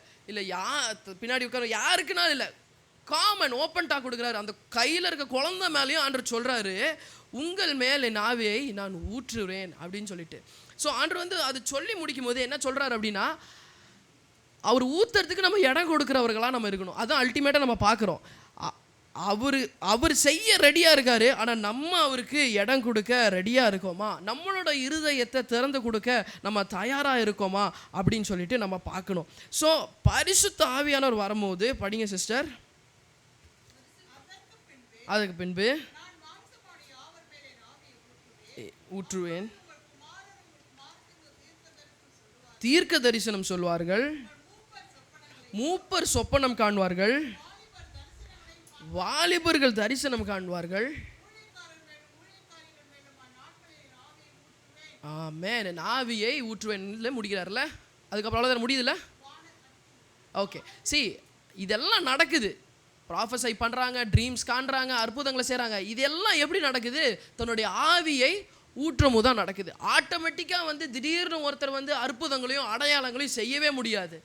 [SPEAKER 6] பின்னாடி உட்கார யாருக்குன்னா இல்லை, காமன் ஓப்பன் டாக் கொடுக்குறாரு. அந்த கையில் இருக்க குழந்தை மேலேயும் ஆண்டவர் சொல்கிறாரு, உங்கள் மேல் என் ஆவியை நான் ஊற்றுவேன் அப்படின்னு சொல்லிட்டு. ஸோ ஆண்டவர் அது சொல்லி முடிக்கும் போது என்ன சொல்கிறாரு அப்படின்னா, அவர் ஊற்றுறதுக்கு நம்ம இடம் கொடுக்குறவர்களாக நம்ம இருக்கணும். அதுதான் அல்டிமேட்டாக நம்ம பார்க்குறோம். அவர் செய்ய ரெடியாக இருக்காரு, ஆனால் நம்ம அவருக்கு இடம் கொடுக்க ரெடியாக இருக்கோமா, நம்மளோட இருதயத்தை திறந்து கொடுக்க நம்ம தயாராக இருக்கோமா அப்படின்னு சொல்லிட்டு நம்ம பார்க்கணும். ஸோ பரிசுத்த ஆவியானவர் வரும்போது படிங்க சிஸ்டர். அதுக்கு பின்பு ஊற்றுவேன், தீர்க்க தரிசனம் சொல்வார்கள், மூப்பர் சொப்பனம் காண்பார்கள், வாலிபர்கள் தரிசனம் காண்பார்கள். ஆமென். ஆவியை ஊற்றுவேன் முடிக்கிறார்ல, அதுக்கப்புறம் அவ்வளோதான் முடியுதுல்ல. ஓகே, இதெல்லாம் நடக்குது. ப்ராஃபஸை பண்ணுறாங்க, ட்ரீம்ஸ் காண்றாங்க, அற்புதங்களை செய்கிறாங்க. இதெல்லாம் எப்படி நடக்குது? தன்னுடைய ஆவியை ஊற்றும் தான் நடக்குது. ஆட்டோமேட்டிக்காக திடீர்னு ஒருத்தர் அற்புதங்களையும் அடையாளங்களையும் செய்யவே முடியாது.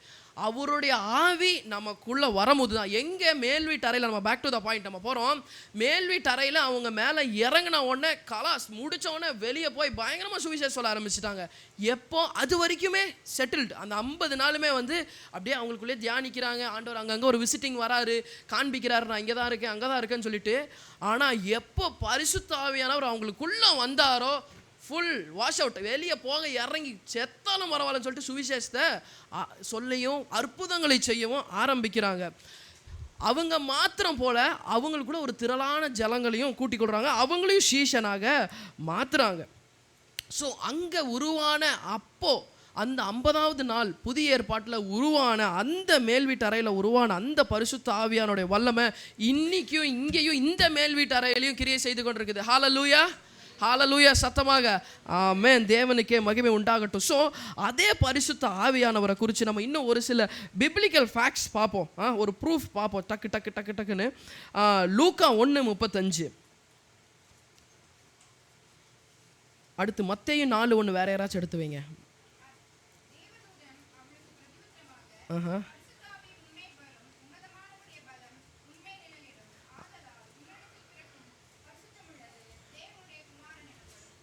[SPEAKER 6] அவருடைய ஆவி நமக்குள்ளே வரும்போது தான். எங்கே மேல் வீட்டு அறையில், நம்ம பேக் டு த பாயிண்ட் நம்ம போகிறோம். மேல் வீட்டு அறையில் அவங்க மேலே இறங்கின உடனே கலாஸ் முடித்த உடனே வெளியே போய் பயங்கரமாக சுவிசேஷம் சொல்ல ஆரம்பிச்சிட்டாங்க. எப்போ அது வரைக்குமே செட்டில்டு. அந்த 50 நாளுமே அப்படியே அவங்களுக்குள்ளே தியானிக்கிறாங்க. ஆண்டவர் அங்கங்கே ஒரு விசிட்டிங் வராரு, காண்பிக்கிறாரு, நான் இங்கே தான் இருக்கேன் அங்கே தான் இருக்கேன்னு சொல்லிட்டு. ஆனால் எப்போ பரிசுத்த ஆவியானவர் அவங்களுக்குள்ளே வந்தாரோ ஃபுல் வாஷ் அவுட், வெளியே போக இறங்கி செத்தாலும் பரவாயில்லன்னு சொல்லிட்டு சுவிசேஷத்தை சொல்லியும் அற்புதங்களை செய்யவும் ஆரம்பிக்கிறாங்க. அவங்க மாத்திரம் போல அவங்களுக்கு கூட ஒரு திரளான ஜலங்களையும் கூட்டிக் கொள்கிறாங்க, அவங்களையும் சீஷனாக மாற்றுறாங்க. ஸோ அங்கே உருவான அந்த 50வது நாள் புதிய ஏற்பாட்டில் உருவான அந்த மேல் வீட்டு அறையில் உருவான அந்த பரிசுத்த ஆவியானுடைய வல்லமை இன்னைக்கும் இங்கேயும் இந்த மேல் வீட்டு அறையிலையும் கிரியை செய்து கொண்டிருக்குது. ஹல்லேலூயா, ஹல்லேலூயா, சத்தமாக ஆமென். தேவனுக்கே மகிமை உண்டாகட்டும். ஸோ அதே பரிசுத்த ஆவியானவரை குறித்து நம்ம இன்னும் ஒரு சில பிப்ளிக்கல் ஃபேக்ட்ஸ் பார்ப்போம், ஒரு ப்ரூஃப் பார்ப்போம் டக்குன்னு. லூக்கா 1:35. அடுத்து மத்தேயு 4:1. வேற யாராச்சும் எடுத்து வைங்க.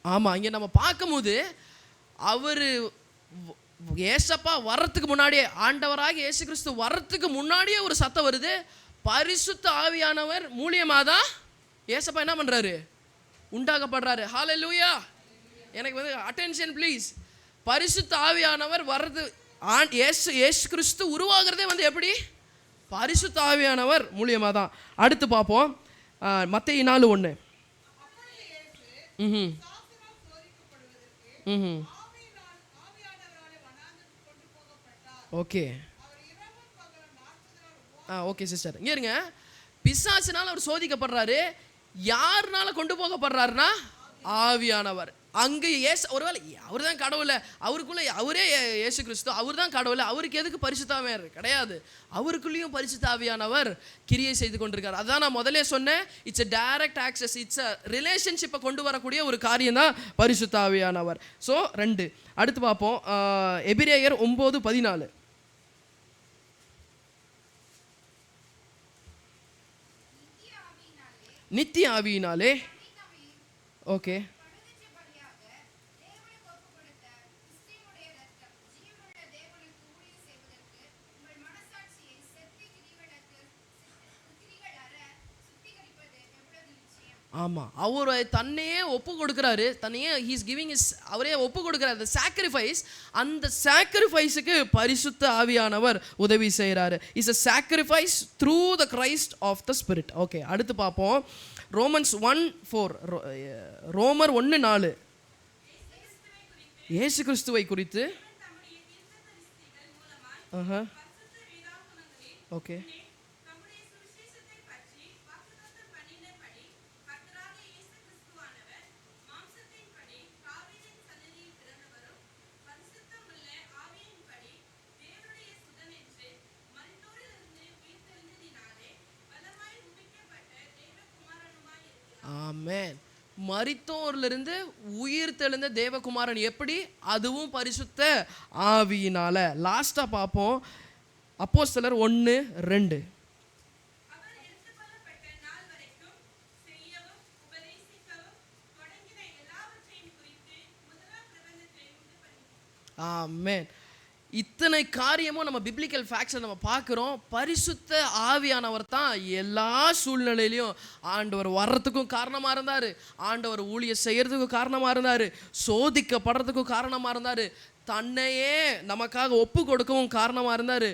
[SPEAKER 6] ஆமாம், இங்கே நம்ம பார்க்கும்போது அவர் ஏசப்பா வர்றதுக்கு முன்னாடியே, ஆண்டவராக இயேசு கிறிஸ்து வர்றதுக்கு முன்னாடியே ஒரு சத்தம் வருது. பரிசுத்த ஆவியானவர் மூலியமாக தான் ஏசப்பா என்ன பண்ணுறாரு, உண்டாக்கப்படுறாரு. ஹல்லேலூயா. எனக்கு அட்டென்ஷன் ப்ளீஸ். பரிசுத்த ஆவியானவர் வர்றது, இயேசு கிறிஸ்து உருவாகிறதே எப்படி, பரிசுத்த ஆவியானவர் மூலியமாக தான். அடுத்து பார்ப்போம் மத்தேயு 4:1. ஓகே ஓகே சிஸ்டர், இங்கே இருங்க. பிசாசுனால அவர் சோதிக்கப்படுறாரு. யாருனால கொண்டு போகப்படுறாருன்னா ஆவியானவர். அங்கே ஒருவேளை அவர் தான் கடவுள், அவருக்குள்ளே அவரே இயேசு கிறிஸ்து, அவர் தான் கடவுள், அவருக்கு எதுக்கு பரிசுத்தாவியானவர் கிடையாது, அவருக்குள்ளேயும் பரிசுத்தாவியானவர் கிரியை செய்து கொண்டிருக்கார். அதான் நான் முதலே சொன்னேன், it's a direct access, it's a ரிலேஷன்ஷிப்பை கொண்டு வரக்கூடிய ஒரு காரியம் தான் பரிசுத்தாவியானவர். ஸோ 2 அடுத்து பார்ப்போம். எபிரேயர் 9:14. நித்திய ஆவியினாலே. ஓகே, ஆமாம், அவர் தன்னையே ஒப்பு கொடுக்குறாரு, தன்னையே ஹீஸ் கிவிங் இஸ், அவரே ஒப்பு கொடுக்குறாரு. அந்த சாக்ரிஃபைஸ், அந்த சாக்ரிஃபைஸுக்கு பரிசுத்த ஆவியானவர் உதவி செய்கிறாரு. Is a sacrifice through the Christ of the spirit. Okay, அடுத்து பார்ப்போம். ரோமன்ஸ் 1:4. ரோமர் 1:4. இயேசு கிறிஸ்துவை குறித்து ஓகே ஆமென். மரித்தோரிலிருந்து உயிர் தெழுந்த தேவகுமாரன் எப்படி, அதுவும் பரிசுத்த ஆவியினால. லாஸ்டா பார்ப்போம். அப்போஸ்தலர் 1:2. ஆமென். இத்தனை காரியமும் நம்ம பிப்ளிக்கல் ஃபேக்ட்ஸை நம்ம பார்க்குறோம். பரிசுத்த ஆவியானவர் தான் எல்லா சூழ்நிலையிலையும் ஆண்டவர் வர்றதுக்கும் காரணமாக இருந்தார், ஆண்டவர் ஊழியம் செய்கிறதுக்கும் காரணமாக இருந்தார், சோதிக்கப்படுறதுக்கும் காரணமாக இருந்தார், தன்னையே நமக்காக ஒப்பு கொடுக்கவும் காரணமாக இருந்தார்,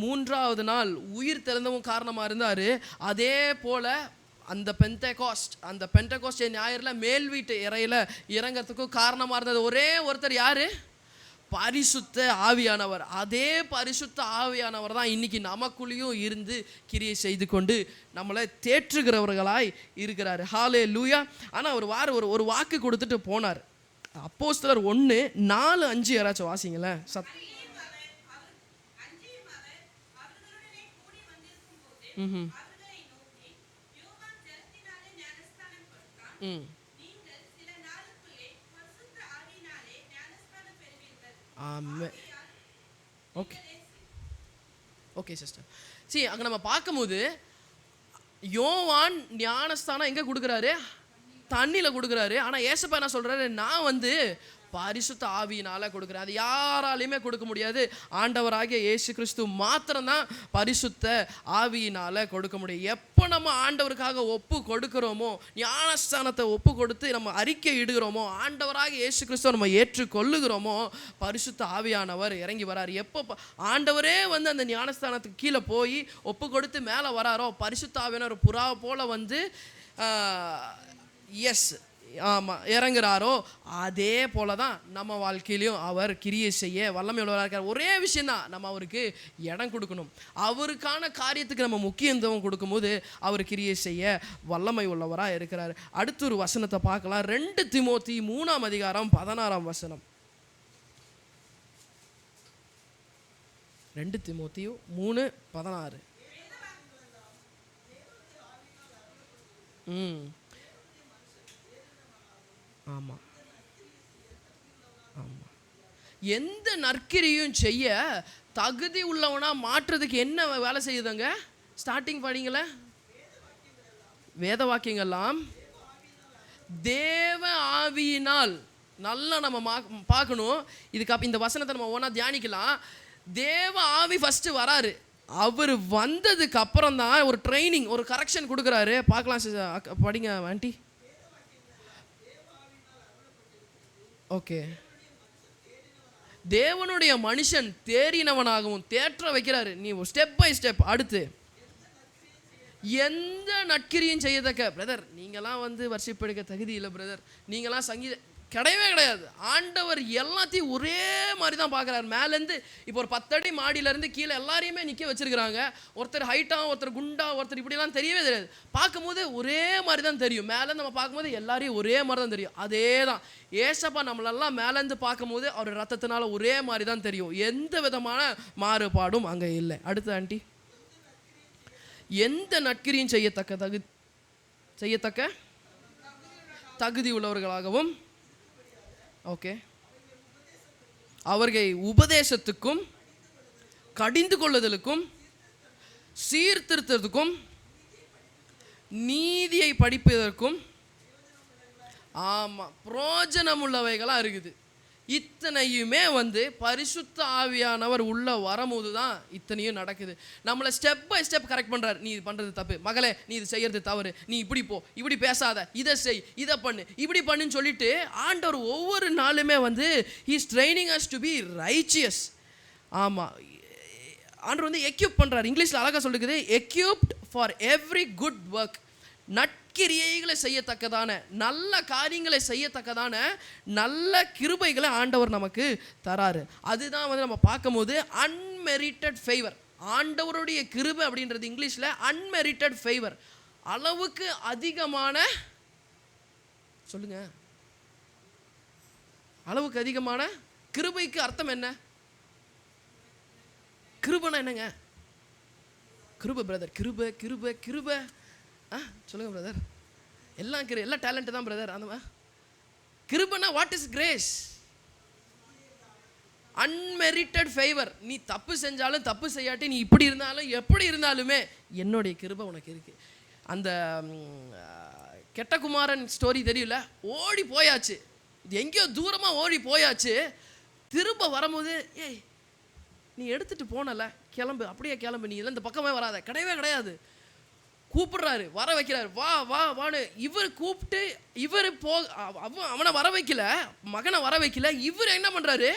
[SPEAKER 6] 3ஆவது நாள் உயிர் தெழுந்தவும் காரணமாக இருந்தார். அதே போல் அந்த பெந்தகோஸ்ட் ஞாயிறில் மேல் வீட்டு இறையில் இறங்கிறதுக்கும் காரணமாக இருந்தது ஒரே ஒருத்தர். யார்? பரிசுத்த ஆவியானவர். அதே பரிசுத்த ஆவியானவர் தான் இன்னைக்கு நமக்குள்ளேயும் இருந்து கிரியை செய்து கொண்டு நம்மளை தேற்றுகிறவர்களாய் இருக்கிறார். ஹல்லேலூயா. ஆனால் ஒரு வாக்கு கொடுத்துட்டு போனார். அப்போஸ்தலர் 1:4-5 யாராச்சும் வாசிங்களேன். Okay okay sister. சரி, அங்கே நம்ம பார்க்கும்போது யோவான் ஞானஸ்தானம் எங்கே கொடுக்குறாரு? தண்ணியில் கொடுக்குறாரு. ஆனால் ஏசப்பா என்ன சொல்கிறாரு? நான் பரிசுத்த ஆவியினால் கொடுக்குறேன். அது யாராலையுமே கொடுக்க முடியாது. ஆண்டவராகிய இயேசு கிறிஸ்து மாத்திரம்தான் பரிசுத்த ஆவியினால் கொடுக்க முடியும். எப்போ நம்ம ஆண்டவருக்காக ஒப்பு கொடுக்குறோமோ, ஞானஸ்தானத்தை ஒப்பு கொடுத்து நம்ம அறிக்கை இடுகிறோமோ, ஆண்டவராகிய இயேசு கிறிஸ்துவை நம்ம ஏற்றுக்கொள்ளுகிறோமோ, பரிசுத்த ஆவியானவர் இறங்கி வரார். எப்போ ஆண்டவரே அந்த ஞானஸ்தானத்துக்கு கீழே போய் ஒப்பு கொடுத்து மேலே வராரோ, பரிசுத்த ஆவியானவர் புறா போல் ஆமாம் இறங்குறாரோ, அதே போல தான் நம்ம வாழ்க்கையிலையும் அவர் கிரியை செய்ய வல்லமை உள்ளவராக இருக்கார். ஒரே விஷயந்தான், நம்ம அவருக்கு இடம் கொடுக்கணும். அவருக்கான காரியத்துக்கு நம்ம முக்கியத்துவம் கொடுக்கும்போது அவர் கிரியை செய்ய வல்லமை உள்ளவராக இருக்கிறார். அடுத்த ஒரு வசனத்தை பார்க்கலாம். 2 தீமோத்தி 3:16. 2 தீமோத்தி 3:16. ஆமாம் ஆமாம். எந்த நற்கிரியும் செய்ய தகுதி உள்ளவனா மாற்றுறதுக்கு என்ன வேலை செய்யுதுங்க? ஸ்டார்டிங் படிங்கள. வேத வாக்கியங்கள்லாம் தேவ ஆவியினால். நல்லா நம்ம பார்க்கணும். இந்த வசனத்தை நம்ம ஒன்றா தியானிக்கலாம். தேவ ஆவி ஃபஸ்ட்டு வராரு. அவர் வந்ததுக்கு அப்புறம் தான் ஒரு ட்ரைனிங், ஒரு கரெக்ஷன் கொடுக்குறாரு. பார்க்கலாம், படிங்க ஆண்டி. ஓகே. தேவனுடைய மனுஷன் தேறினவனாகவும் தேற்ற வைக்கிறாரு. நீ ஸ்டெப் பை ஸ்டெப். அடுத்து எந்த நற்கிரியும் செய்யத்தக்க. பிரதர், நீங்களாம் வர்ஷிப் எடுக்க தகுதி இல்லை பிரதர், நீங்களாம் கிடையவே கிடையாது. ஆண்டவர் எல்லாத்தையும் ஒரே மாதிரி தான் பார்க்குறாரு. மேலேருந்து இப்போ ஒரு 10 அடி மாடியிலேருந்து கீழே எல்லாரையுமே நிற்க வச்சுருக்கிறாங்க. ஒருத்தர் ஹைட்டாக, ஒருத்தர் குண்டா, ஒருத்தர் இப்படிலாம் தெரியவே தெரியாது. பார்க்கும்போது ஒரே மாதிரி தான் தெரியும். மேலேருந்து நம்ம பார்க்கும்போது எல்லாரையும் ஒரே மாதிரி தான் தெரியும். அதே தான் ஏசப்பா நம்மளெல்லாம் மேலேருந்து பார்க்கும்போது அவர் ரத்தத்தினால ஒரே மாதிரி தான் தெரியும். எந்த விதமான மாறுபாடும் அங்கே இல்லை. அடுத்து ஆண்டி, எந்த நற்கிரியும் செய்யத்தக்க தகுதி உள்ளவர்களாகவும், ஓகே, அவர்களை உபதேசத்துக்கும் கடிந்து கொள்ளுதலுக்கும் சீர்திருத்தத்துக்கும் நீதியை படிப்பதற்கும் ஆமாம் பிரயோஜனம் உள்ளவைகளாக இருக்குது. இத்தனையுமே பரிசுத்த ஆவியானவர் உள்ள வரும்போது தான் இத்தனையும் நடக்குது. நம்மளை ஸ்டெப் பை ஸ்டெப் கரெக்ட் பண்ணுறாரு. நீ இது பண்ணுறது தப்பு, மகளே நீ இது செய்யறது தவறு, நீ இப்படி போ, இப்படி பேசாத, இதை செய், இதை பண்ணு, இப்படி பண்ணுன்னு சொல்லிட்டு ஆண்டவர் ஒவ்வொரு நாளுமே he is training us to be righteous. ஆமாம், ஆண்டவர் எக்யூப் பண்ணுறாரு. இங்கிலீஷில் அழகாக சொல்லிருக்குது, equipped for every good work. நற்கிரியைகளை செய்யத்தக்கதான, நல்ல காரியங்களை செய்யத்தக்கதான நல்ல கிருபைகளை ஆண்டவர் நமக்கு தராரு. அதுதான் நம்ம பார்க்கும்போது அன்மெரிட்டட் ஃபேவர். ஆண்டவருடைய கிருபை அப்படின்றது இங்கிலீஷில் அன்மெரிட்டட் ஃபேவர். அளவுக்கு அதிகமான, சொல்லுங்க, அளவுக்கு அதிகமான கிருபைக்கு அர்த்தம் என்ன? கிருபைனா என்னங்க? கிருபை பிரதர், கிருபை கிருபை கிருபை சொல்லுங்க பிரதர். எல்லாம் எல்லா டேலண்ட் தான் பிரதர். அந்த கிருபைனா what is grace? Unmerited favour. நீ தப்பு செஞ்சாலும் தப்பு செய்யாட்டி, நீ இப்படி இருந்தாலும் எப்படி இருந்தாலுமே என்னுடைய கிருபை உனக்கு இருக்கு. அந்த கெட்ட குமாரன் ஸ்டோரி தெரியல, ஓடி போயாச்சு, எங்கேயோ தூரமாக ஓடி போயாச்சு. திரும்ப வரும்போது, ஏய் நீ எடுத்துட்டு போனல, கிளம்பு, அப்படியே கிளம்பு, நீ இல்லை இந்த பக்கமே வராத, கிடையவே கிடையாது. கூப்பிடுறாரு, வர வைக்கிறாரு, வா வா வான்னு. இவர் கூப்பிட்டு இவர் அவனை வர வைக்கல, மகனை வர வைக்கல. இவர் என்ன பண்ணுறாரு?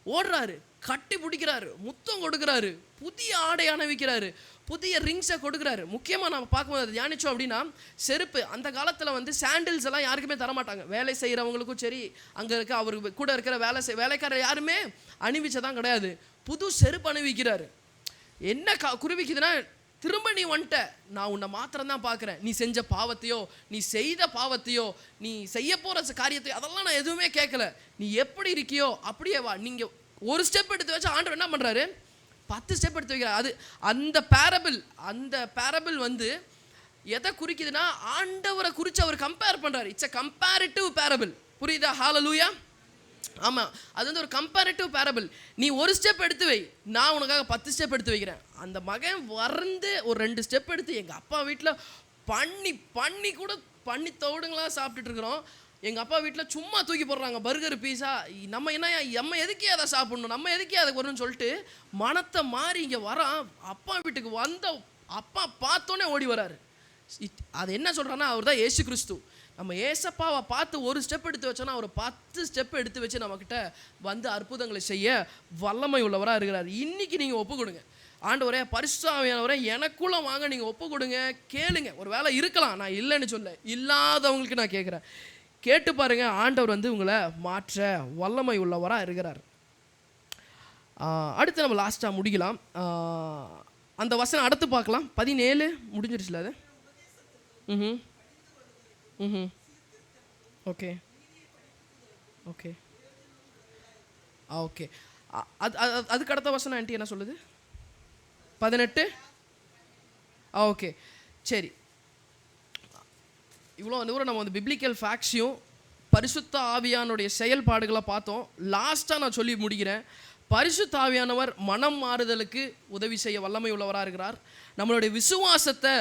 [SPEAKER 6] ஓடுறாரு, கட்டி பிடிக்கிறாரு, முத்தம் கொடுக்குறாரு, புதிய ஆடை அணிவிக்கிறாரு, புதிய ரிங்ஸை கொடுக்குறாரு. முக்கியமாக நம்ம பார்க்கும்போது தியானிச்சோம் அப்படின்னா, செருப்பு அந்த காலத்தில் சாண்டில்ஸ் எல்லாம் யாருக்குமே தரமாட்டாங்க. வேலை செய்கிறவங்களுக்கும் சரி, அங்கே இருக்க அவருக்கு கூட இருக்கிற வேலைக்காரர் யாருமே அணிவிச்சதான் கிடையாது. புது செருப்பு அணிவிக்கிறாரு. என்ன குறிவிக்குதுன்னா, திரும்ப நீ வந்துட்ட, நான் உன்னை மாத்திரம் தான் பார்க்குறேன். நீ செஞ்ச பாவத்தையோ, நீ செய்த பாவத்தையோ, நீ செய்ய போகிற காரியத்தையோ அதெல்லாம் நான் எதுவுமே கேட்கல. நீ எப்படி இருக்கியோ அப்படியே வா. நீங்கள் ஒரு ஸ்டெப் எடுத்து வச்சு ஆண்டவர் என்ன பண்ணுறாரு? 10 ஸ்டெப் எடுத்து வைக்கிறார். அது அந்த பேரபிள் எதை குறிக்குதுன்னா, ஆண்டவரை குறித்து அவர் கம்பேர் பண்ணுறாரு. It's a comparative parable. புரியுதா? ஹல்லேலூயா. ஆமாம், அது ஒரு கம்பேரிட்டிவ் பேரபிள். நீ ஒரு ஸ்டெப் எடுத்து வை, நான் உனக்காக 10 ஸ்டெப் எடுத்து வைக்கிறேன். அந்த மகன் ஒரு 2 ஸ்டெப் எடுத்து எங்கள் அப்பா வீட்டில் பண்ணி கூட பண்ணி தோடுங்களாம் சாப்பிட்டுட்டு இருக்கிறோம். எங்கள் அப்பா வீட்டில் சும்மா தூக்கி போடுறாங்க பர்கர் பீஸா. நம்ம எதுக்கே அதை சாப்பிடணும், நம்ம எதுக்கே அதை வரணும்னு சொல்லிட்டு மனத்தை மாறி இங்கே வரான். அப்பா வீட்டுக்கு அப்பா பார்த்தோன்னே ஓடி வராரு. அது என்ன சொல்கிறான்னா, அவர் தான் ஏசு கிறிஸ்து. நம்ம ஏசப்பாவை பார்த்து ஒரு ஸ்டெப் எடுத்து வச்சோன்னா, அவர் 10 ஸ்டெப் எடுத்து வச்சு நம்மக்கிட்ட அற்புதங்களை செய்ய வல்லமை உள்ளவராக இருக்கிறார். இன்றைக்கி நீங்கள் ஒப்பு கொடுங்க. ஆண்டவரே, பரிசுத்த ஆவியானவரே, எனக்குள்ளே வாங்க, நீங்கள் ஒப்பு கொடுங்க, கேளுங்க. ஒரு வேலை இருக்கலாம், நான் இல்லைன்னு சொல்ல, இல்லாதவங்களுக்கு நான் கேட்குறேன். கேட்டு பாருங்க, ஆண்டவர் உங்களை மாற்ற வல்லமை உள்ளவராக இருக்கிறார். அடுத்து நம்ம லாஸ்ட்டாக முடிக்கலாம். அந்த வசனம் அடுத்து பார்க்கலாம். 17 முடிஞ்சிருச்சுல அது? Okay okay okay. அதுக்கு அடுத்த வசனம் ஆண்டி என்ன சொல்லுது? 18. ஓகே சரி. இவ்வளோ தூரம் நம்ம பிப்ளிக்கல் ஃபேக்ட்ஸையும் பரிசுத்த ஆவியானுடைய செயல்பாடுகளை பார்த்தோம். லாஸ்ட்டாக நான் சொல்லி முடிக்கிறேன். பரிசுத்த ஆவியானவர் மனம் மாறுதலுக்கு உதவி செய்ய வல்லமை உள்ளவராக இருக்கிறார். நம்மளுடைய விசுவாசத்தை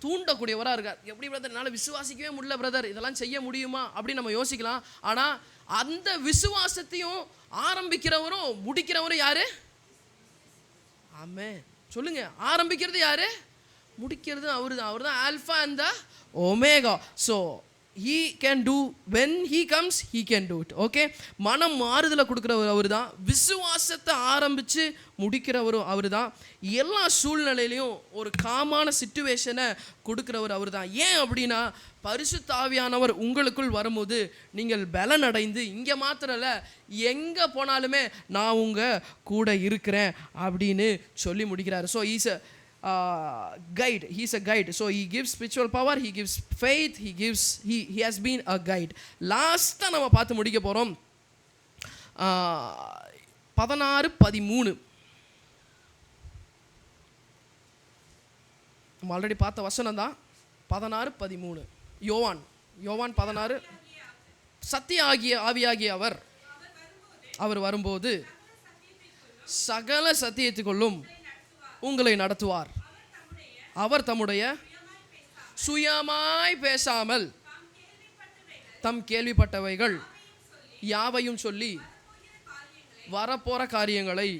[SPEAKER 6] தூண்டக்கூடியவராக இருக்கார். எப்படி பிரதர், என்னால் விசுவாசிக்கவே முடியல பிரதர், இதெல்லாம் செய்ய முடியுமா அப்படின்னு நம்ம யோசிக்கலாம். ஆனால் அந்த விசுவாசத்தையும் ஆரம்பிக்கிறவரும் முடிக்கிறவரும் யாரு? ஆமென் சொல்லுங்க. ஆரம்பிக்கிறது யாரு? முடிக்கிறது அவரு தான். அவர் தான் alpha and the omega. So he can do when he comes, he can do it. Okay, மனம் மாறுதலை கொடுக்குறவர் அவர் தான். விசுவாசத்தை ஆரம்பித்து முடிக்கிறவரும் அவர் தான். எல்லா சூழ்நிலையிலையும் ஒரு காமான சிச்சுவேஷனை கொடுக்குறவர் அவர் தான். ஏன் அப்படின்னா, பரிசுத்த ஆவியானவர் உங்களுக்குள் வரும்போது நீங்கள் பலன் அடைந்து, இங்கே மாத்திரம் இல்லை, எங்கே போனாலுமே நான் உங்கள் கூட இருக்கிறேன் அப்படின்னு சொல்லி முடிக்கிறார். So is guide, he's a guide. So he gives spiritual power, he gives faith, he has been a guide. லாஸ்டா நம்ம பார்த்து முடிக்க போறோம் 16-13. நம்ம ஆல்ரெடி பார்த்த வசனம் தான் 16-13. யோவான் 16. சத்திய ஆவியாகிய அவர் வரும்போது சகல சத்தியத்துக்குள்ளும் உங்களை நடத்துவார். அவர் தம்முடைய சுயமாய் பேசாமல் தம் கேள்விப்பட்டவைகள் யாவையும் சொல்லி வரப்போற காரியங்களை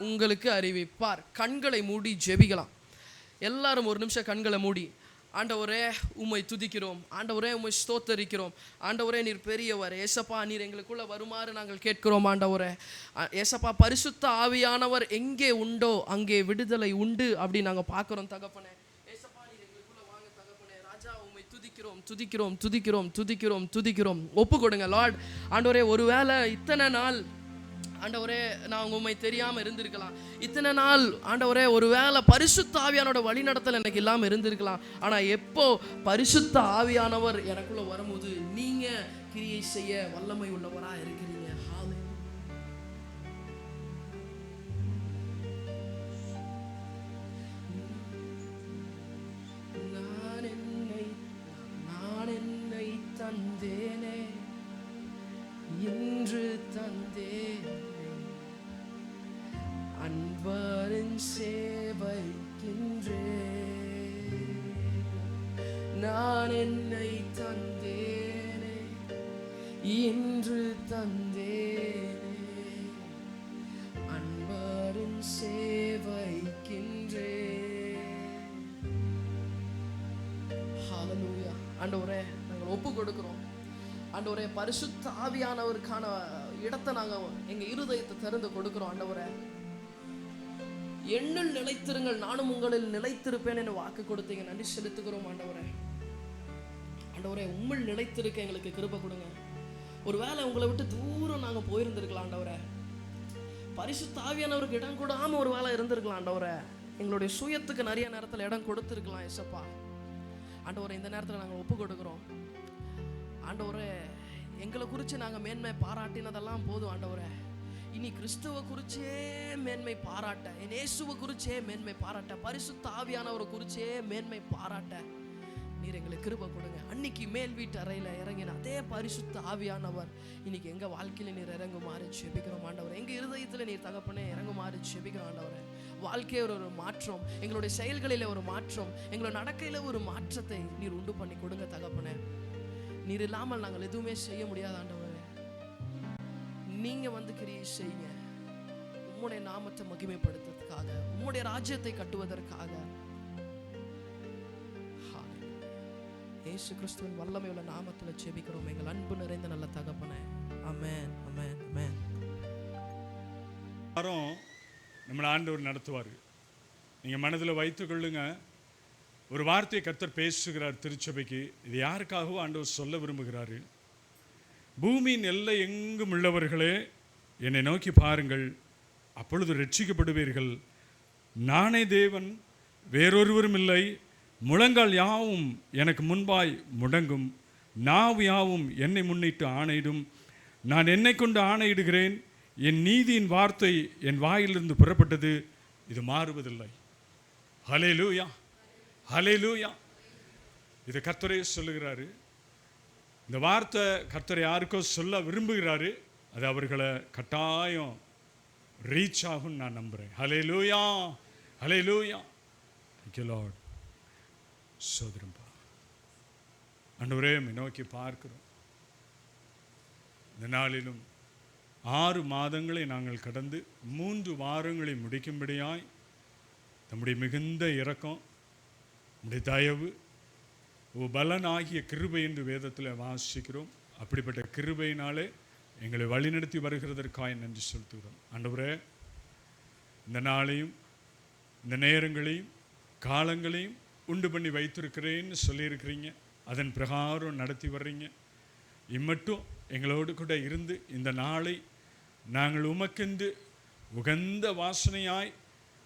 [SPEAKER 6] உங்களுக்கு அறிவிப்பார். கண்களை மூடி ஜெபிக்கலாம். எல்லாரும் ஒரு நிமிஷம் கண்களை மூடி, ஆண்டவரே உம்மை துதிக்கிறோம், ஆண்டவரே உம்மை ஸ்தோத்தரிக்கிறோம், ஆண்டவரே நீர் பெரியவர், ஏசப்பா நீர் எங்களுக்குள்ள வருமாறு நாங்கள் கேட்கிறோம். ஆண்டவரே ஏசப்பா, பரிசுத்த ஆவியானவர் எங்கே உண்டோ அங்கே விடுதலை உண்டு அப்படி நாங்கள் பார்க்குறோம் தகப்பனே. ஏசப்பா நீர் எங்களுக்குள்ள வாங்க தகப்பனே. ராஜா உம்மை துதிக்கிறோம் துதிக்கிறோம் துதிக்கிறோம் துதிக்கிறோம் துதிக்கிறோம். ஒப்பு கொடுங்க லார்ட். ஆண்டவரே, ஒருவேளை இத்தனை நாள் ஆண்டவரே நான் உண்மை தெரியாமல் இருந்திருக்கலாம், இத்தனை நாள் ஆண்டவரே ஒருவேளை பரிசுத்த ஆவியானோட வழி நடத்தல் எனக்கு இல்லாமல் இருந்திருக்கலாம். ஆனால் எப்போ பரிசுத்த ஆவியானவர் எனக்குள்ள வரும்போது நீங்க கிரியை செய்ய வல்லமை உள்ளவரா இருக்கிறீங்க. நான் என்னை தந்தேனே, இன்று தந்தேனே, அன்பரின் சேவைக்கின்றே. நான் என்னை தந்தேனே, இன்று தந்தேனே, அன்பரின் சேவைக்கின்றே. ஹல்லேலூயா. ஆண்டவரே, நாங்கள் ஒப்பு கொடுக்கிறோம். ஆண்டவரே, பரிசுத்த ஆவியானவருக்கான இடத்தை நாங்கள் எங்கள் இருதயத்தை திறந்து கொடுக்கிறோம். ஆண்டவரே, என்னில் நிலைத்திருங்கள், நானும் உங்களில் நிலைத்திருப்பேன் என்று வாக்கு கொடுத்தீங்க. நன்றி செலுத்துகிறோம் ஆண்டவரே. ஆண்டவரே, உம்மில் நிலைத்திருக்க எங்களுக்கு கிருபை கொடுங்க. ஒருவேளை உங்களை விட்டு தூரம் நாங்கள் போயிருந்திருக்கலாம் ஆண்டவரே. பரிசுத்த ஆவியானவருக்கு இடம் கூடாமல் ஒரு வேளை இருந்திருக்கலாம் ஆண்டவரே. எங்களுடைய சுயத்துக்கு நிறைய நேரத்தில் இடம் கொடுத்துருக்கலாம் ஏசப்பா. ஆண்டவரே, இந்த நேரத்தில் நாங்கள் ஒப்பு கொடுக்குறோம். ஆண்டவரே, எங்களை குறித்து நாங்கள் மேன்மை பாராட்டினதெல்லாம் போதும் ஆண்டவரே. இனி கிறிஸ்துவ குறிச்சே மேன்மை பாராட்ட, என் இயேசுவை குறிச்சே மேன்மை பாராட்ட, பரிசுத்த ஆவியானவரை குறிச்சே மேன்மை பாராட்ட நீர் எங்களுக்கு கிருபை கொடுங்க. அன்னைக்கு மேல் வீட்டு அறையில் இறங்கின அதே பரிசுத்த ஆவியானவர் இன்னைக்கு எங்கள் வாழ்க்கையில் நீர் இறங்குமாறு செபிக்கிறோம் ஆண்டவர். எங்கள் இருதயத்தில் நீர் தகப்பனே இறங்குமாறு செபிக்கிறோம் ஆண்டவரே. வாழ்க்கையில் ஒரு மாற்றம், எங்களுடைய செயல்களில் ஒரு மாற்றம், எங்களோட நடக்கையில் ஒரு மாற்றத்தை நீர் உண்டு பண்ணி கொடுங்க தகப்பனே. நீர் இல்லாமல் நாங்கள் எதுவுமே செய்ய முடியாது ஆண்டவரே. நீங்க வந்து கிரியை செய்யுங்க, உம்முடைய நாமத்தை மகிமைப்படுத்துவதற்காக, உம்முடைய ராஜ்யத்தை கட்டுவதற்காக. இயேசு கிறிஸ்துவின் வல்லமை உள்ள நாமத்தில் ஜெபிக்கிறோம் எங்கள் அன்பு நிறைந்த நல்ல தகப்பனே. ஆமென் ஆமென் ஆமென்.
[SPEAKER 1] நம்மளை ஆண்டவர் நடத்துவார். நீங்கள் மனதில் வைத்துக் கொள்ளுங்க. ஒரு வார்த்தையை கர்த்தர் பேசுகிறார் திருச்சபைக்கு. இது யாருக்காகவோ ஆண்டவர் சொல்ல விரும்புகிறாரு. பூமியின் எல்லை எங்கும் உள்ளவர்களே, என்னை நோக்கி பாருங்கள், அப்பொழுது ரட்சிக்கப்படுவீர்கள். நானே தேவன், வேறொருவரும் இல்லை. முழங்கால் யாவும் எனக்கு முன்பாய் முடங்கும், நாவு யாவும் என்னை முன்னிட்டு ஆணையிடும். நான் என்னை கொண்டு ஆணையிடுகிறேன். என் நீதியின் வார்த்தை என் வாயிலிருந்து புறப்பட்டது, இது மாறுவதில்லை. ஹல்லேலூயா ஹல்லேலூயா. இதை கர்த்தரே சொல்லுகிறாரு. இந்த வார்த்தை கர்த்தர் யாருக்கோ சொல்ல விரும்புகிறாரு. அது அவர்களை கட்டாயம் ரீச் ஆகும் நான் நம்புகிறேன். ஹல்லேலூயா ஹல்லேலூயா. Thank you Lord. சோதரம்பா ஆண்டவரே, நோக்கி பார்க்கிறோம். இந்த நாளிலும் 6 மாதங்களை நாங்கள் கடந்து 3 வாரங்களை முடிக்கும்படியாய் நம்முடைய மிகுந்த இரக்கம், நம்முடைய தயவு, பலனாகிய கிருபை என்று வேதத்தில் வாசிக்கிறோம். அப்படிப்பட்ட கிருபையினாலே எங்களை வழிநடத்தி வருகிறதற்காக நன்றி செலுத்துகிறோம். ஆண்டவரே, இந்த நாளையும் இந்த நேரங்களையும் காலங்களையும் உண்டு பண்ணி வைத்திருக்கிறேன்னு சொல்லியிருக்கிறீங்க. அதன் பிரகாரம் நடத்தி வர்றீங்க. இம்மட்டும் எங்களோடு கூட இருந்து இந்த நாளை நாங்கள் உமக்கென்று உகந்த வாசனையாய்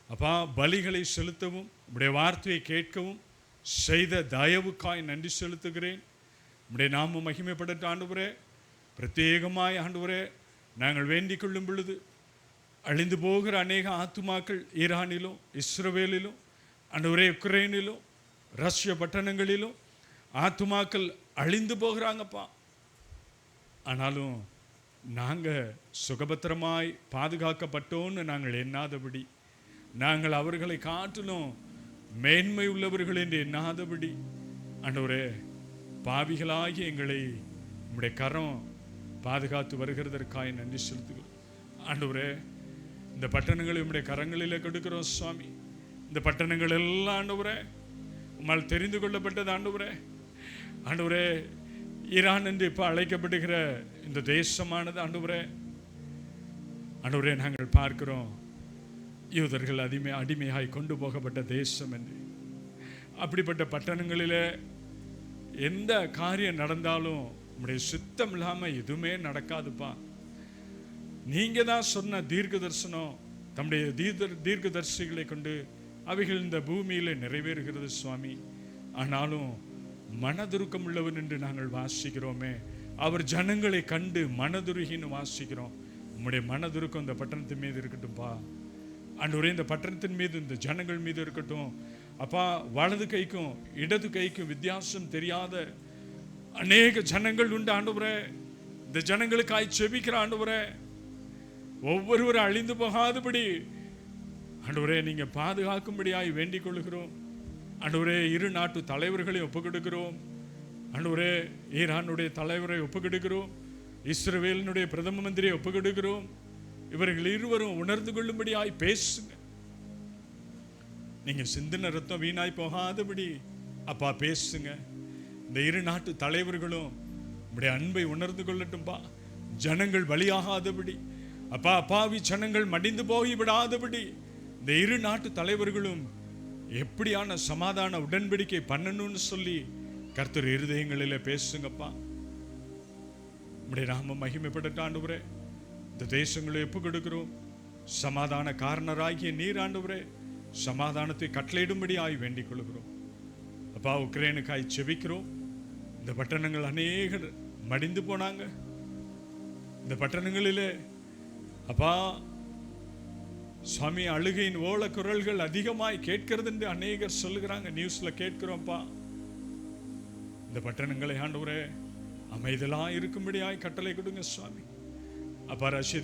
[SPEAKER 1] அப்பா பலிகளை செலுத்தவும் உம்முடைய வார்த்தையை கேட்கவும் செய்த தயவுக்காய் நன்றி செலுத்துகிறேன். உம்முடைய நாமம் மகிமைப்படட்டும் ஆண்டவரே. பிரத்யேகமாய் ஆண்டவரே, நாங்கள் வேண்டிக் கொள்ளும் பொழுது அழிந்து போகிற அநேக ஆத்துமாக்கள் ஈரானிலும் இஸ்ரவேலிலும் ஆண்டவரே உக்ரைனிலும் ரஷ்ய பட்டணங்களிலும் ஆத்துமாக்கள் அழிந்து போகிறாங்கப்பா. ஆனாலும் நாங்கள் சுகபத்திரமாய் பாதுகாக்கப்பட்டோன்னு நாங்கள் எண்ணாதபடி, நாங்கள் அவர்களை காட்டிலும் மேன்மை உள்ளவர்கள் என்று எண்ணாதபடி ஆண்டவரே, பாவிகளாகி எங்களை உம்முடைய கரம் பாதுகாத்து வருகிறதற்காக நன்றி செலுத்துகிறோம். ஆண்டவரே, இந்த பட்டணங்களை உம்முடைய கரங்களிலே கொடுக்கிறோம் சுவாமி. இந்த பட்டணங்கள் எல்லாம் ஆண்டவரே உம்மால் தெரிந்து கொள்ளப்பட்டது ஆண்டவரே. ஆண்டவரே, ஈரான் என்று இப்போ அழைக்கப்படுகிற இந்த தேசமானது ஆண்டவரே, ஆண்டவரே நாங்கள் பார்க்கிறோம் யூதர்கள் அடிமையாய் கொண்டு போகப்பட்ட தேசம் என்று. அப்படிப்பட்ட பட்டணங்களிலே எந்த காரியம் நடந்தாலும் உம்முடைய சித்தம் இல்லாமல் எதுவுமே நடக்காதுப்பா. நீங்கள் தான் சொன்ன தீர்க்க தரிசனம் தம்முடைய தீர்க்கதரிசிகளை கொண்டு அவைகள் இந்த பூமியில் நிறைவேறுகிறது சுவாமி. ஆனாலும் மனதுருக்கம் உள்ளவன் என்று நாங்கள் வாசிக்கிறோமே, அவர் ஜனங்களை கண்டு மனதுருகின்னு வாசிக்கிறோம். உம்முடைய மனதுருக்கம் இந்த பட்டணத்தின் மீது இருக்கட்டும்பா ஆண்டவரே. இந்த பட்டணத்தின் மீது இந்த ஜனங்கள் மீது இருக்கட்டும் அப்பா. வலது கைக்கும் இடது கைக்கும் வித்தியாசம் தெரியாத அநேக ஜனங்கள் உண்டு ஆண்டவரே. இந்த ஜனங்களுக்காய் செபிக்கிற ஆண்டவரே, ஒவ்வொருவரும் அழிந்து போகாதபடி ஆண்டவரே நீங்க பாதுகாக்கும்படியாய் வேண்டிக் கொள்கிறோம் ஆண்டவரே. இரு நாட்டு தலைவர்களை ஒப்புக்கொடுக்கிறோம் ஆண்டவரே. ஈரானுடைய தலைவரை ஒப்புக்கொடுக்கிறோம், இஸ்ரவேலினுடைய பிரதம மந்திரியை ஒப்புக்கொடுக்கிறோம். இவர்கள் இருவரும் உணர்ந்து கொள்ளும்படியாய் பேசுங்க. நீங்க சிந்தின ரத்தம் வீணாய் போகாதபடி அப்பா பேசுங்க. இந்த இரு நாட்டு தலைவர்களும் உடைய அன்பை உணர்ந்து கொள்ளட்டும்பா. ஜனங்கள் பலியாகாதபடி அப்பா, அப்பாவி ஜனங்கள் மடிந்து போய் விடாதபடி இந்த இரு நாட்டு தலைவர்களும் எப்படியான சமாதான உடன்படிக்கை பண்ணணும்னு சொல்லி கர்த்தர் இருதயங்களில் பேசுங்கப்பா. உடைய நாம மகிமைப்படட்டும் ஆண்டவரே. இந்த தேசங்களை ஒப்பு கொடுக்கிறோம். சமாதான காரணராகிய நீர் ஆண்டவரே, சமாதானத்தை கட்டளையிடும்படியாய் வேண்டிக் கொள்கிறோம் அப்பா. உக்ரைனுக்காய் செபிக்கிறோம். இந்த பட்டணங்கள் அநேகர் மடிந்து போனாங்க. இந்த பட்டணங்களிலே அப்பா சுவாமி அழுகையின் ஓல குரல்கள் அதிகமாய் கேட்கிறது என்று அநேகர் சொல்லுகிறாங்க, நியூஸ்ல கேட்கிறோம்ப்பா. இந்த பட்டணங்களை ஆண்டவரே அமைதலாய் இருக்கும்படியாய் கட்டளை கொடுங்க சுவாமி. அப்பா ரஷ்ய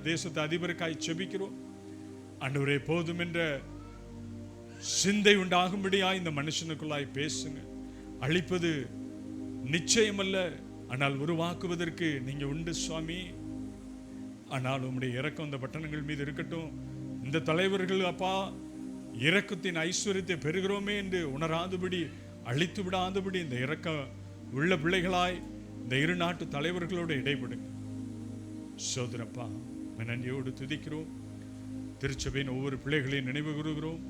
[SPEAKER 1] தேசத்து அதிபருக்காய் செபிக்கிறோம் ஆண்டவரே. போதும் என்ற சிந்தை உண்டாகும்படியாய் இந்த மனுஷனுக்குள்ளாய் பேசுங்க. அழிப்பது நிச்சயமல்ல, ஆனால் உருவாக்குவதற்கு நீங்க உண்டு சுவாமி. ஆனால் உம்முடைய இரக்கம் இந்த பட்டணங்கள் மீது இருக்கட்டும். இந்த தலைவர்கள் அப்பா இரக்கத்தின் ஐஸ்வர்யத்தை பெறுகிறோமே என்று உணராதபடி, அழித்து விடாதபடி இந்த இரக்கம் உள்ள பிள்ளைகளாய் இந்த இரு நாட்டு தலைவர்களோடு இடைபடுங்க சோதரப்பா. நன்றியோடு துதிக்கிறோம். திருச்சபையின் ஒவ்வொரு பிள்ளைகளையும் நினைவு கூறுகிறோம்.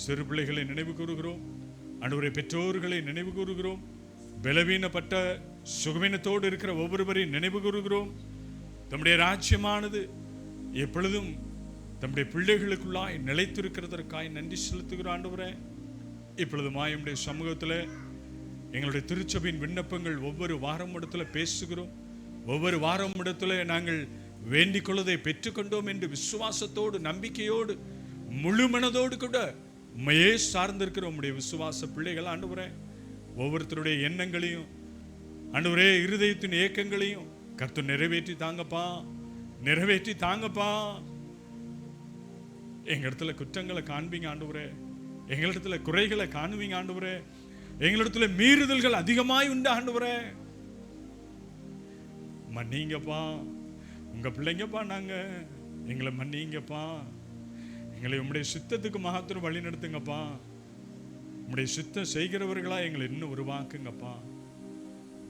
[SPEAKER 1] சிறு பிள்ளைகளை நினைவு கூறுகிறோம் ஆண்டவரே. பெற்றோர்களை நினைவு கூறுகிறோம். பலவீனப்பட்ட சுகவீனத்தோடு இருக்கிற ஒவ்வொருவரையும் நினைவு கூறுகிறோம். தம்முடைய ராஜ்யமானது எப்பொழுதும் தம்முடைய பிள்ளைகளுக்குள்ளாய் நிலைத்திருக்கிறதற்காய் நன்றி செலுத்துகிறோம் ஆண்டவரே. இப்பொழுது மாயமுடைய சமூகத்தில் எங்களுடைய திருச்சபையின் விண்ணப்பங்கள் ஒவ்வொரு வாரம் இடத்துல பேசுகிறோம். ஒவ்வொரு வாரம் இடத்துல நாங்கள் வேண்டிக் கொள்வதை பெற்றுக்கொண்டோம் என்று விசுவாசத்தோடு நம்பிக்கையோடு முழு மனதோடு கூட உண்மையே சார்ந்திருக்கிற உம்முடைய விசுவாச பிள்ளைகள் ஆண்டவரே, ஒவ்வொருத்தருடைய எண்ணங்களையும் ஆண்டவரே இருதயத்தின் ஏக்கங்களையும் கர்த்தர் நிறைவேற்றி தாங்கப்பா, நிறைவேற்றி தாங்கப்பா. எங்க இடத்துல குற்றங்களை காண்பீங்க ஆண்டவரே, எங்களிடத்துல குறைகளை காணுவீங்க ஆண்டவரே. எங்களிடத்துல மீறுதல்கள் அதிகமாய் உண்டு ஆண்டவரே. மன்னிங்கப்பா, உங்க பிள்ளைங்கப்பா, நாங்க எங்களை மன்னிங்கப்பா. எங்களை உம்முடைய சித்தத்துக்கு மாத்திரம் வழி நடத்துங்கப்பா. உம்முடைய சித்தம் செய்கிறவர்களா எங்களை இன்னும் உருவாக்குங்கப்பா.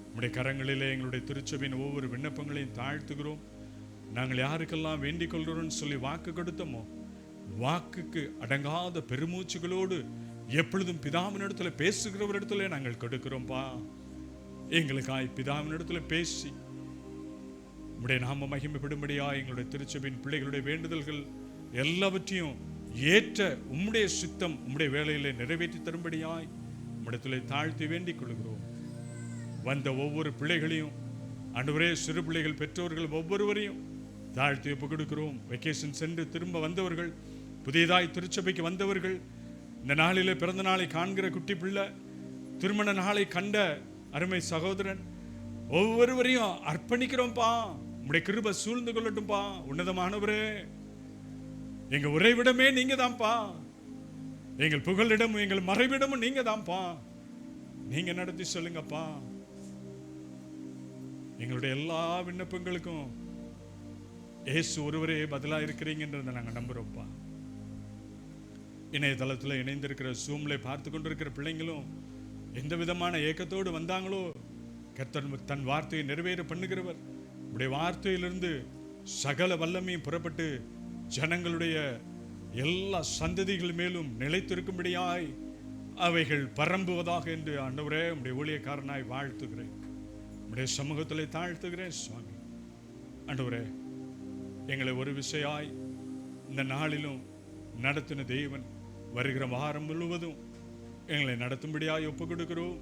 [SPEAKER 1] உம்முடைய கரங்களிலே எங்களுடைய திருச்சபையின் ஒவ்வொரு விண்ணப்பங்களையும் தாழ்த்துகிறோம். நாங்கள் யாருக்கெல்லாம் வேண்டிக் கொள்கிறோம்னு சொல்லி வாக்கு கொடுத்தோமோ, வாக்குக்கு அடங்காத பெருமூச்சுகளோடு எப்பொழுதும் பிதாவினிடத்துல பேசுகிறவரிடத்துல நாங்கள் கொடுக்கிறோம்ப்பா. எங்களுக்காய் பிதாவினிடத்துல பேசி உம்முடைய நாம மகிமைப்படும்படியா எங்களுடைய திருச்சபையின் பிள்ளைகளுடைய வேண்டுதல்கள் எல்லாவற்றையும் ஏற்ற உம்முடைய சித்தம் உம்முடைய வேலையிலே நிறைவேற்றி தரும்படியாய் உம்மிடத்திலே தாழ்த்தி வேண்டிக் கொள்கிறோம். வந்த ஒவ்வொரு பிள்ளைகளையும் ஆண்டவரே, சிறு பிள்ளைகள் பெற்றோர்கள் ஒவ்வொருவரையும் தாழ்த்தி ஒப்பு கொடுக்கிறோம். வெக்கேஷன் சென்று திரும்ப வந்தவர்கள், புதியதாய் திருச்சபைக்கு வந்தவர்கள், இந்த நாளிலே பிறந்த நாளை காண்கிற குட்டி பிள்ளை, திருமண நாளை கண்ட அருமை சகோதரன், ஒவ்வொருவரையும் அர்ப்பணிக்கிறோம்ப்பா. உம்முடைய கிருபை சூழ்ந்து கொள்ளட்டும்பா. உன்னதமானவரே, எங்க உறைவிடமே நீங்க தான்ப்பா. எங்கள் புகலிடமும் எங்கள் மறைவிடமும் நீங்க தான்ப்பா. நீங்க நடத்தி சொல்லுங்கப்பா. எங்களுடைய எல்லா விண்ணப்பங்களுக்கும் இயேசு ஒருவரே பதிலா இருக்கிறீங்கன்றதை நாங்கள் நம்புறோம்ப்பா. இணையதளத்தில் இணைந்திருக்கிற சூம்லை பார்த்து கொண்டிருக்கிற பிள்ளைங்களும் எந்த விதமான ஏக்கத்தோடு வந்தாங்களோ, கர்த்தர் தன் வார்த்தையை நிறைவேற பண்ணுகிறவர். உடைய வார்த்தையிலிருந்து சகல வல்லமையும் புறப்பட்டு ஜனங்களுடைய எல்லா சந்ததிகள் மேலும் நிலைத்திருக்கும்படியாய் அவைகள் பரம்புவதாக என்று ஆண்டவரே உடைய ஊழியக்காரனாய் வாழ்த்துகிறேன். உடைய சமூகத்திலே தாழ்த்துகிறேன் சுவாமி. ஆண்டவரே, எங்களை ஒரு விசையாய் இந்த நாளிலும் நடத்தின தேவன் வருகிற வாரம் முழுவதும் எங்களை நடத்தும்படியாய் ஒப்பு கொடுக்கிறோம்.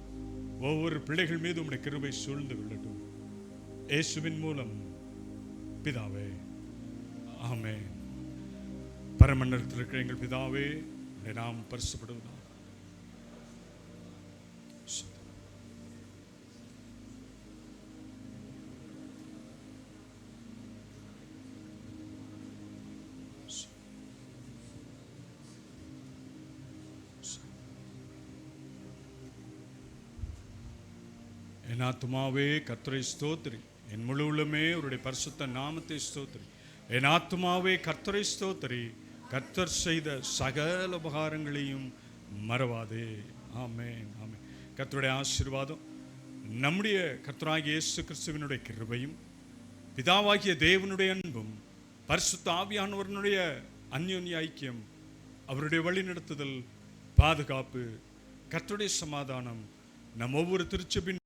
[SPEAKER 1] ஒவ்வொரு பிள்ளைகள் மீது உம்முடைய கிருபை சூழ்ந்து கொள்ளட்டும். இயேசுவின் மூலம் பிதாவே, ஆமென். பரமண்டலத்தில் இருக்கிற எங்கள் பிதாவே, உம்முடைய நாமம் பரிசுப்படுவதாக. என் ஆத்துமாவே கர்த்தரை ஸ்தோத்திரி, என் முழு உள்ளமே அவருடைய பரிசுத்த நாமத்தை ஸ்தோத்திரி. என் ஆத்துமாவே கர்த்தரை ஸ்தோத்திரி, கர்த்தர் செய்த சகல உபகாரங்களையும் மறவாதே. ஆமென், ஆமென். கர்த்தருடைய ஆசீர்வாதம், நம்முடைய கர்த்தராகிய இயேசு கிறிஸ்துவினுடைய கிருபையும், பிதாவாகிய தேவனுடைய அன்பும், பரிசுத்த ஆவியானவருடைய அந்யோன்ய ஐக்கியம், அவருடைய வழிநடத்துதல், பாதுகாப்பு, கர்த்தருடைய சமாதானம் நம் ஒவ்வொரு திருச்சபையின்